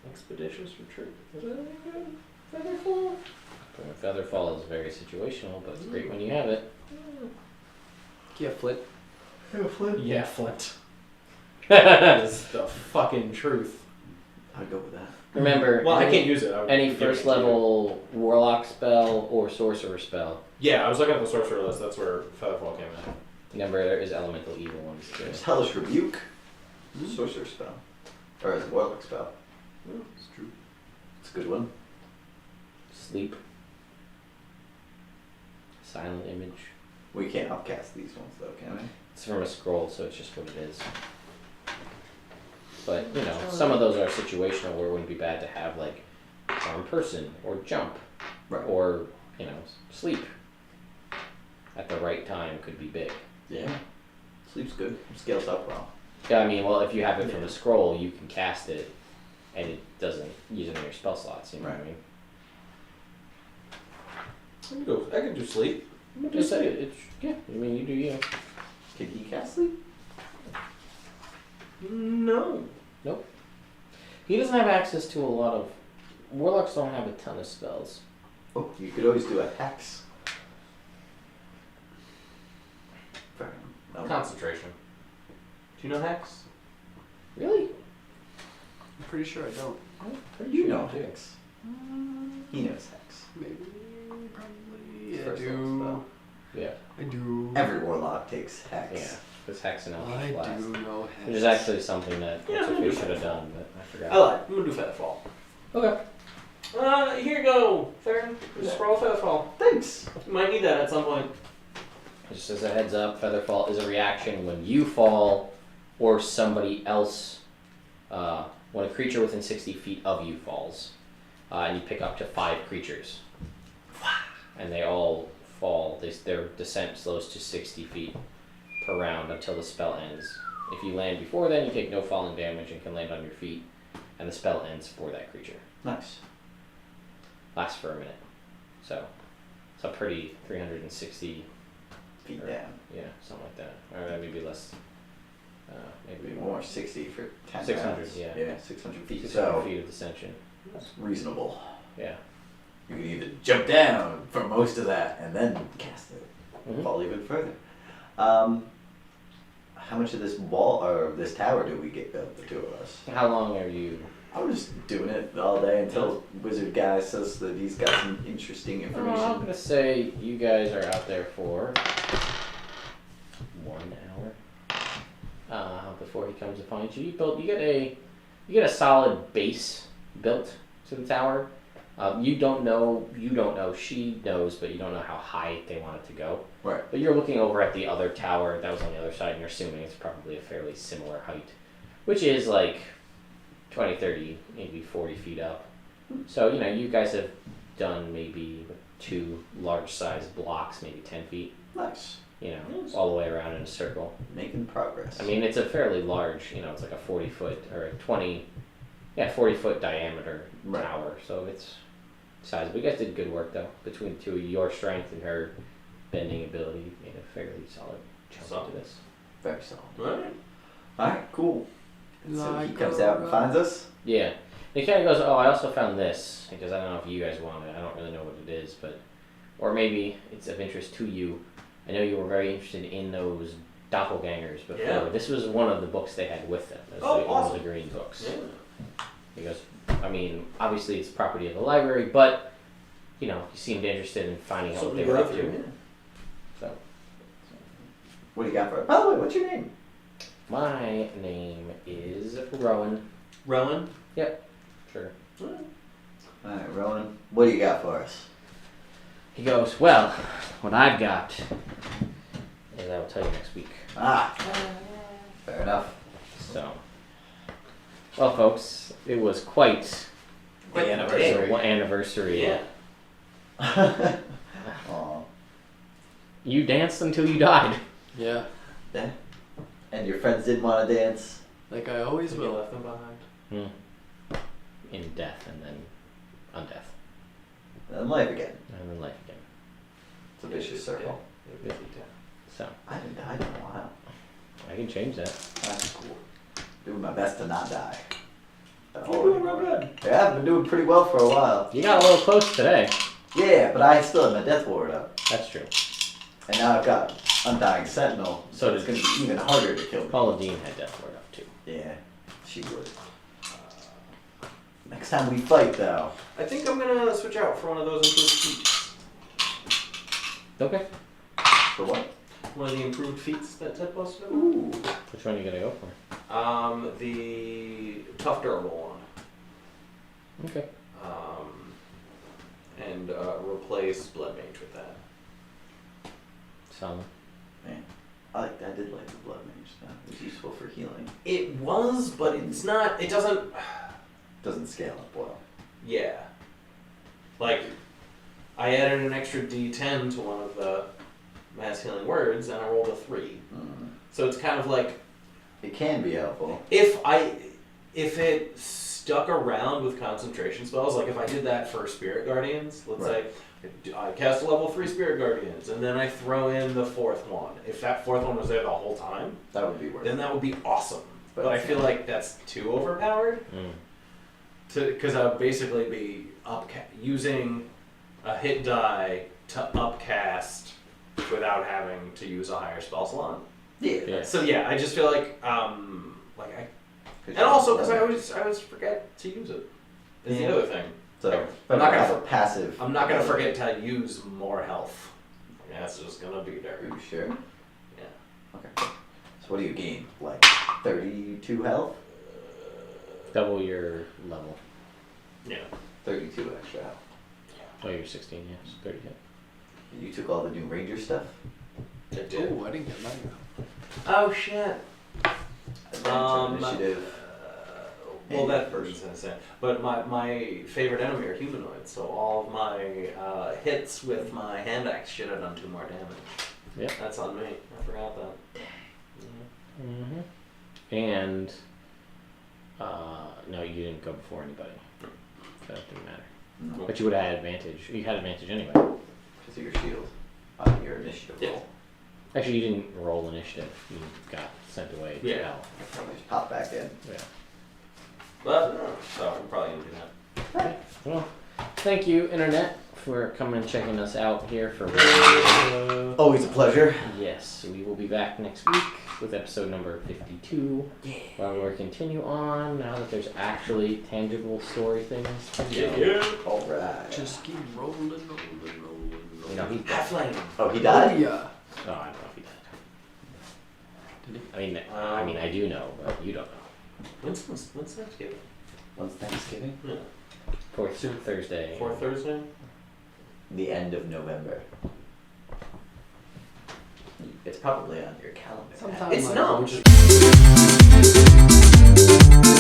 expeditious retreat. Is that any good? Featherfall? Featherfall is very situational, but it's great when you have it. Yeah, Flit. Yeah, Flint. That is the fucking truth. I'd go with that. Remember, Well, I can't use it. I would any give it first to you. level warlock spell or sorcerer spell. Yeah, I was looking at the sorcerer list. That's where Featherfall came in. Remember, there is elemental evil ones too. There's Hellish Rebuke. Sorcerer spell. Or is it Warlock spell? It's true. It's a good one. Sleep. Silent image. We can't upcast these ones though, can we? It's from a scroll, so it's just what it is. But, you know, some of those are situational where it wouldn't be bad to have, like, charm person, or jump, Right. or, you know, sleep. At the right time could be big. Yeah. Sleep's good. Scales up well. Yeah, I mean, well, if you have it from a scroll, you can cast it, and it doesn't use it in your spell slots, you know what I mean? I can do sleep. It's, yeah, I mean, you do you. Can he cast sleep? No. Nope. He doesn't have access to a lot of... Warlocks don't have a ton of spells. Oh, you could always do a hex. Fair enough. Concentration. Do you know Hex? Really? I'm pretty sure I don't. I'm pretty You sure know do. hex. He knows hex. Maybe. Probably. I First level do. spell. Yeah. I do. Every warlock takes hex. Yeah. This hex and I Eldritch Blast. do know Hex. Which is actually something that Yeah, we I should have do. done, but I forgot. I lied. I'm gonna do Featherfall. Okay. Here you go, Theron. Just scroll Featherfall. Thanks. You might need that at some point. Just as a heads up, Featherfall is a reaction when you fall or somebody else, when a creature within 60 feet of you falls. And you pick up to 5 creatures. And they all fall. Their descent slows to 60 feet per round until the spell ends. If you land before then, you take no falling damage and can land on your feet. And the spell ends for that creature. Nice. Lasts for a minute. So, it's a pretty 360... Feet Or- down. Yeah, something like that. Or maybe less. Maybe Maybe more 60 for 10 600, rounds. yeah. Yeah, 600 feet. 600 So, feet of descension. reasonable. Yeah. You can either jump down for most of that and then cast it. Mhm. Fall even further. How much of this wall or this tower do we get built, the two of us? How long are you? I was just doing it all day until Wizard Guy says that he's got some interesting I'm information. gonna say you guys are out there for 1 hour before he comes to find you. You get a solid base built to the tower. You don't know. She knows, but you don't know how high they want it to go. Right. But you're looking over at the other tower that was on the other side, and you're assuming it's probably a fairly similar height, which is like 20, 30, maybe 40 feet up. So, you guys have done maybe 2 large-sized blocks, maybe 10 feet, Nice. Nice. all the way around in a circle. Making progress. I mean, it's a fairly large, it's like a 40-foot or a 20 40-foot diameter Right. tower. So it's size. But you guys did good work though. Between the two, your strength and her bending ability, you made a fairly solid jump Solid. into this. Very solid. Alright. Alright, cool. So he Like comes a out and finds us? Yeah. He kind of goes, oh, I also found this, because I don't know if you guys want it. I don't really know what it is, but... Or maybe it's of interest to you. I know you were very interested in those doppelgangers before. Yeah. This was one of the books they had with them. It was Oh, one awesome. of the green books. Yeah. He goes, I mean, obviously it's property of the library, but, you know, you seemed interested in finding out what they were up to. So, What do you got for it? By the way, what's your name? my name is Rowan. Rowan? Sure. Alright, Rowan, what do you got for us? He goes, well, what I've got is I will tell you next week. Ah, fair enough. So, well, folks, it was quite Quite the the anniversary. Yeah. Aw. You danced until you died. Yeah, And your friends didn't want to dance? like I always You will. left them behind. In death and then undeath. And life again. And then life again. It's a vicious circle. Yeah. So, I haven't died in a while. I can change that. That's cool. Doing my best to not die. You're doing real good. Yeah, I've been doing pretty well for a while. You got a little close today. Yeah, but I still have my death ward up. That's true. And now I've got Undying Sentinel, so So it's going to be even harder to kill me. Paula Dean had Death Ward up too. Yeah, she would. Next time we fight, though. I think I'm gonna switch out for one of those improved feats. Okay. For what? One of the improved feats that Ted posted. Ooh. Which one are you gonna go for? The tough durable one. Okay. And replace Blood Mage with that. Solid. Man, I did like the Blood Mage stuff. It was useful for healing. It was, but it's not. It doesn't. Doesn't scale up well. Yeah. Like, I added an extra D10 to one of the mass healing words, and I rolled a 3. Mm. So it's kind of like It can be helpful. if it stuck around with concentration spells, like if I did that for Spirit Guardians, let's Right. say I cast a level 3 Spirit Guardians, and then I throw in the 4th one. If that 4th one was there the whole time, That would be worth then it. that would be awesome. But But I it's feel not. like that's too overpowered. Because I would basically be using a hit die to upcast without having to use a higher spell slot. Yeah. Yeah. So yeah, I just feel like and also because I always forget to use it. Is the Yeah. other thing. So, I'm not gonna have a passive. I'm not gonna forget to use more health. Yeah, it's just gonna be there. Are you sure? Yeah. Okay. So what do you gain? Like 32 health? Double your level. Yeah. 32 extra health. Oh, you're 16, yes. 30 hit. You took all the new ranger stuff? It did. Oh, I didn't get mine. Oh shit. Adventure initiative. Well, And that first. person's innocent. But my favorite enemy are humanoids, so all of my hits with my hand axe should have done 2 more damage. Yep. That's on me. I forgot that. And, no, you didn't go before anybody. So that didn't matter. No. But you would have had advantage. You had advantage anyway. Because of your shield. On your initiative Yeah. roll. Actually, you didn't roll initiative. You got sent away to Yeah. hell. Probably just pop back in. Yeah. But so I'm probably gonna do that. Well, thank you, Internet, for coming and checking us out here for. Always a pleasure. Yes, we will be back next week with episode number 52. Yeah. While we're continue on now that there's actually tangible story things. To do. Yeah. Alright. Just keep rolling. You know, he's dead. Halfling. Oh, he Oh, died? yeah. Oh, I don't know if he died. Did he? I mean, I do know, but you don't know. When's Thanksgiving? When's Thanksgiving? Yeah. Fourth Thursday. 4th Thursday. The end of November. It's probably on your calendar. Sometime It's like not. March. Which is